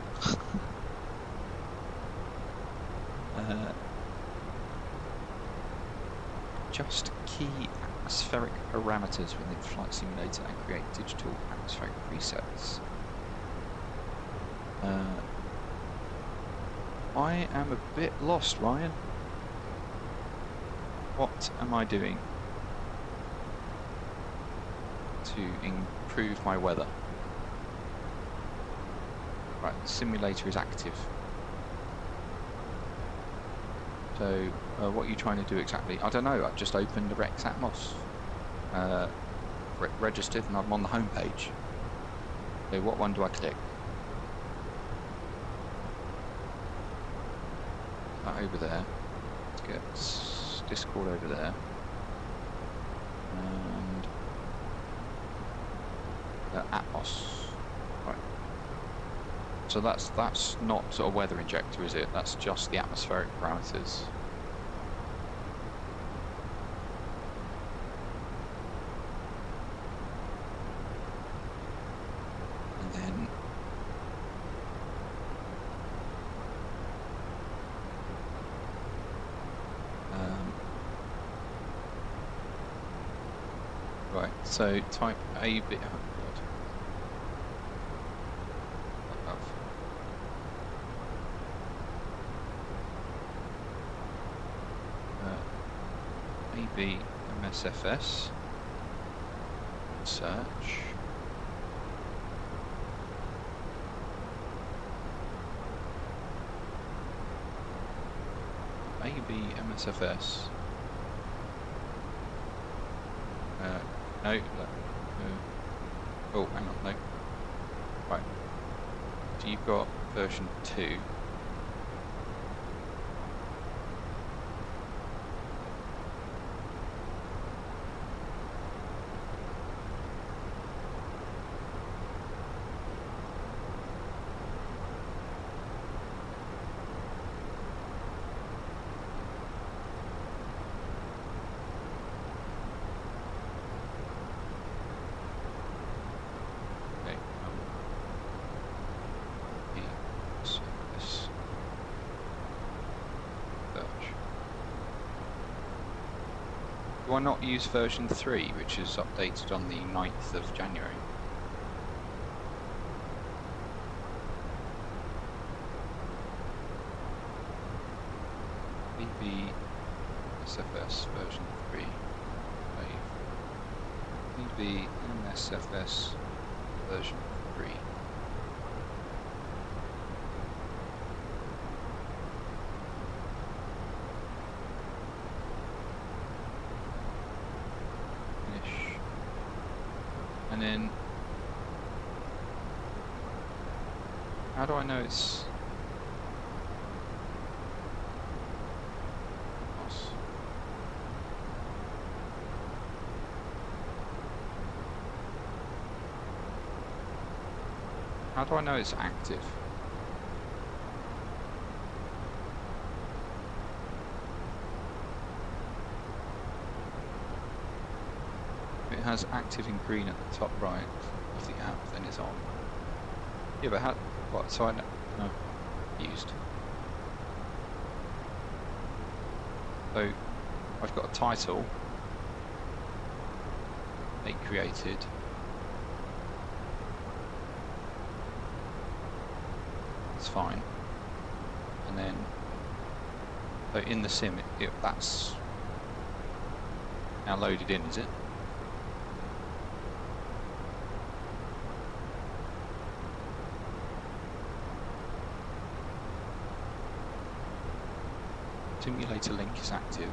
Just key atmospheric parameters within Flight Simulator and create digital atmospheric presets. I am a bit lost, Ryan. What am I doing to improve my weather? Right, the simulator is active. So, what are you trying to do exactly? I don't know, I've just opened the Rex Atmos. Registered and I'm on the home page. So what one do I click? That over there. Let's get Discord over there. And Atmos. Right. So that's not sort of weather injector, is it? That's just the atmospheric parameters. And then right. So type A bit. MSFS search. Maybe MSFS. No. Oh, hang on, no. Right. So you've got version 2. Do I not use version 3, which is updated on the 9th of January? MSFS version 3. Save. MSFS version 3. And then, how do I know it's How do I know it's active? If it has active in green at the top right of the app, then it's on. Yeah, but how? What? So I know. No, used. So I've got a title. They created. It's fine. And then, so in the sim, that's now loaded in, is it? Simulator link is active.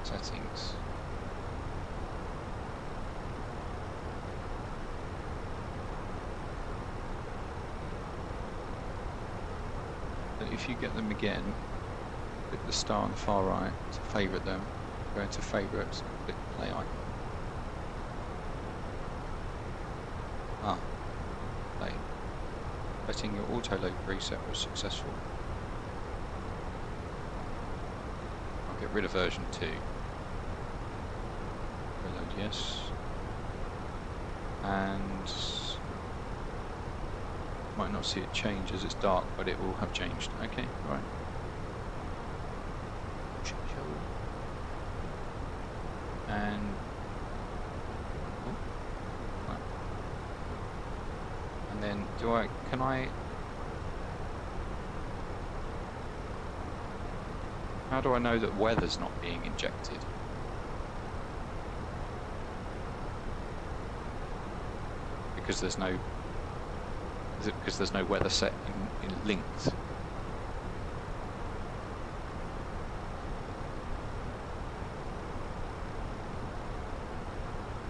Settings. But if you get them again, click the star on the far right to favourite them, go into favourites, click the play icon. Play. Letting your auto load preset was successful. I'll get rid of version 2. Reload yes. And might not see it change as it's dark, but it will have changed. Okay, right. And and then can I how do I know that weather's not being injected? Because there's no, is it because there's no weather set in linked?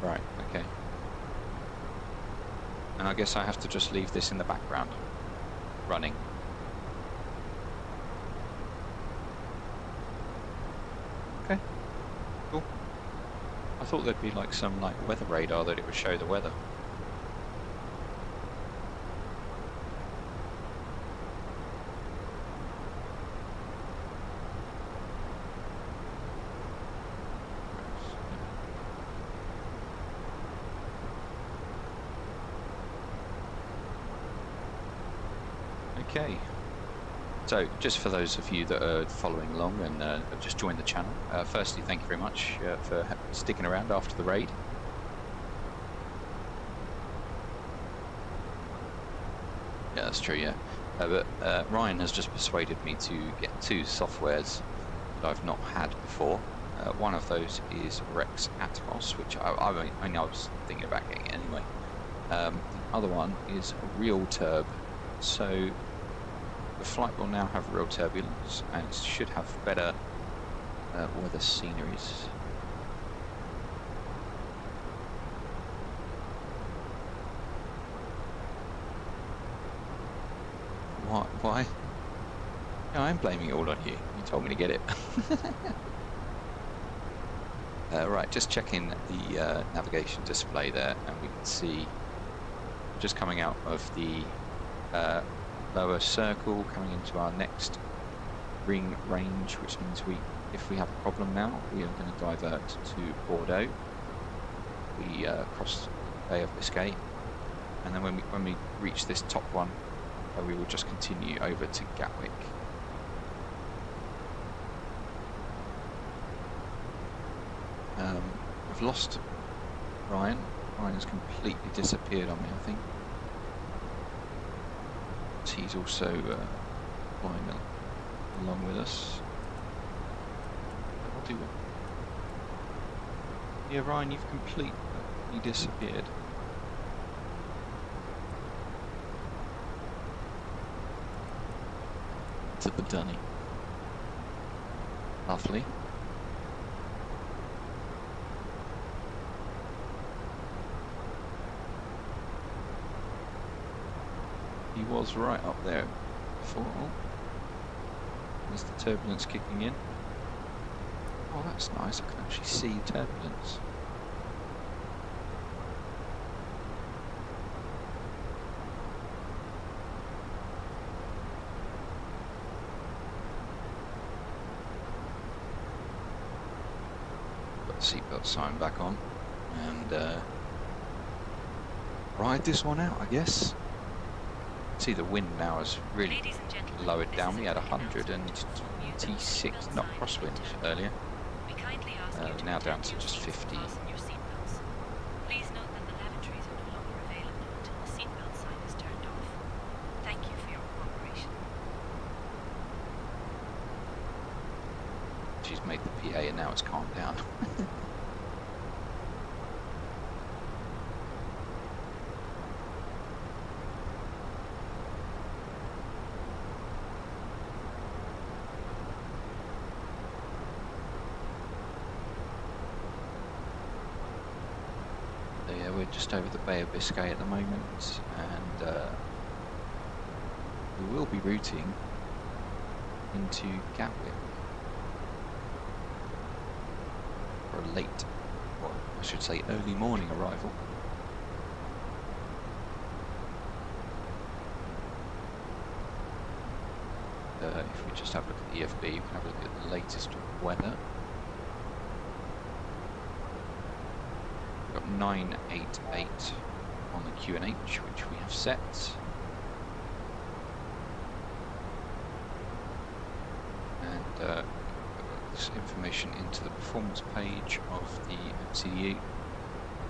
Right, okay. And I guess I have to just leave this in the background, running. Okay, cool. I thought there'd be like some weather radar that it would show the weather. Okay, so just for those of you that are following along and have just joined the channel, firstly thank you very much for sticking around after the raid. Yeah, that's true, yeah. But Ryan has just persuaded me to get 2 softwares that I've not had before. One of those is Rex Atmos, which I mean, I was thinking about getting it anyway. The other one is Real Turb. So the flight will now have real turbulence and should have better weather sceneries. Why? No, I'm blaming it all on you. You told me to get it. Right, just checking the navigation display there, and we can see just coming out of the lower circle, coming into our next ring range, which means if we have a problem now, we are going to divert to Bordeaux. We cross the Bay of Biscay, and then when we reach this top one, we will just continue over to Gatwick. I've lost Ryan. Ryan has completely disappeared on me, I think. He's also flying along with us. I'll do it. Yeah, Ryan, you've completely disappeared. To the dunny. Lovely. He was right up there before. Oh, there's the turbulence kicking in. Oh, that's nice. I can actually see turbulence. Got the seatbelt sign back on and ride this one out, I guess. See, the wind now has really lowered down. We had 126 knot crosswind earlier. Now down to just 50. Please note that the lavatories are no longer available until the seatbelt sign is turned off. Thank you for your cooperation. She's made the PA and now it's calmed down. We're just over the Bay of Biscay at the moment, and we will be routing into Gatwick for a late, or I should say early morning arrival. If we just have a look at the EFB, we can have a look at the latest weather. 988 on the QNH, which we have set. And this information into the performance page of the MCDE.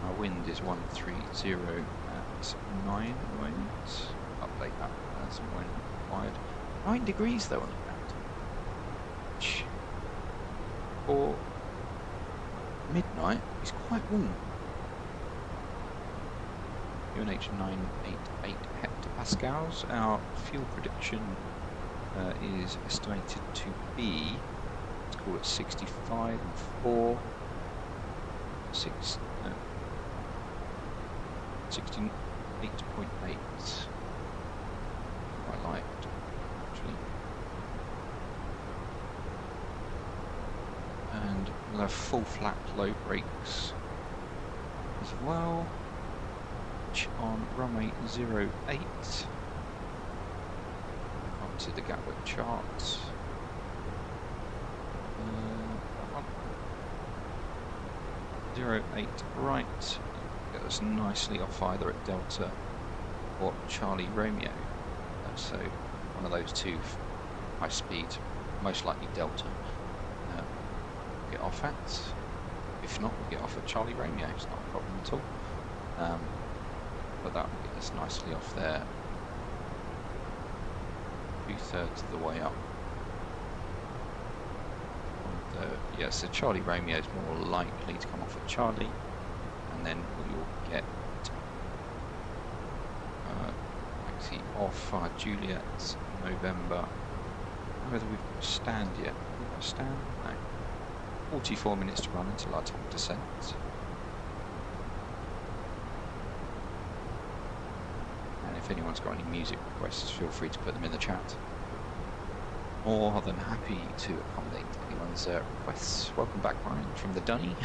Our wind is 130 at 9 at the moment. Update that as and when required. 9 degrees though on the ground. Which for midnight is quite warm. UNH 988 hectopascals. Our fuel prediction is estimated to be, let's call it 65 and 4, 68.8. Quite liked, actually. And we'll have full flat low brakes as well. On runway 08 onto the Gatwick chart. That one. 08 right, get us nicely off either at Delta or Charlie Romeo. So one of those two high speed, most likely Delta, get off at. If not, we'll get off at Charlie Romeo, it's not a problem at all. But that will get us nicely off there, 2/3 of the way up. And, yeah, so Charlie Romeo is more likely to come off at Charlie, and then we will get actually off our Juliet November. I don't know whether we've got a stand yet. Have we got a stand? No. 44 minutes to run until our top descent. If anyone's got any music requests, feel free to put them in the chat. More than happy to accommodate anyone's requests. Welcome back, Ryan, from the Dunny.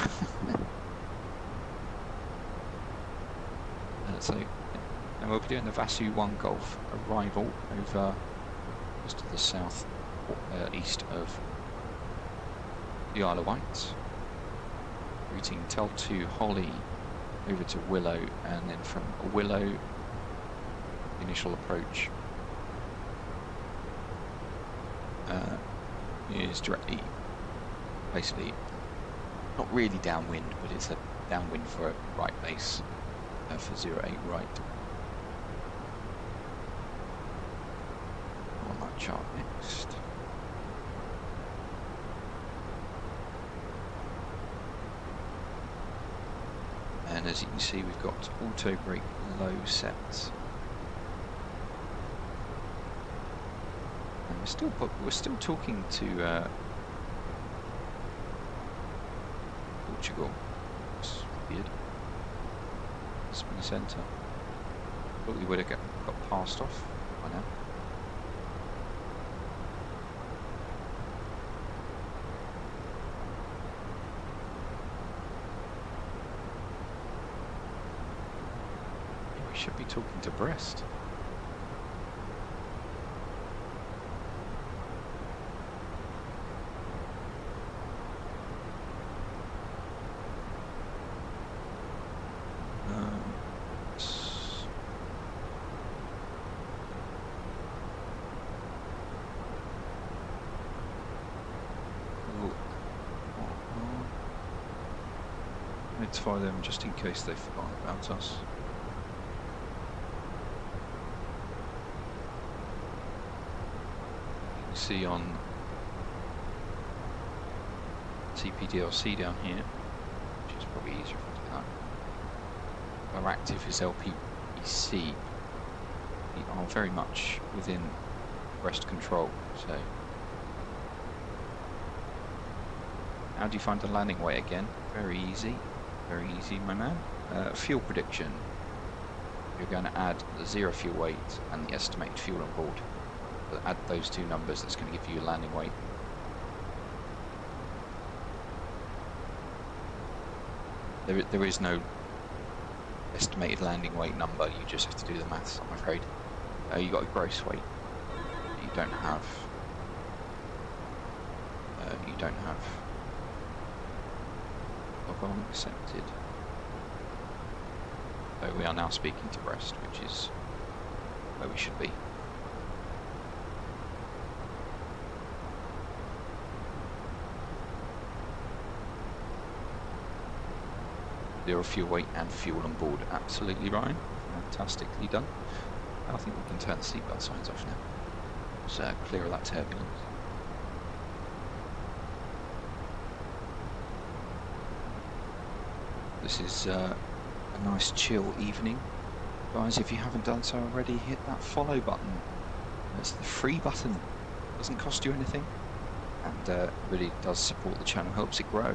So, and we'll be doing the Vasu 1 Golf arrival over just to the south east of the Isle of Wight, routing Tel 2 Holly over to Willow, and then from Willow initial approach is directly, basically, not really downwind, but it's a downwind for a right base for 08 right. On that chart next. And as you can see, we've got auto brake low set. And we're still talking to Portugal. It's weird. Spin centre. Thought we would have got passed off by now. We should be talking to Brest. Notify them just in case they've forgotten about us. You can see on CPDLC down here, which is probably easier if we do that. Our active is LPC. We are very much within Brest control, so. How do you find the landing weight again? Very easy. Very easy, my man. Fuel prediction. You're going to add the 0 fuel weight and the estimated fuel on board. But add those two numbers, that's going to give you your landing weight. There is no estimated landing weight number, you just have to do the maths, I'm afraid. You got a gross weight. You don't have. On accepted. So we are now speaking to Brest, which is where we should be. Zero fuel weight and fuel on board. Absolutely, Ryan. Fantastically done. I think we can turn the seatbelt signs off now. So clear of that turbulence. This is a nice chill evening. Guys, if you haven't done so already, hit that follow button. It's the free button. It doesn't cost you anything. And really does support the channel, helps it grow.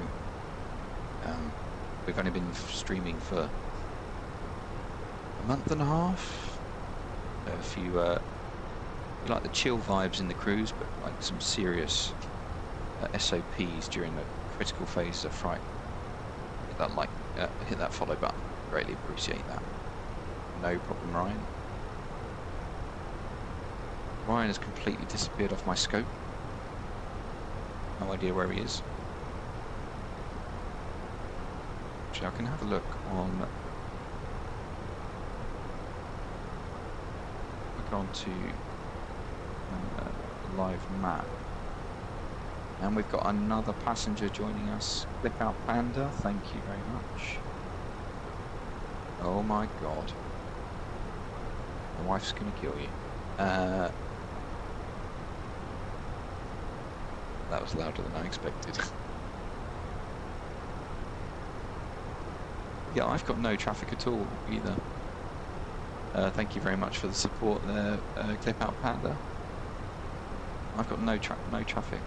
We've only been streaming for a month and a half. If you like the chill vibes in the cruise, but like some serious SOPs during the critical phase of flight, hit that follow button. Greatly appreciate that. No problem, Ryan. Ryan has completely disappeared off my scope. No idea where he is. Actually, I can have a look on. Look onto live map. And we've got another passenger joining us. Flip out Panda, thank you very much. Oh my god. My wife's gonna kill you. That was louder than I expected. Yeah, I've got no traffic at all either. Thank you very much for the support there, Clip Out Panda. I've got no traffic.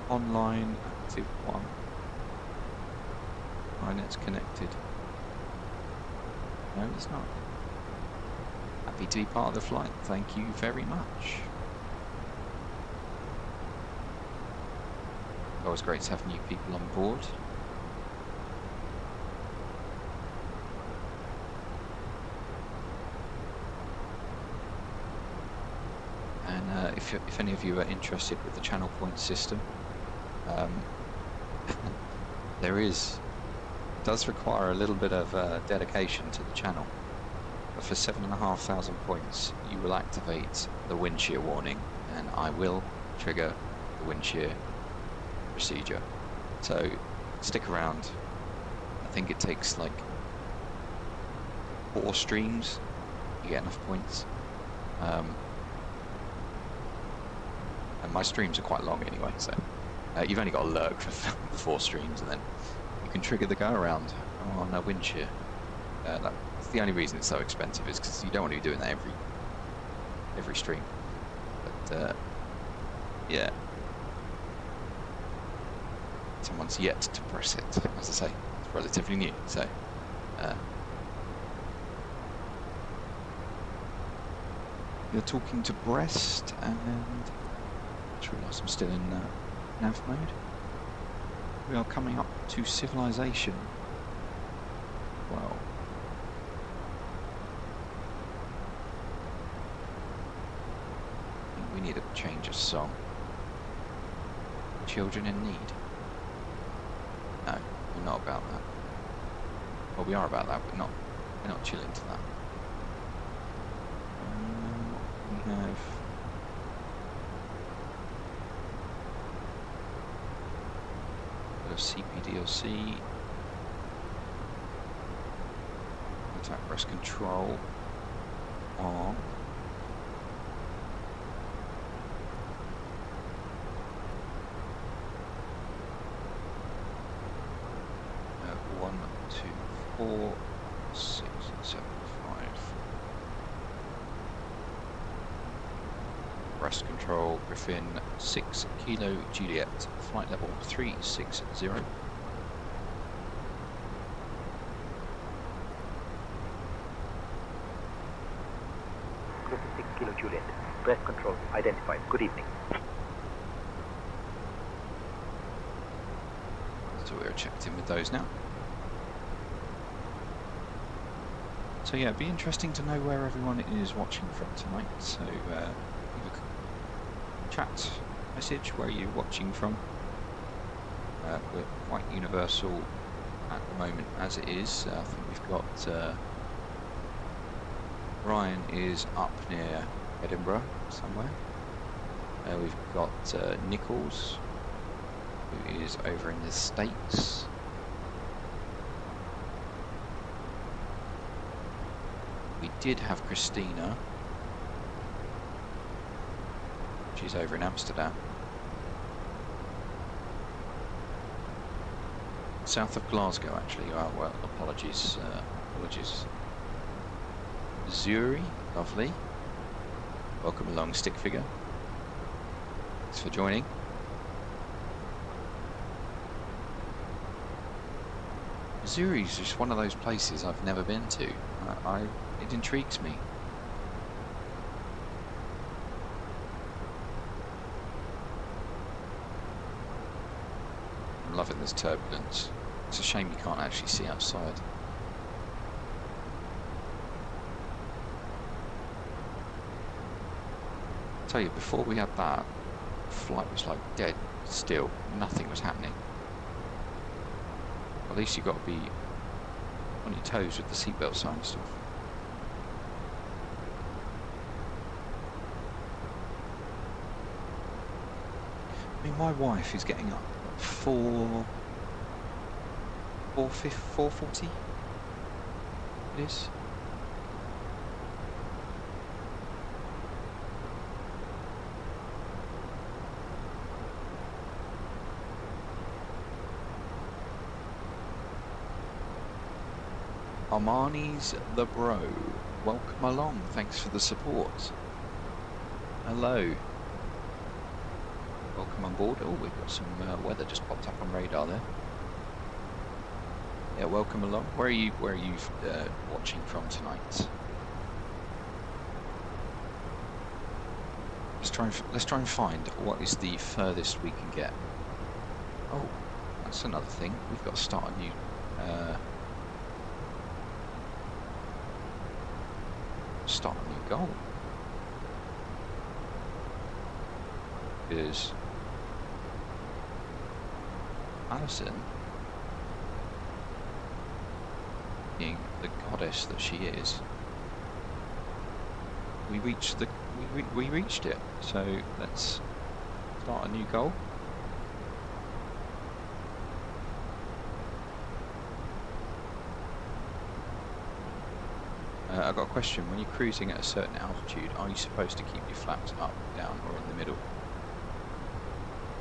Online active 1. My net's connected. No, it's not. Happy to be part of the flight. Thank you very much. Always great to have new people on board. And if any of you are interested with the channel point system, it does require a little bit of dedication to the channel. but for 7,500 points, you will activate the wind shear warning, and I will trigger the wind shear procedure. So stick around. I think it takes like 4 streams. You get enough points. And my streams are quite long anyway, so you've only got to lurk for 4 streams, and then you can trigger the go around on a wind shear. That's the only reason it's so expensive, is because you don't want to be doing that every stream. But yeah, someone's yet to press it. As I say, it's relatively new, so. You're talking to Brest, and I just realised I'm still in nav mode. We are coming up to civilization. Well, I think we need a change of song. Children in need. No, we're not about that. Well, we are about that, but we're not chilling to that. We have a bit of CPDLC, attack breast control on. One, two, 4, 6, 7, 5. Breast control, Griffin 6 Kilo Juliet, flight level 360. Griffin 6 Kilo Juliet, breast control identified. Good evening. So we're checked in with those now. So yeah, it'd be interesting to know where everyone is watching from tonight. So leave a chat message where you're watching from. We're quite universal at the moment as it is. I think we've got Ryan is up near Edinburgh somewhere. We've got Nichols, who is over in the States. We did have Christina. She's over in Amsterdam. South of Glasgow, actually. Oh, well, apologies. Apologies. Zuri, lovely. Welcome along, stick figure. Thanks for joining. Zuri's just one of those places I've never been to. It intrigues me. I'm loving this turbulence. It's a shame you can't actually see outside. I tell you, before we had that, flight was like dead still. Nothing was happening. At least you've got to be on your toes with the seatbelt sign and stuff. I mean, my wife is getting up at 4:40 it is. Armani's the bro. Welcome along. Thanks for the support. Hello. Welcome on board. Oh, we've got some weather just popped up on radar there. Yeah, welcome along. Where are you watching from tonight? Let's try and find what is the furthest we can get. Oh, that's another thing. We've got to start a new goal. Because Alison, being the goddess that she is, we reached we reached it. So let's start a new goal. I've got a question. When you're cruising at a certain altitude, are you supposed to keep your flaps up, down, or in the middle?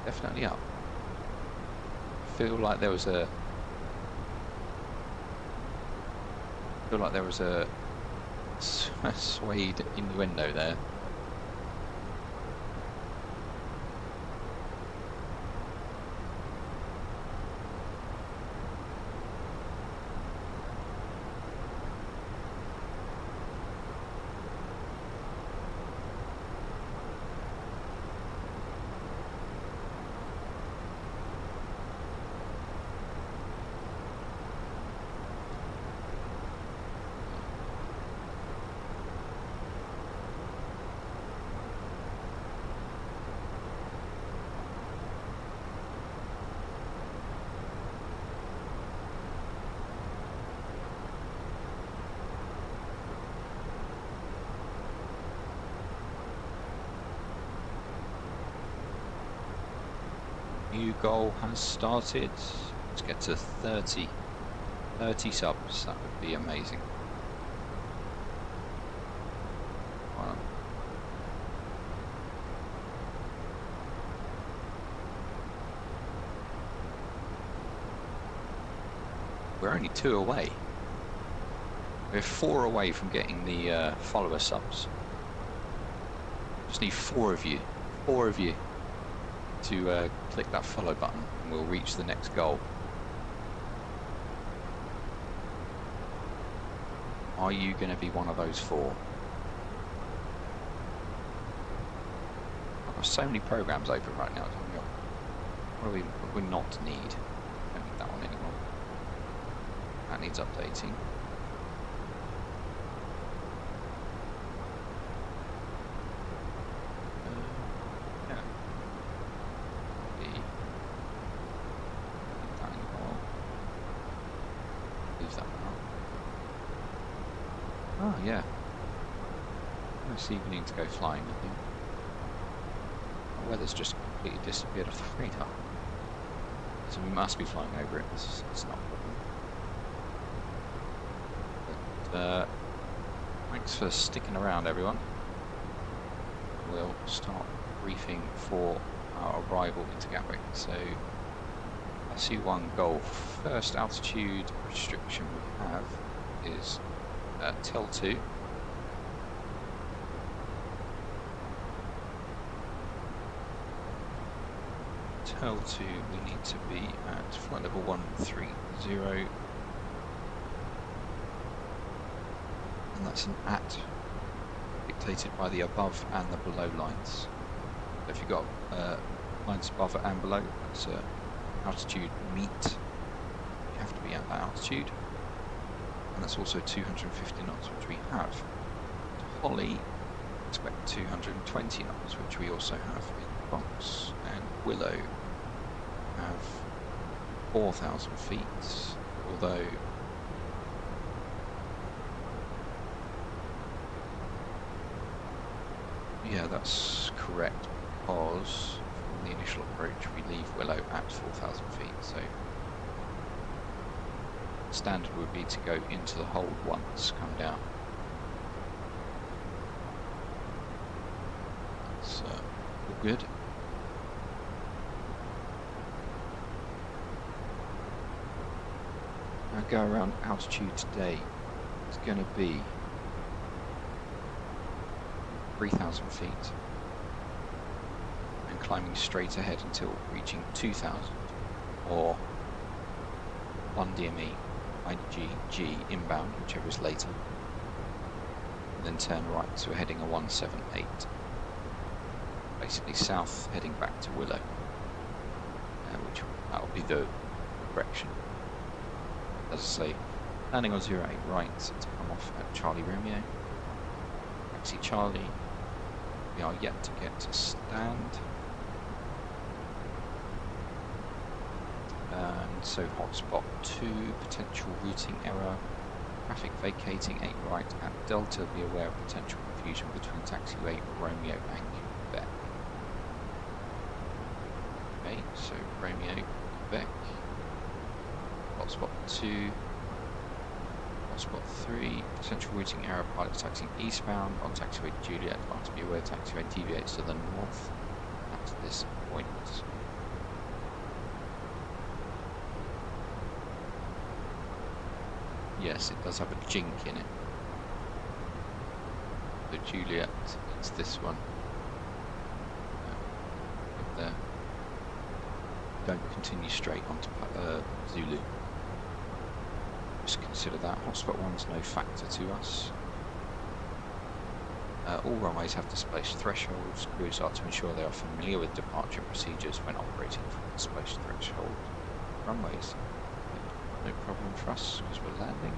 Definitely up. I feel like there was a suede innuendo there. New goal has started. Let's get to 30 subs. That would be amazing. Wow. We're only 2 away. We're 4 away from getting the follower subs. Just need 4 of you. 4 of you to click that follow button and we'll reach the next goal. Are you going to be one of those 4? I've got so many programs open right now. What do we not need? Don't need that one anymore. That needs updating. Oh yeah. This evening to go flying, I think. The weather's just completely disappeared off the radar. So we must be flying over it. It's not a problem. But thanks for sticking around, everyone. We'll start briefing for our arrival into Gatwick. So SU1 Golf. First altitude restriction we have is TEL 2. TEL 2 we need to be at flight level 130, and that's an at dictated by the above and the below lines. So if you've got lines above and below, that's altitude meet. You have to be at that altitude. And that's also 250 knots, which we have. To Holly, expect 220 knots, which we also have in Box, and Willow have 4,000 feet, although yeah, that's correct, because from the initial approach we leave Willow at 4,000 feet, so standard would be to go into the hold once, come down. That's all good. Our go around altitude today is going to be 3,000 feet and climbing straight ahead until reaching 2,000 or 1 DME. IGG inbound, whichever is later, and then turn right, so we're heading a 178, basically south, heading back to Willow, which that will be the direction. As I say, landing on 08 right to come off at Charlie Romeo, taxi Charlie, we are yet to get to stand. And so hotspot 2, potential routing error, Traffic vacating 8 right at Delta. Be aware of potential confusion between taxiway Romeo and Quebec. Okay, so Romeo, Quebec. Hotspot 2. Hotspot 3. Potential routing error. Pilot taxiing eastbound on taxiway Juliet. Advance be aware taxiway deviates to the north at this point. Yes, it does have a jink in it. The Juliet, it's this one. There. Don't continue straight onto Zulu. Just consider that. Hotspot 1's no factor to us. All runways have displaced thresholds. Crews are to ensure they are familiar with departure procedures when operating from displaced threshold runways. No problem for us because we're landing.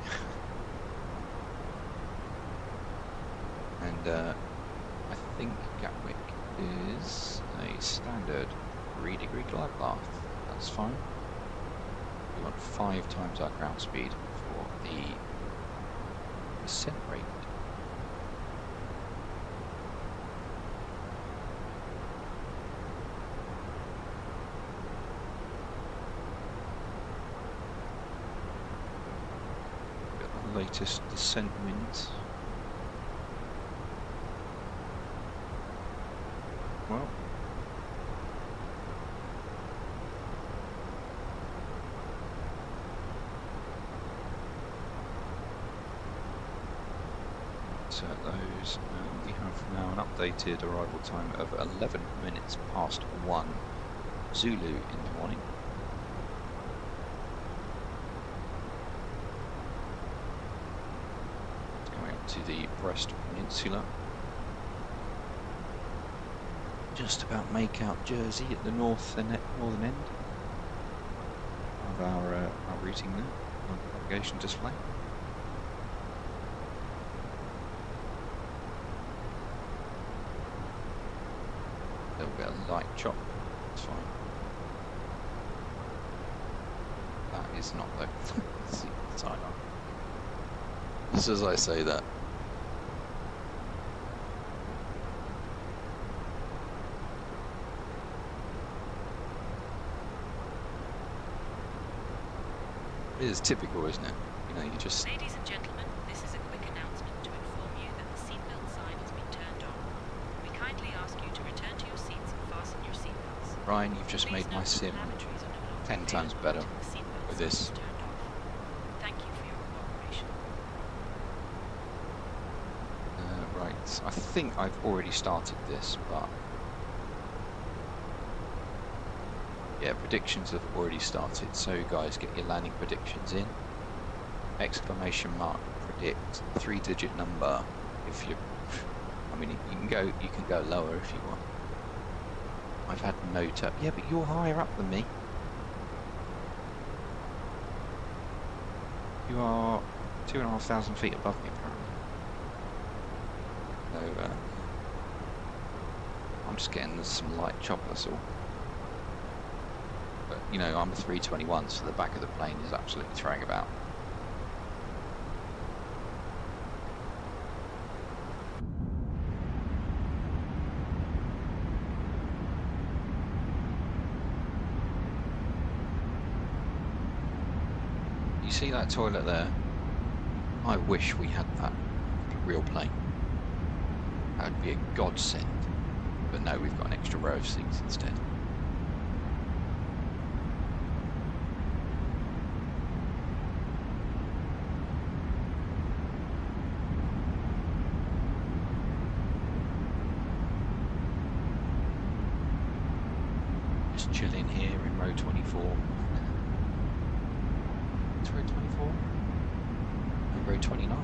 And I think Gatwick is a standard 3-degree glide path. That's fine. We want 5 times our ground speed for the descent rate. Latest descent winds. Well, so those we have now an updated arrival time of 11 minutes past 1 Zulu in the morning. To the Brest Peninsula. Just about make out Jersey at the northern end of our routing there, on the navigation display. A little bit of light chop, it's fine. That is not though. See the sign on. Just as I say that. It is typical, isn't it? You know, you just... Ladies and gentlemen, this is a quick announcement to inform you that the seatbelt sign has been turned on. We kindly ask you to return to your seats and fasten your seatbelts. Ryan, you've just made my sim 10 times better with this. Thank you for your cooperation. Right, I think I've already started this, but... yeah, predictions have already started, so guys, get your landing predictions in. Exclamation mark predict, 3-digit number. If you, I mean, you can go lower if you want. I've had no tap. Yeah, but you're higher up than me. You are 2,500 feet above me apparently. So I'm just getting some light chop, that's all. But, you know, I'm a 321, so the back of the plane is absolutely throwing about. You see that toilet there? I wish we had that for a real plane. That would be a godsend. But no, we've got an extra row of seats instead. Chilling here in row 24. It's row 24? And row 29.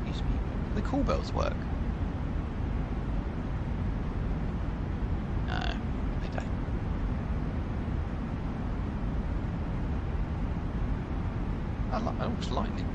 Excuse me, the call bells work? No, they don't. I looks lightning.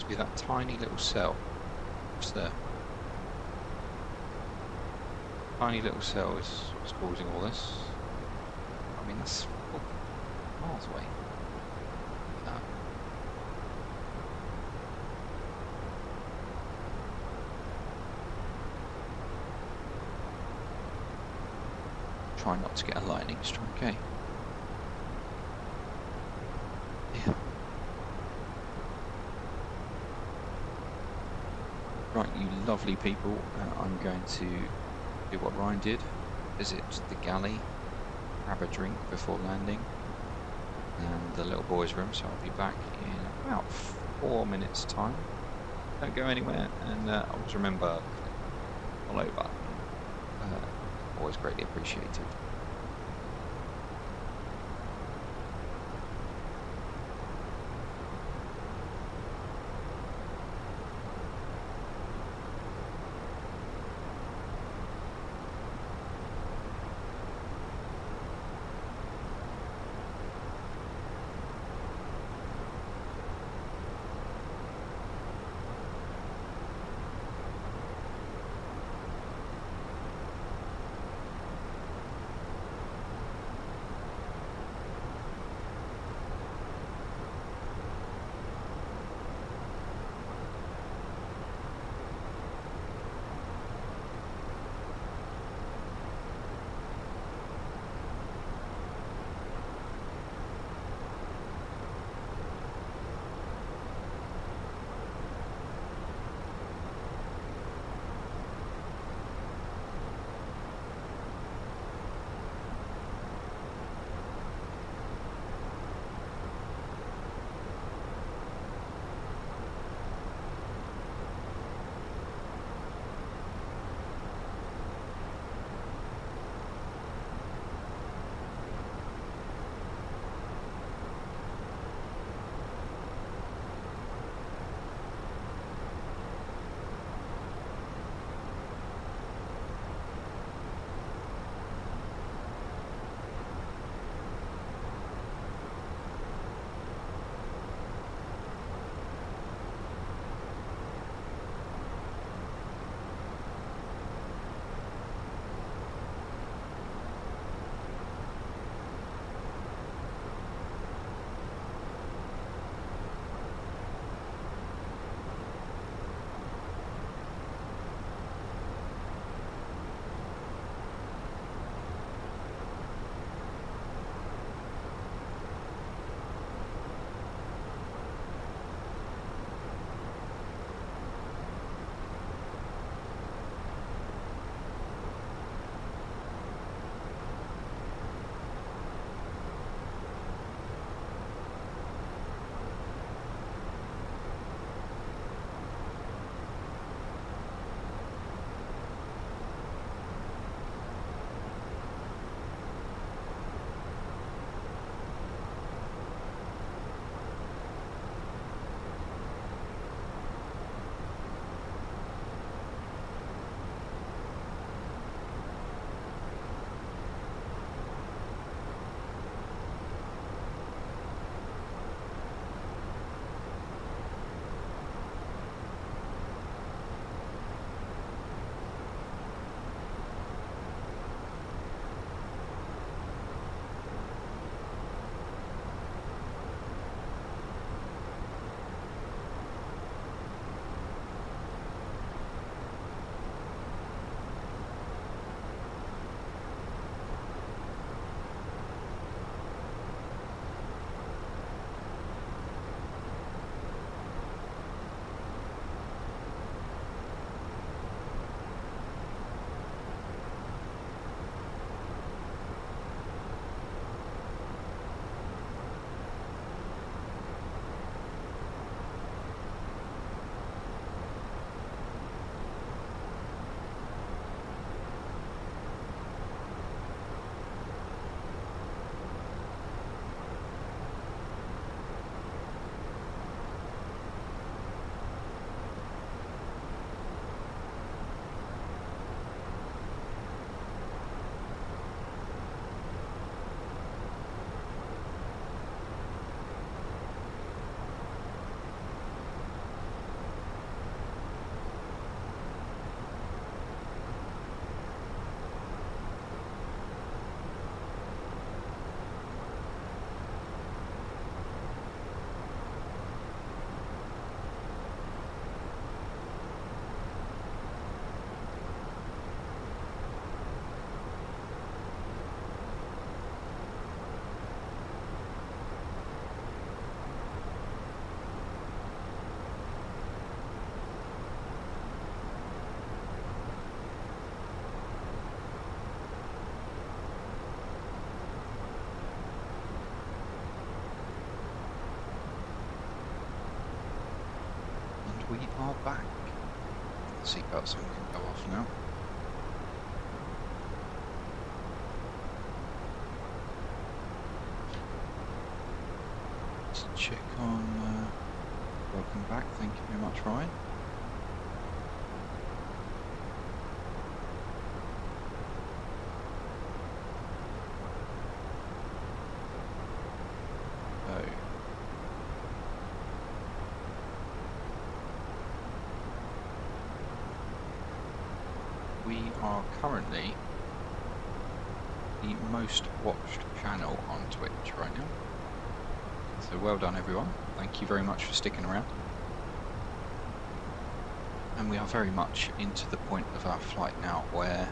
See that tiny little cell just there. Tiny little cell is what's causing all this. I mean, that's miles away. No. Try not to get a lightning strike, okay? Yeah. Right, you lovely people, I'm going to do what Ryan did, visit the galley, grab a drink before landing, and the little boys' room, so I'll be back in about 4 minutes' time. Don't go anywhere, and always remember, follow button, always greatly appreciated. we are back. Seatbelts can go off now. Let's check on. Welcome back. Thank you very much, Ryan. We are currently the most watched channel on Twitch right now. So well done everyone. Thank you very much for sticking around. And we are very much into the point of our flight now where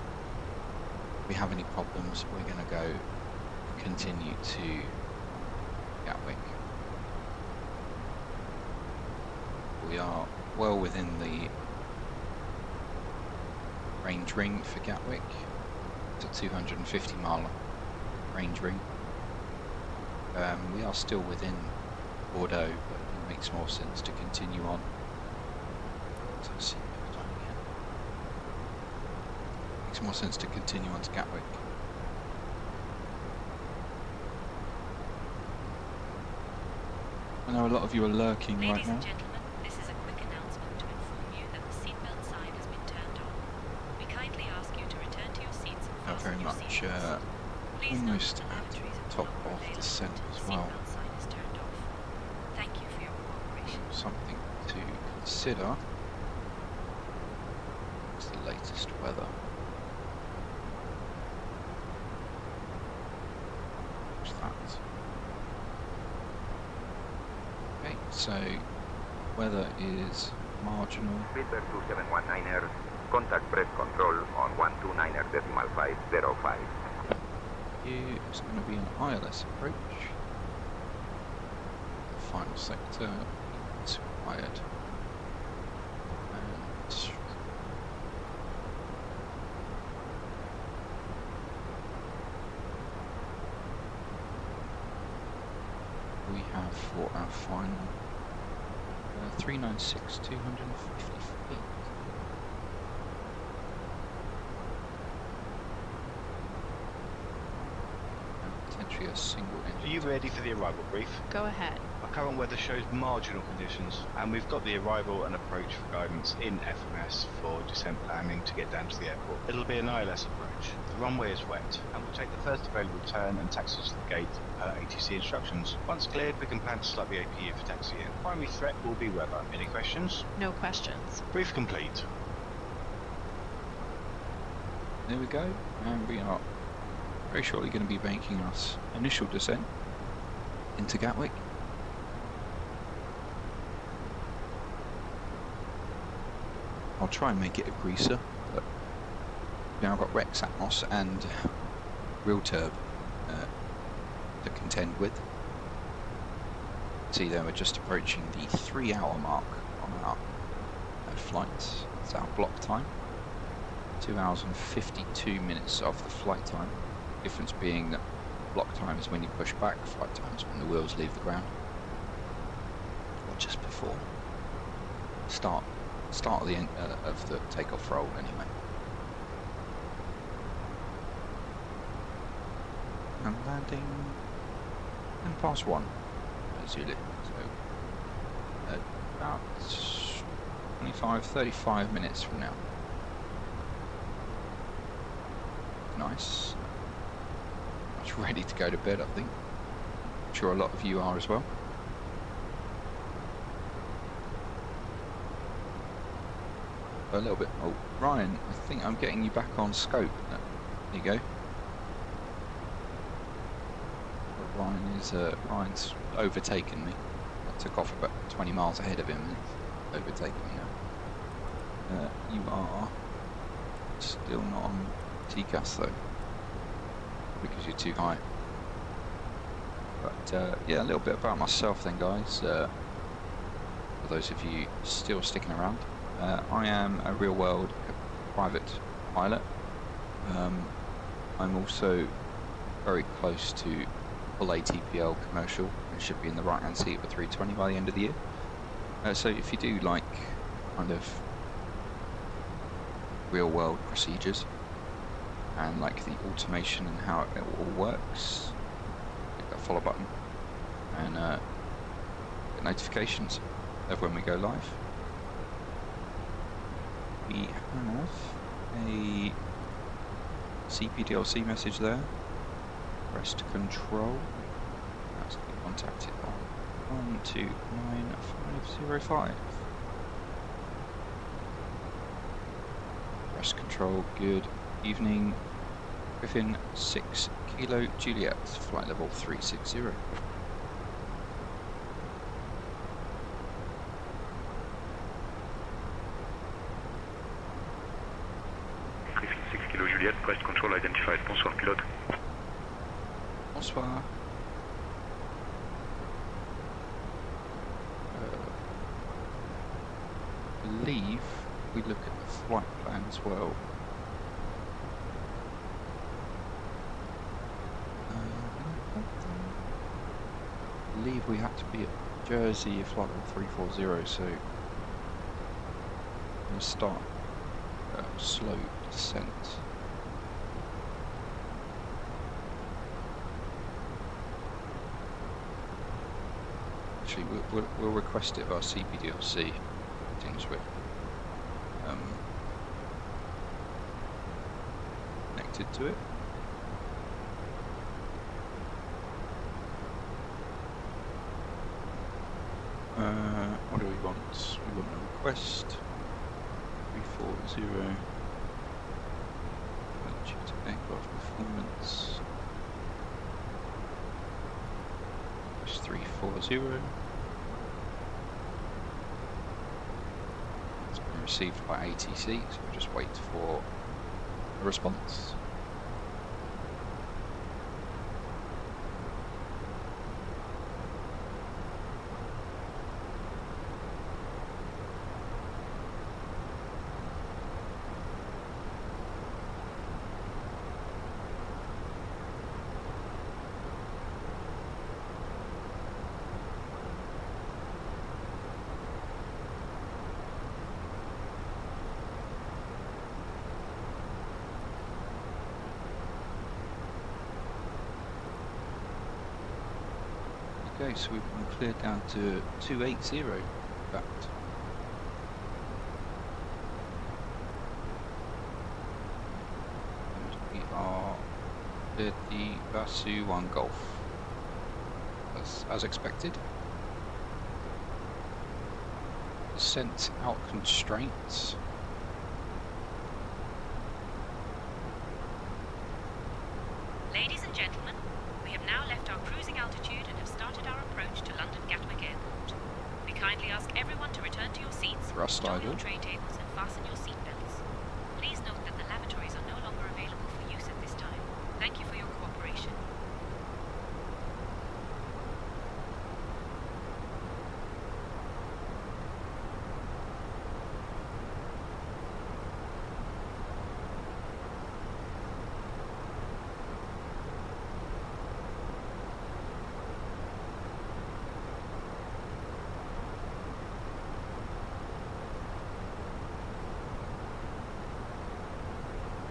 if we have any problems, we're going to go continue to Gatwick. We are well within the range ring for Gatwick. It's a 250 mile range ring. We are still within Bordeaux, but it makes more sense to continue on. So see if I'm here. Makes more sense to continue on to Gatwick. I know a lot of you are lurking right now. Ladies and gentlemen, this is a quick announcement to inform you that the seatbelt sign has been turned on. We kindly ask you to return to your seats and fasten Very your much seatbelts. almost at the top of the descent as well. Seatbelt sign is turned off. Thank you for your cooperation. Something to consider is the latest weather. What's that? Okay, so weather is marginal. Speedbird 2719er, contact press control on 129.505. Here is going to be an ILS approach. The final sector is required. And we have for our final 396, 250 feet. Potentially a single engine. Are you ready for the arrival brief? Go ahead. Our current weather shows marginal conditions, and we've got the arrival and approach for guidance in FMS for descent planning to get down to the airport. It'll be an ILS approach. The runway is wet, and we'll take the first available turn and taxi to the gate per ATC instructions. Once cleared, we can plan to start the APU for taxi in. Primary threat will be weather. Any questions? No questions. Brief complete. There we go, and we are very shortly going to be making us initial descent into Gatwick. I'll try and make it a greaser, but now I've got Rex Atmos and Real Turb to contend with. See there, we're just approaching the 3-hour mark on our flights. That's our block time. 2 hours and 52 minutes of the flight time. Difference being that block time is when you push back, flight time is when the wheels leave the ground. Or just before. Start of the end of the takeoff roll anyway. And landing 1:10 at Zulu. So about 35 minutes from now. Nice. Much ready to go to bed, I think. I'm sure a lot of you are as well. A little bit. Oh, Ryan, I think I'm getting you back on scope. There you go. Ryan's overtaken me. I took off about 20 miles ahead of him and he's overtaken me now. You are still not on TCAS though, because you're too high. But yeah, a little bit about myself then, guys. For those of you still sticking around, I am a real-world private pilot. I'm also very close to full ATPL commercial and should be in the right-hand seat of a 320 by the end of the year. So if you do like kind of real world procedures and like the automation and how it all works. Click that follow button and get notifications of when we go live. We have a CPDLC message there. Pressed control. That's to be contacted on 129505. Press control. Good evening. Griffin 6 Kilo Juliet, flight level 360. Griffin 6 Kilo Juliet, press control identified. Bonsoir pilote. Bonsoir. I believe we look at the flight plan as well. I believe we had to be at Jersey flight level 340, so we'll start slow descent. Actually, we'll request it of our CPDLC things with connected to it. What do we want? We want a request 340. Aircraft performance. Request 340. It's been received by ATC, so we'll just wait for a response. Okay, so we've been cleared down to 280, in fact. And we are at the Vasu 1 Golf, as expected. Descent out constraints. Ladies and gentlemen, we have now left our cruising altitude and have started our approach to London Gatwick Airport. We kindly ask everyone to return to your seats, join your tray tables and fasten your seat belts. Please note that the lavatories are no longer available for use at this time. Thank you for your cooperation.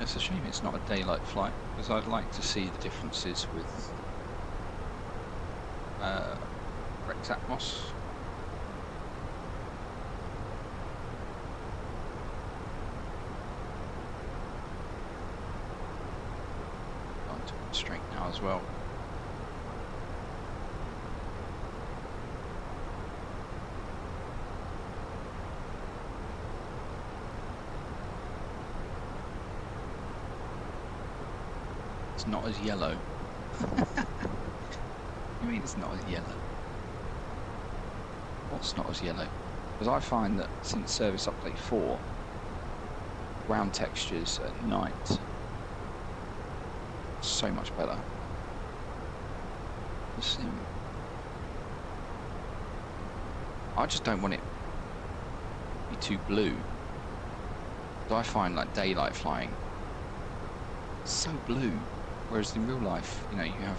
It's a shame it's not a daylight flight, because I'd like to see the differences with Rex Atmos. On to constraint now as well. Not as yellow. You mean it's not as yellow? What's not as yellow? Because I find that since service update 4, ground textures at night are so much better. I just don't want it to be too blue. Because I find like daylight flying so blue. Whereas in real life, you know, you have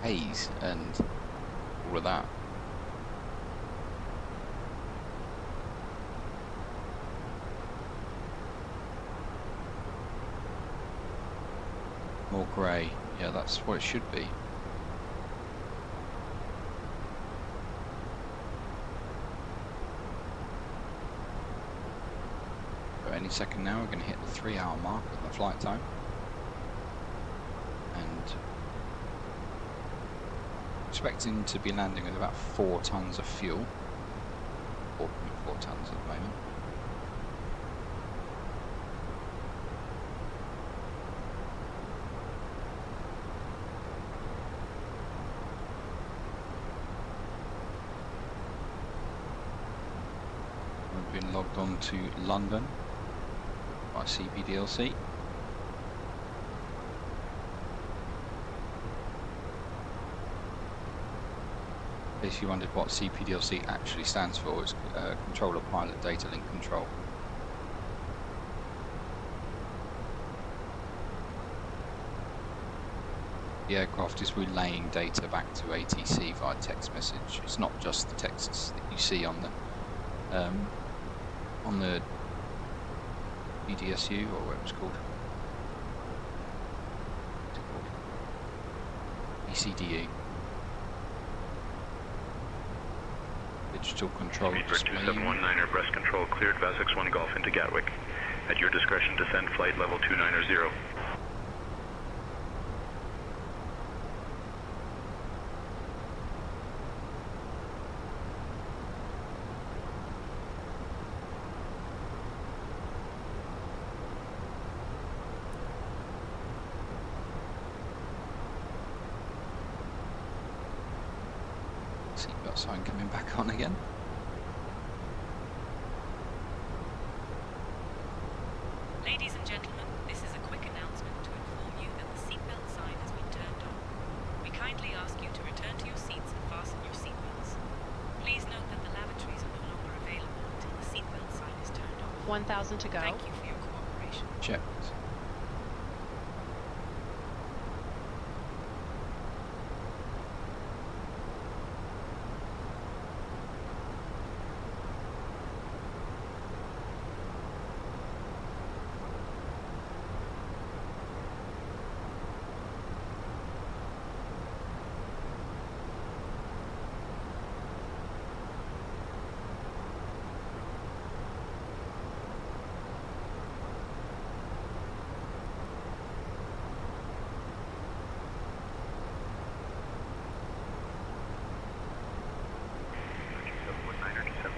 haze and all of that. grey. Yeah, that's what it should be. But any second now, we're going to hit the 3-hour mark of the flight time. And expecting to be landing with about 4 tons of fuel. 4.4 tons at the moment. We've been logged on to London by CPDLC. In case you wondered what CPDLC actually stands for, it's Controller Pilot Data Link Control. The aircraft is relaying data back to ATC via text message. It's not just the texts that you see on the EDSU, or what it was called. What's it called? ECDE. Digital control display. Speedbird 2719, breast control cleared, VASX 1 Golf into Gatwick. At your discretion, descend flight level 290. Seatbelt sign coming back on again. Ladies and gentlemen, this is a quick announcement to inform you that the seatbelt sign has been turned on. We kindly ask you to return to your seats and fasten your seatbelts. Please note that the lavatories are no longer available until the seatbelt sign is turned off. 1,000 to go. Thank you for your cooperation. Checked.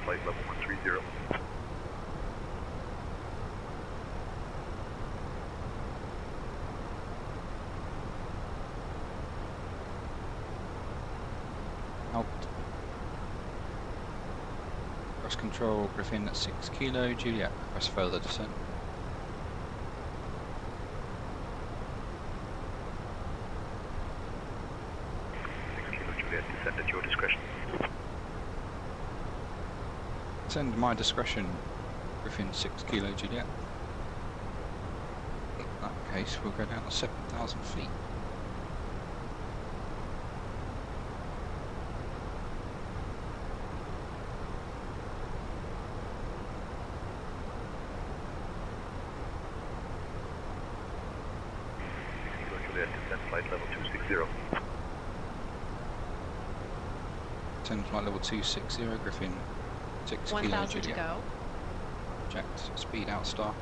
Flight level 130. Out. Press control, Griffin at 6 kilo, Juliet, press further descent. Juliet, descend at your discretion. Send my discretion, Griffin 6 kilo, Juliet. In that case, we'll go down to 7,000 feet. Juliet, descend flight level 260. Send flight level 260, Griffin 6 kilo, 1,000 to Juliet. go. Checked. Speed out star.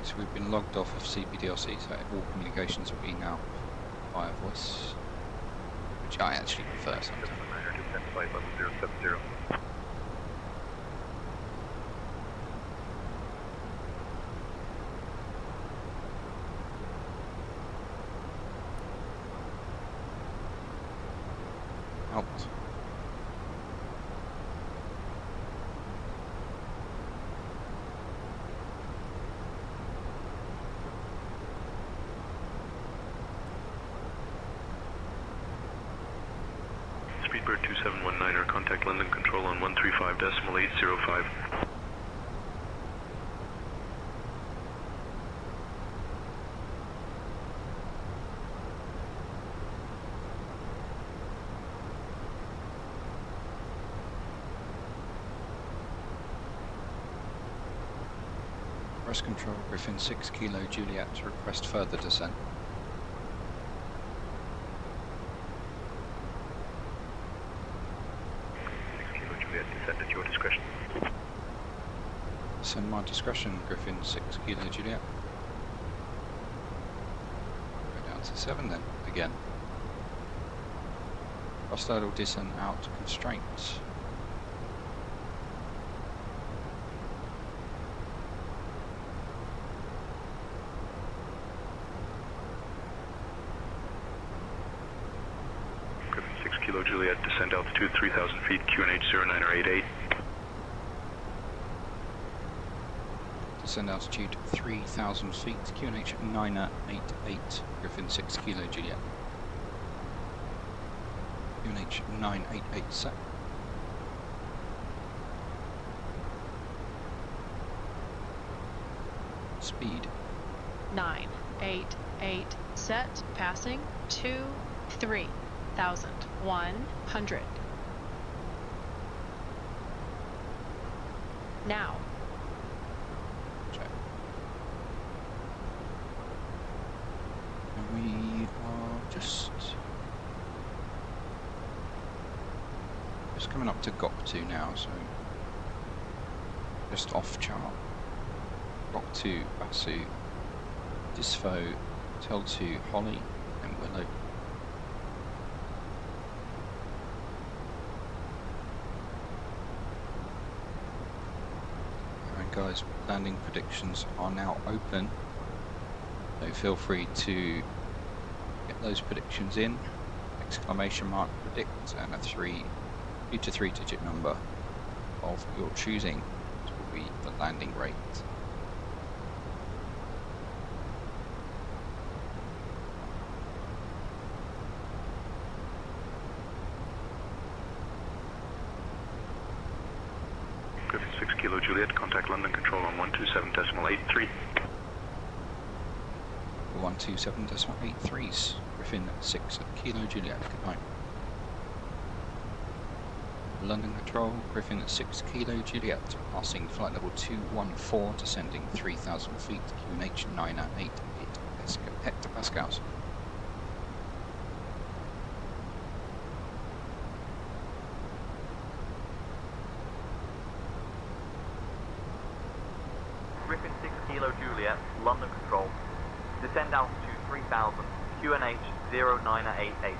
So we've been logged off of CPDLC, so all communications will be now via voice, which I actually prefer sometimes. Descend flight level 070. Out. Speedbird 2719, contact London Control on 135.805. Rest control, Griffin 6 Kilo Juliet to request further descent. Descend at your discretion. Send my discretion, Griffin 6 Kilo Juliet. Go down to 7 then, again. Hostile descent out constraints. Griffin 6 Kilo Juliet, descend altitude 3,000 feet, QNH 0988. Descend altitude 3,000 feet, QNH 988, Griffin 6 Kilo Juliet. QNH 988 set. Speed 988 set, passing 23,100. Now. Check. And we are just coming up to GOP2 now, so just off chart. GOP2 Basu, Disfo, Tel2 Holly, and Willow. Alright guys, landing predictions are now open, so feel free to get those predictions in. Exclamation mark predict and a 2 to 3 digit number of your choosing will be the landing rate. Griffin 6 Kilo Juliet, contact London Control on 127.83. 127.83s, Griffin 6 Kilo Juliet, good night. London Control, Griffin 6 Kilo Juliet, passing flight level 214, descending 3,000 feet, QNH 988 hectopascals. Griffin 6 Kilo Juliet, London Control. Descend altitude 3,000, QNH 0988.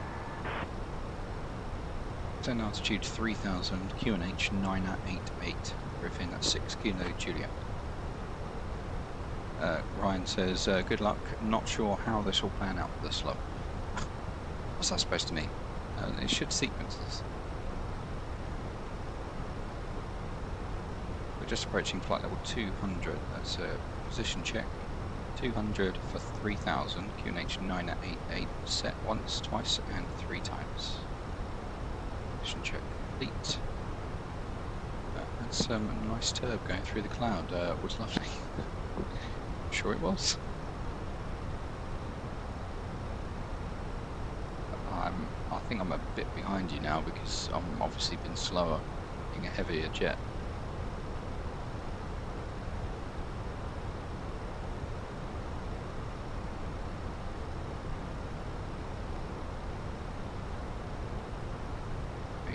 Descend altitude 3,000, QNH 988, Griffin 6 Kilo Juliet. Ryan says, good luck, not sure how this will plan out this slow. What's that supposed to mean? It should sequence this. We're just approaching flight level 200, that's a position check. 200 for 3,000, QNH 988, set once, twice and 3 times. Position check complete. That's a nice turb going through the cloud, was lovely. I'm sure it was. I think I'm a bit behind you now because I'm obviously been slower being a heavier jet.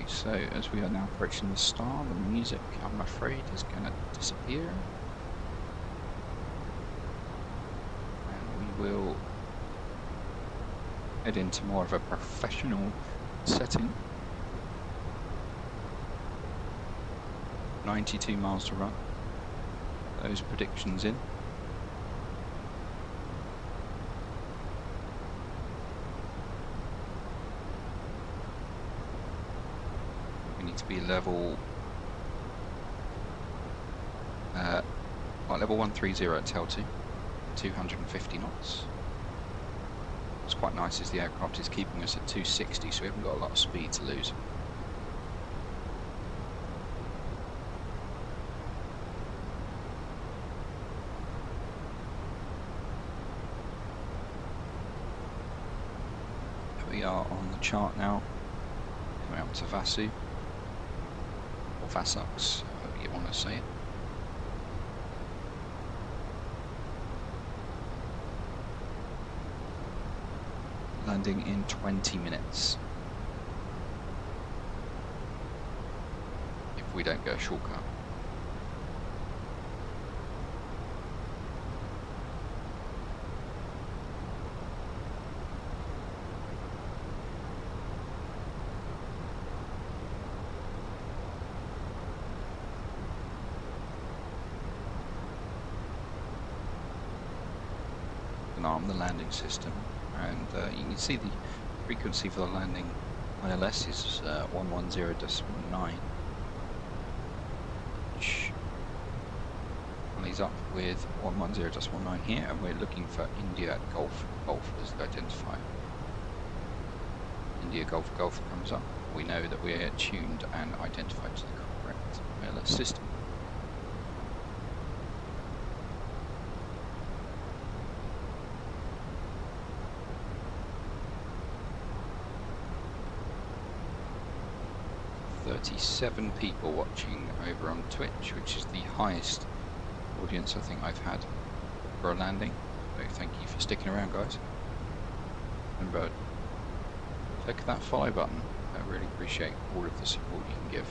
So as we are now approaching the star, the music, I'm afraid, is going to disappear. And we will head into more of a professional setting. 92 miles to run. Those predictions in. To be level level 130 at Tel2, 250 knots. What's quite nice is the aircraft is keeping us at 260, so we haven't got a lot of speed to lose. Here we are on the chart now, coming up to Vasu. Vasux, however you want to say it. landing in 20 minutes. If we don't go a shortcut. Arm the landing system, and you can see the frequency for the landing ILS is 110.9, which tallies up with 110.19 here, and we're looking for India Golf Golf as the identifier. India Golf Golf comes up, we know that we're tuned and identified to the correct ILS system. Seven people watching over on Twitch, which is the highest audience I think I've had for a landing. So thank you for sticking around, guys. Remember, click that follow button. I really appreciate all of the support you can give.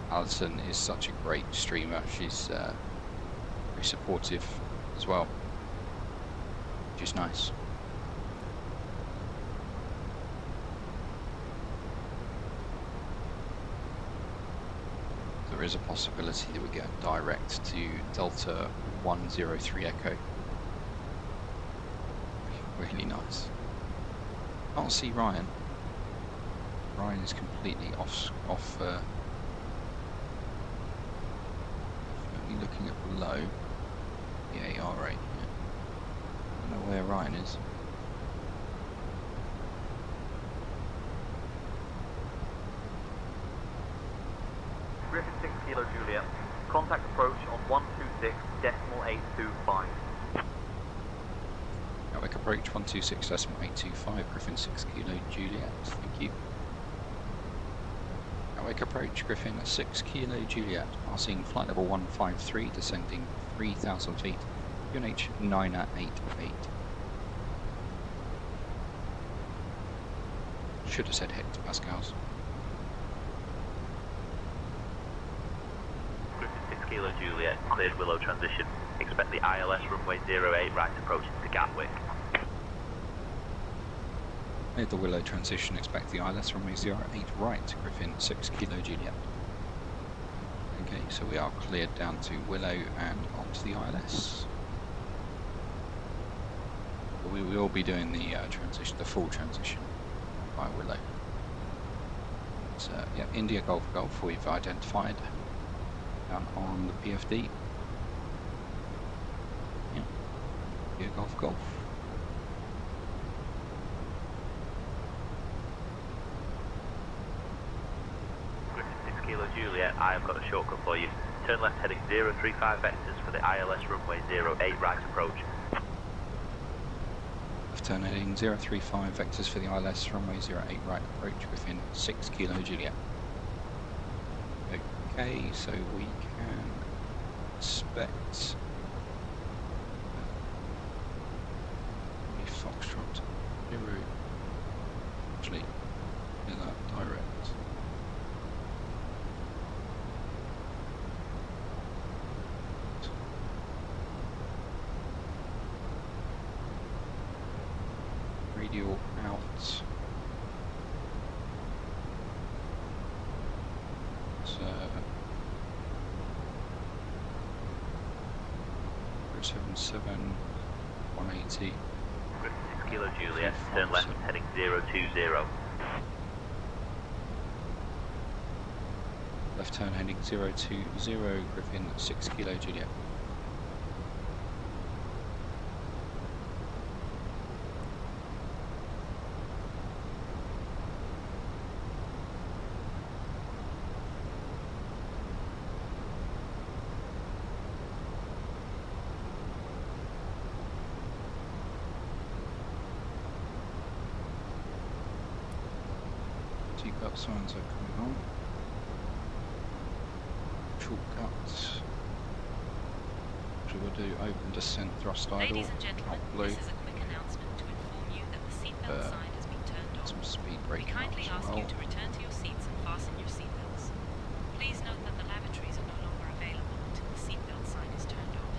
Alison is such a great streamer. She's very supportive as well, which is nice. There is a possibility that we get direct to Delta 103 Echo. Really nice. Can't see Ryan. Ryan is completely off definitely looking at below the AR rate. I don't know where Ryan is. Griffin 6 Kilo Juliet, contact approach on 126.825. Gatwick approach 126.825, Griffin 6 Kilo Juliet, thank you. Gatwick approach, Griffin 6 Kilo Juliet, passing flight level 153, descending 3,000 feet, UNH 988. Should have said hectopascals. Kilo Juliet, cleared Willow transition. Expect the ILS runway 08 right approach to Gatwick. Cleared the Willow transition, expect the ILS runway 08 right, Griffin 6 Kilo Juliet. Okay, so we are cleared down to Willow and onto the ILS. We will be doing the transition, the full transition by Willow. So, yeah, India Golf Golf we've identified. On the PFD. Yeah. Yeah, Golf Golf. Griffin 6 Kilo Juliet, I have got a shortcut for you. Turn left heading 035 vectors for the ILS runway 08 right approach. Left turn heading 035 vectors for the ILS runway 08 right approach within 6 Kilo Juliet. Okay, so we can expect the Foxtrot 0, actually, is that direct? Radial out. So 77 180. 6 Kilo Juliet, turn left heading 020. Left turn heading 020, Griffin 6 Kilo Juliet. Seatbelt signs are coming on. Shortcuts. helicopter will do open descent thrust idle. Ladies and gentlemen, blue. this is a quick announcement to inform you that the seatbelt sign has been turned on. Some speed We braking up kindly as ask well. you to return to your seats and fasten your seatbelts. Please note that the lavatories are no longer available until the seatbelt sign is turned off.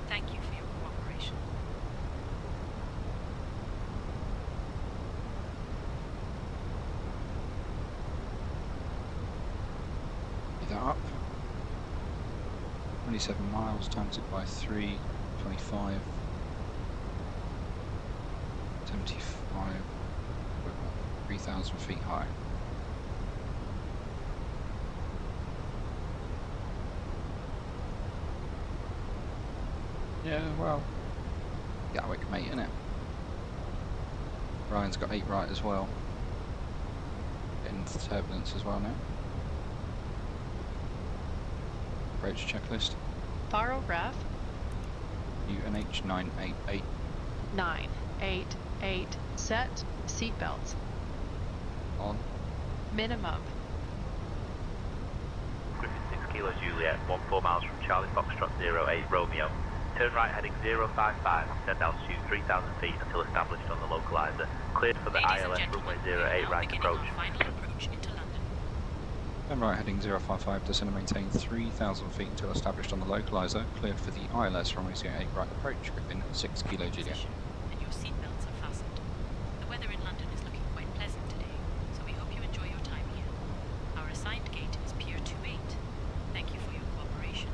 Thank you for your cooperation. Get that up. 27 miles times it by 3, 25, 75, 3,000 feet high. Yeah, well, Gatwick mate, innit? Ryan's got 8 right as well. Getting into turbulence as well now. Approach checklist. Borrow ref. UNH 988. 988. Set. Seatbelts. On. Minimum. Griffin 6 Kilo Juliet, 14 miles from Charlie Foxtrot 08 Romeo. Turn right heading 055, send altitude 3,000 feet until established on the localizer. Cleared for the ILS runway 08 right approach. Turn right heading 055, descend and maintain 3,000 feet until established on the localizer. Cleared for the ILS runway 08 right approach. Griffin 6 Kilo Juliet. And your seatbelts are fastened. The weather in London is looking quite pleasant today, so we hope you enjoy your time here. Our assigned gate is Pier 28. Thank you for your cooperation.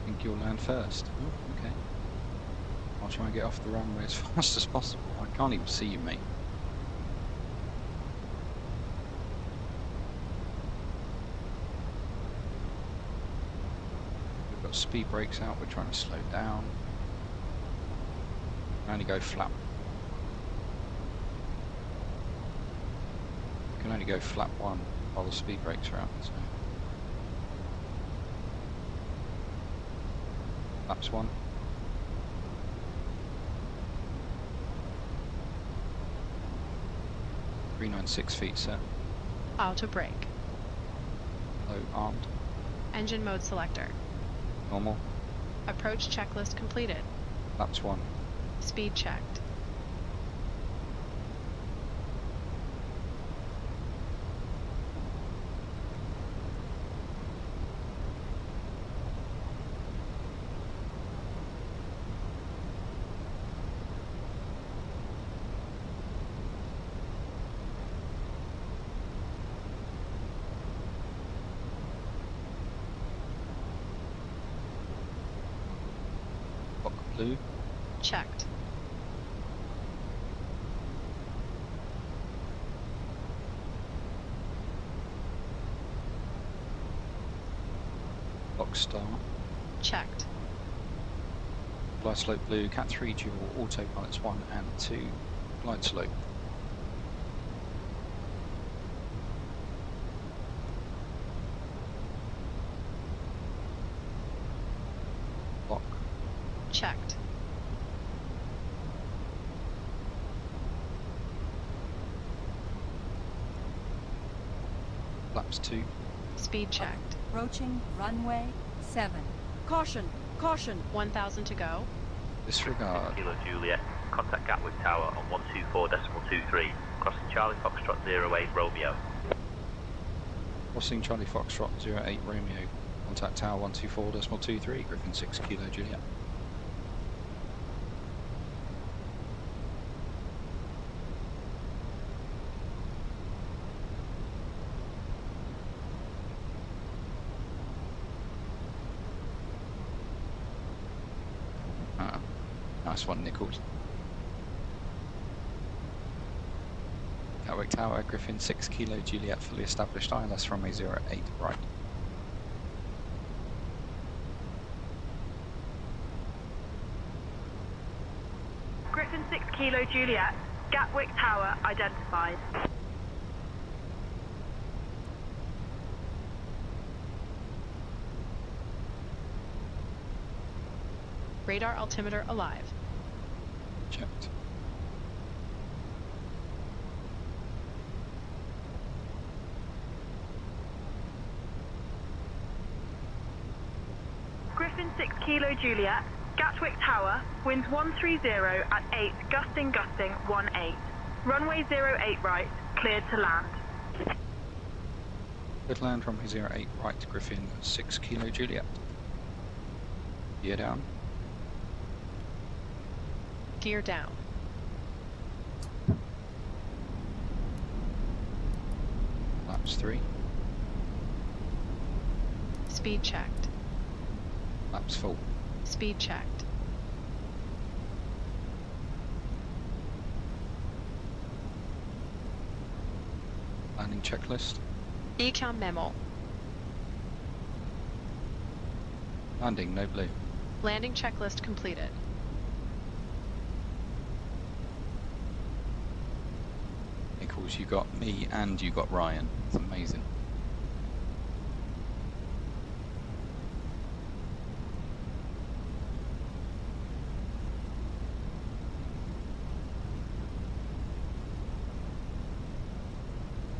I think you'll land first. Oh, okay. I'll try and get off the runway as fast as possible. I can't even see you, mate. We've got speed brakes out, we're trying to slow down. Can only go flap. Can only go flap 1 while the speed brakes are out. So. Flaps 1. 396 feet set. Auto brake. Low armed. Engine mode selector. Normal. Approach checklist completed. Flaps 1. Speed checked. Blue. Checked. Box star. Checked. Glide slope blue, Cat 3 dual, autopilots 1 and 2. Glide slope. Lock. Checked. Flaps 2. Speed checked. Approaching runway 7. Caution! Caution! 1,000 to go. Disregard. Kilo Juliet, contact Gatwick Tower on 124.23, crossing Charlie Foxtrot 08 Romeo. Crossing Charlie Foxtrot 08 Romeo. Contact Tower 124.23, Griffin 6 Kilo Juliet. Nice one, Nichols. Gatwick Tower, Griffin 6 Kilo Juliet, fully established ILS runway 08 right. Griffin 6 Kilo Juliet, Gatwick Tower identified. Radar altimeter alive. Checked. Griffin 6 Kilo Juliet, Gatwick Tower, winds 130 at 8, gusting 18. Runway 08 right, cleared to land. Good land, runway 08 right, Griffin 6 Kilo Juliet. Gear down. Gear down. Laps 3. Speed checked. Laps full. Speed checked. Landing checklist. Econ memo. Landing, no blue. Landing checklist completed. Equals, you got me and you got Ryan. It's amazing.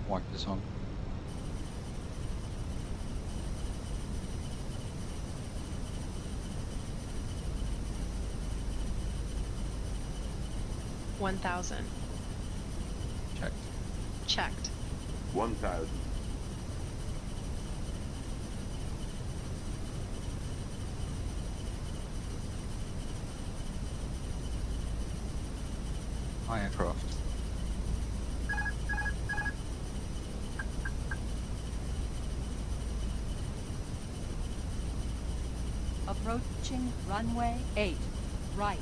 Wipers on. $1,000. Checked. Checked. 1,000. High aircraft. Approaching runway 8, right.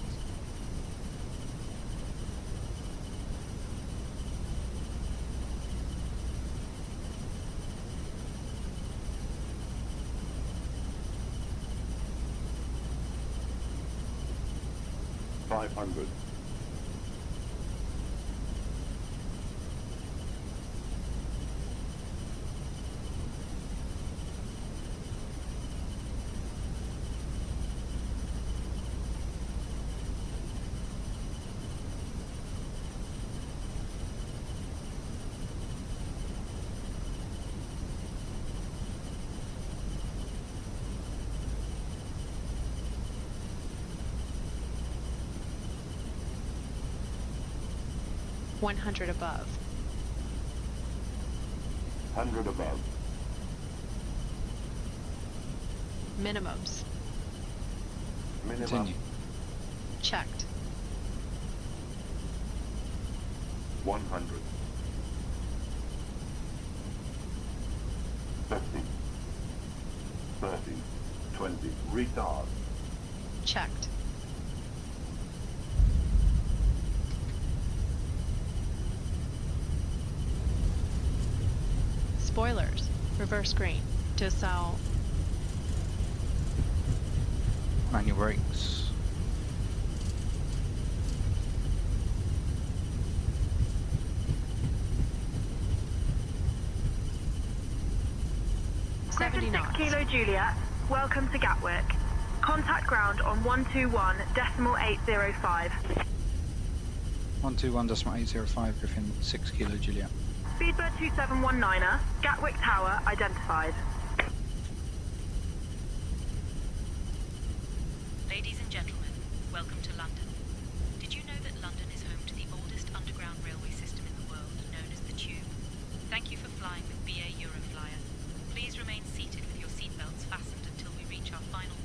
$500. $100 above. 100 above. Minimums. Minimum. Continue. Checked. 100. 50. 30. 20. Retard. Checked. Spoilers. Reverse green. Docile. Manual brakes. Griffin 6 Kilo Juliet, welcome to Gatwick. Contact ground on 121.805. 121.805, Griffin 6 Kilo Juliet. Speedbird 2719er, Gatwick Tower identified. Ladies and gentlemen, welcome to London. Did you know that London is home to the oldest underground railway system in the world, known as the Tube? Thank you for flying with BA Euroflyer. Please remain seated with your seatbelts fastened until we reach our final.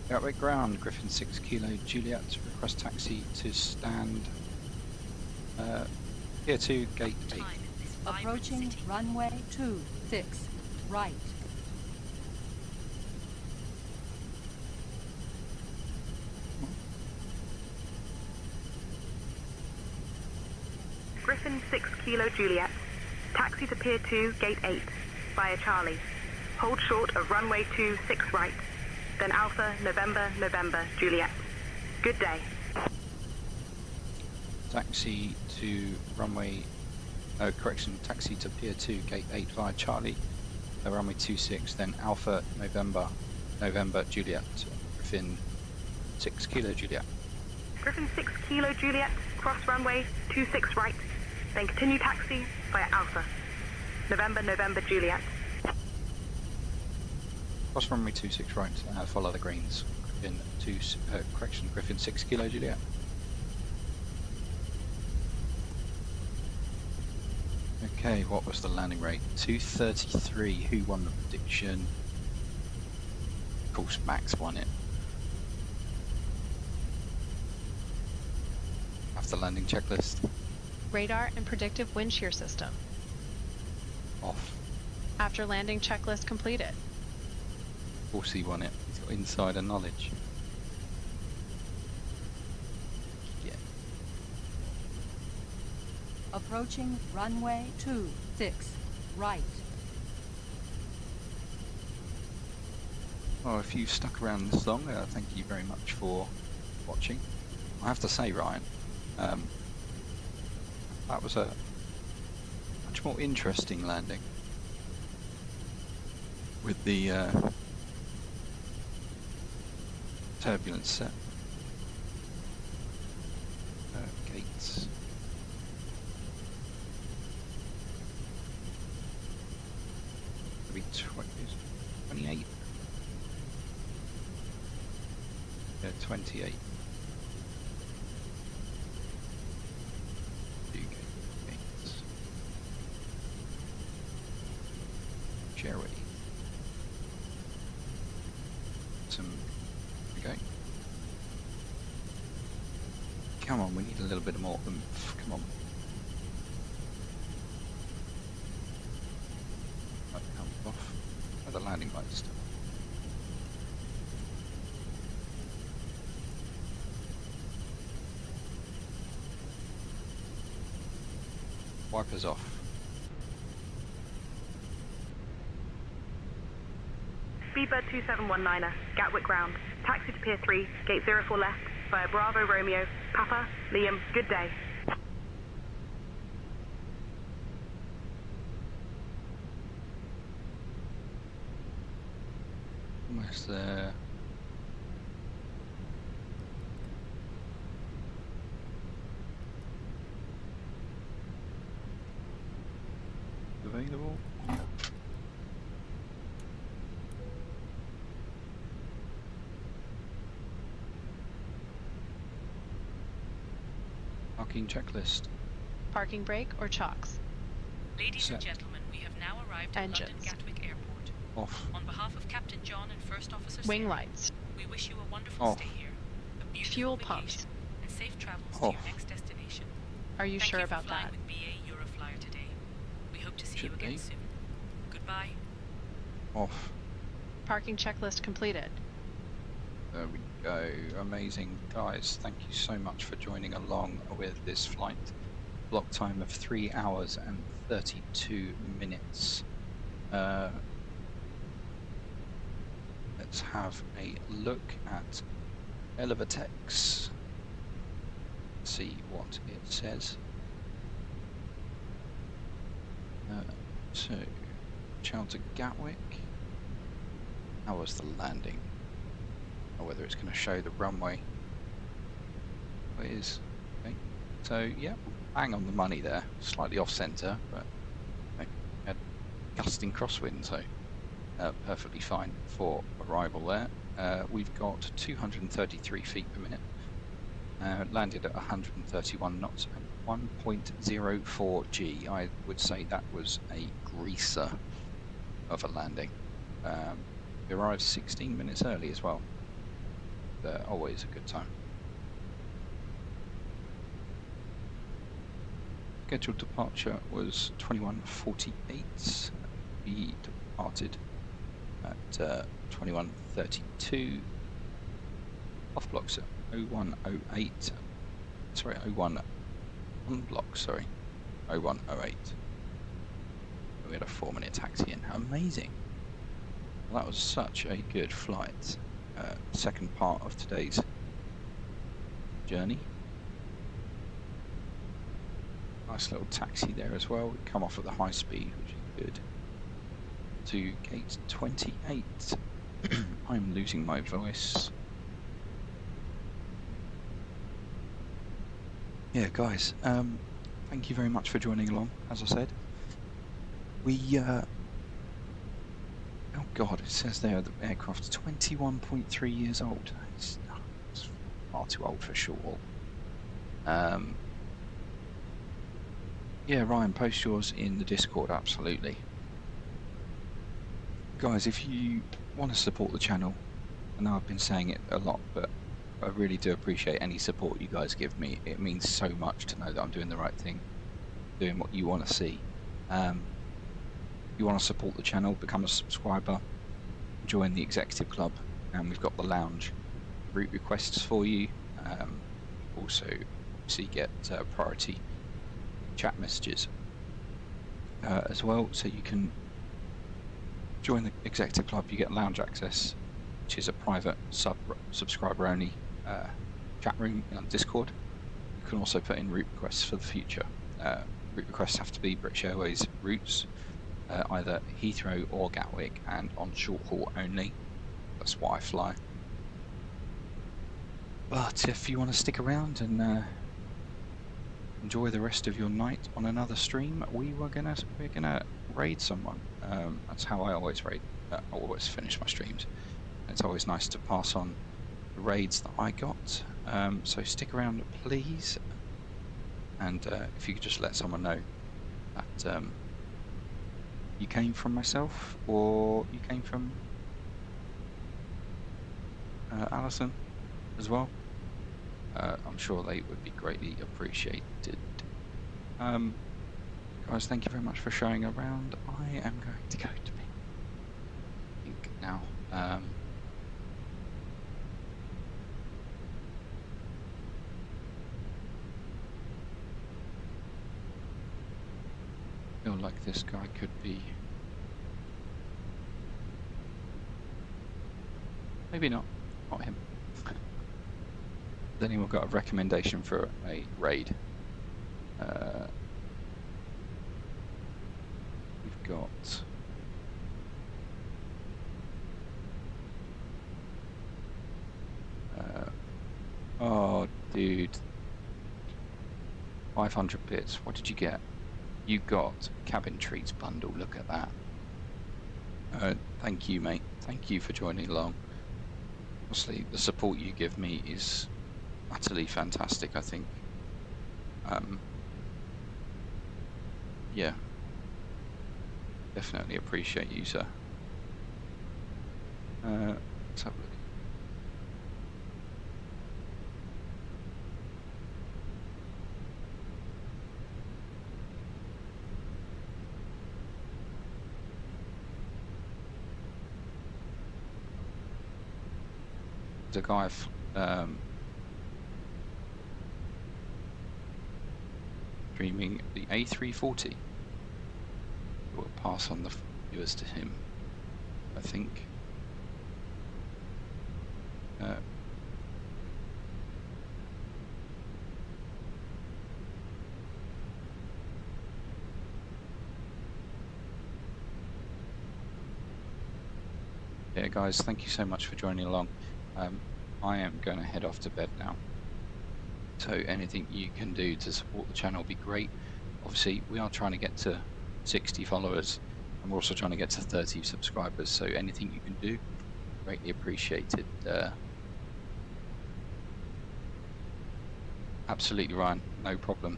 Gatwick ground, Griffin 6 Kilo Juliet. Request taxi to stand. Tier 2, gate 8. Approaching runway 26, right. Griffin 6 Kilo Juliet, taxi to Pier 2, gate 8, via Charlie. Hold short of runway 26 right, then Alpha, November, Juliet. Good day. Taxi to runway, taxi to Pier 2, gate 8 via Charlie, runway 26, then Alpha, November, Juliet, Griffin 6 Kilo Juliet. Griffin 6 Kilo Juliet, cross runway 26 right, then continue taxi via Alpha. November, November, Juliet. Cross runway 26 right, follow the greens. Griffin 6 Kilo Juliet. Okay, what was the landing rate? 233. Who won the prediction? Of course, Max won it. After landing checklist. Radar and predictive wind shear system. Off. After landing checklist completed. Of course he won it. He's got insider knowledge. Yeah. Approaching runway 26 right. Well, if you stuck around this long, thank you very much for watching. I have to say, Ryan, that was a much more interesting landing with the turbulence set. Gates. Maybe 28. Yeah, 28. Cherry. Okay. Come on, we need a little bit more oomph. Come on. That comes off. Oh, the landing lights. Wipers off. Speedbird 2719er, Gatwick ground. Taxi to Pier 3, gate 04 left, via Bravo Romeo, Papa, Liam, good day. Almost there. Available. Parking checklist. Parking brake or chocks. Ladies and gentlemen, we have now arrived at London Gatwick Airport. Off. On behalf of Captain John and First Officer Wing Sarah, lights. we wish you a wonderful Off. stay here, a beautiful Fuel vacation, pumps. and safe travels Off. to your next destination. Are you Thank sure you for about flying that? with BA Euroflyer today. We hope to see Should you again be. soon. Goodbye. Off. Parking checklist completed. There we go. Amazing, guys. Thank you so much for joining along with this flight. Block time of 3 hours and 32 minutes. Let's have a look at Elevatex. See what it says. So, Charter Gatwick. How was the landing? Or whether it's going to show the runway. It is. Okay. So, yeah, bang on the money there. Slightly off centre, but had gusting crosswind, so perfectly fine for arrival there. We've got 233 feet per minute. Landed at 131 knots and 1.04 G. I would say that was a greaser of a landing. We arrived 16 minutes early as well. Always a good time. Scheduled departure was 21:48. We departed at 21:32. Off blocks at 01:08. Sorry, 01 on block. Sorry, 01:08. We had a 4-minute taxi in. Amazing. Well, that was such a good flight. Second part of today's journey. Nice little taxi there as well. We come off at the high speed, which is good. To gate 28. I'm losing my voice. Yeah, guys, thank you very much for joining along. As I said, we oh god, it says there the aircraft's 21.3 years old. It's far too old for short haul. Yeah, Ryan, post yours in the Discord, absolutely. Guys, if you want to support the channel, I know I've been saying it a lot, but I really do appreciate any support you guys give me. It means so much to know that I'm doing the right thing, doing what you want to see. You want to support the channel, become a subscriber, join the executive club, and we've got the lounge route requests for you. Also, obviously, get priority chat messages as well, so you can join the executive club. You get lounge access, which is a private subscriber only chat room on Discord. You can also put in route requests for the future. Route requests have to be British Airways routes, either Heathrow or Gatwick, and on short haul only. That's what I fly. But if you want to stick around and enjoy the rest of your night on another stream, we're gonna raid someone. That's how I always raid. I always finish my streams. It's always nice to pass on the raids that I got. So stick around, please. And if you could just let someone know that you came from myself, or you came from Alison as well. I'm sure they would be greatly appreciated. Guys, thank you very much for showing around. I am going to go to bed, I think, now. I feel like this guy could be... maybe not him. Has anyone got a recommendation for a raid? We've got... oh, dude. 500 bits. What did you get? You got cabin treats bundle. Look at that. Thank you, mate. Thank you for joining along. Honestly, the support you give me is utterly fantastic, I think. Yeah, definitely appreciate you, sir. Let's have a look. There's a guy streaming the A320. We'll pass on the viewers to him, I think. Yeah, guys, thank you so much for joining along. I am going to head off to bed now. So anything you can do to support the channel would be great. Obviously, we are trying to get to 60 followers, and we're also trying to get to 30 subscribers. So anything you can do, greatly appreciated. Absolutely, Ryan, no problem.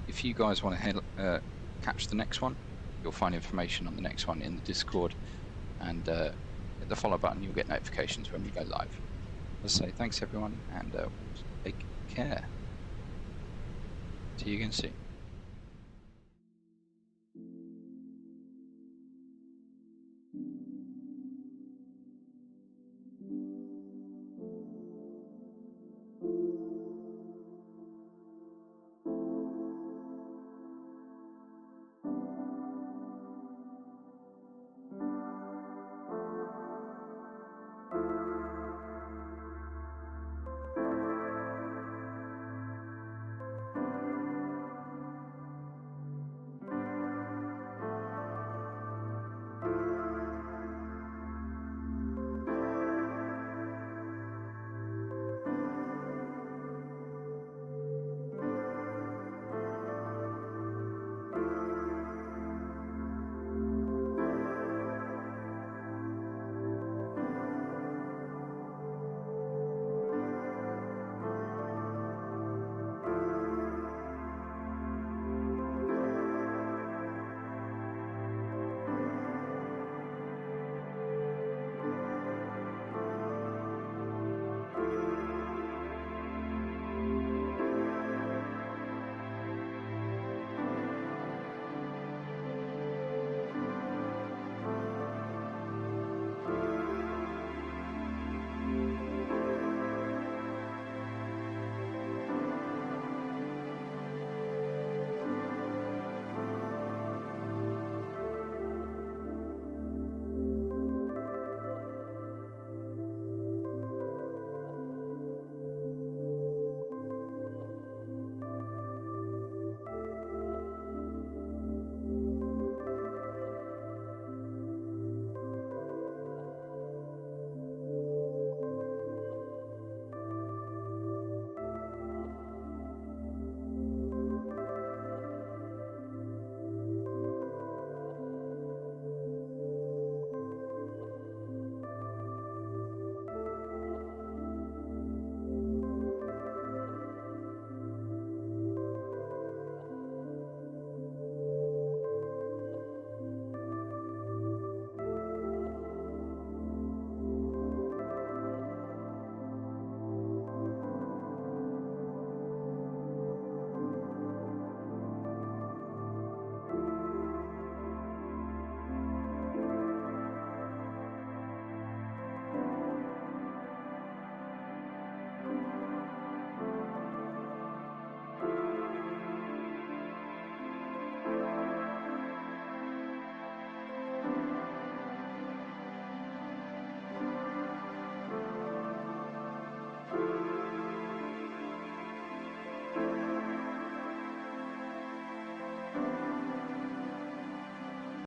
If you guys want to catch the next one, you'll find information on the next one in the Discord, and hit the follow button. You'll get notifications when we go live. Let's say thanks everyone, and take care. See you again soon.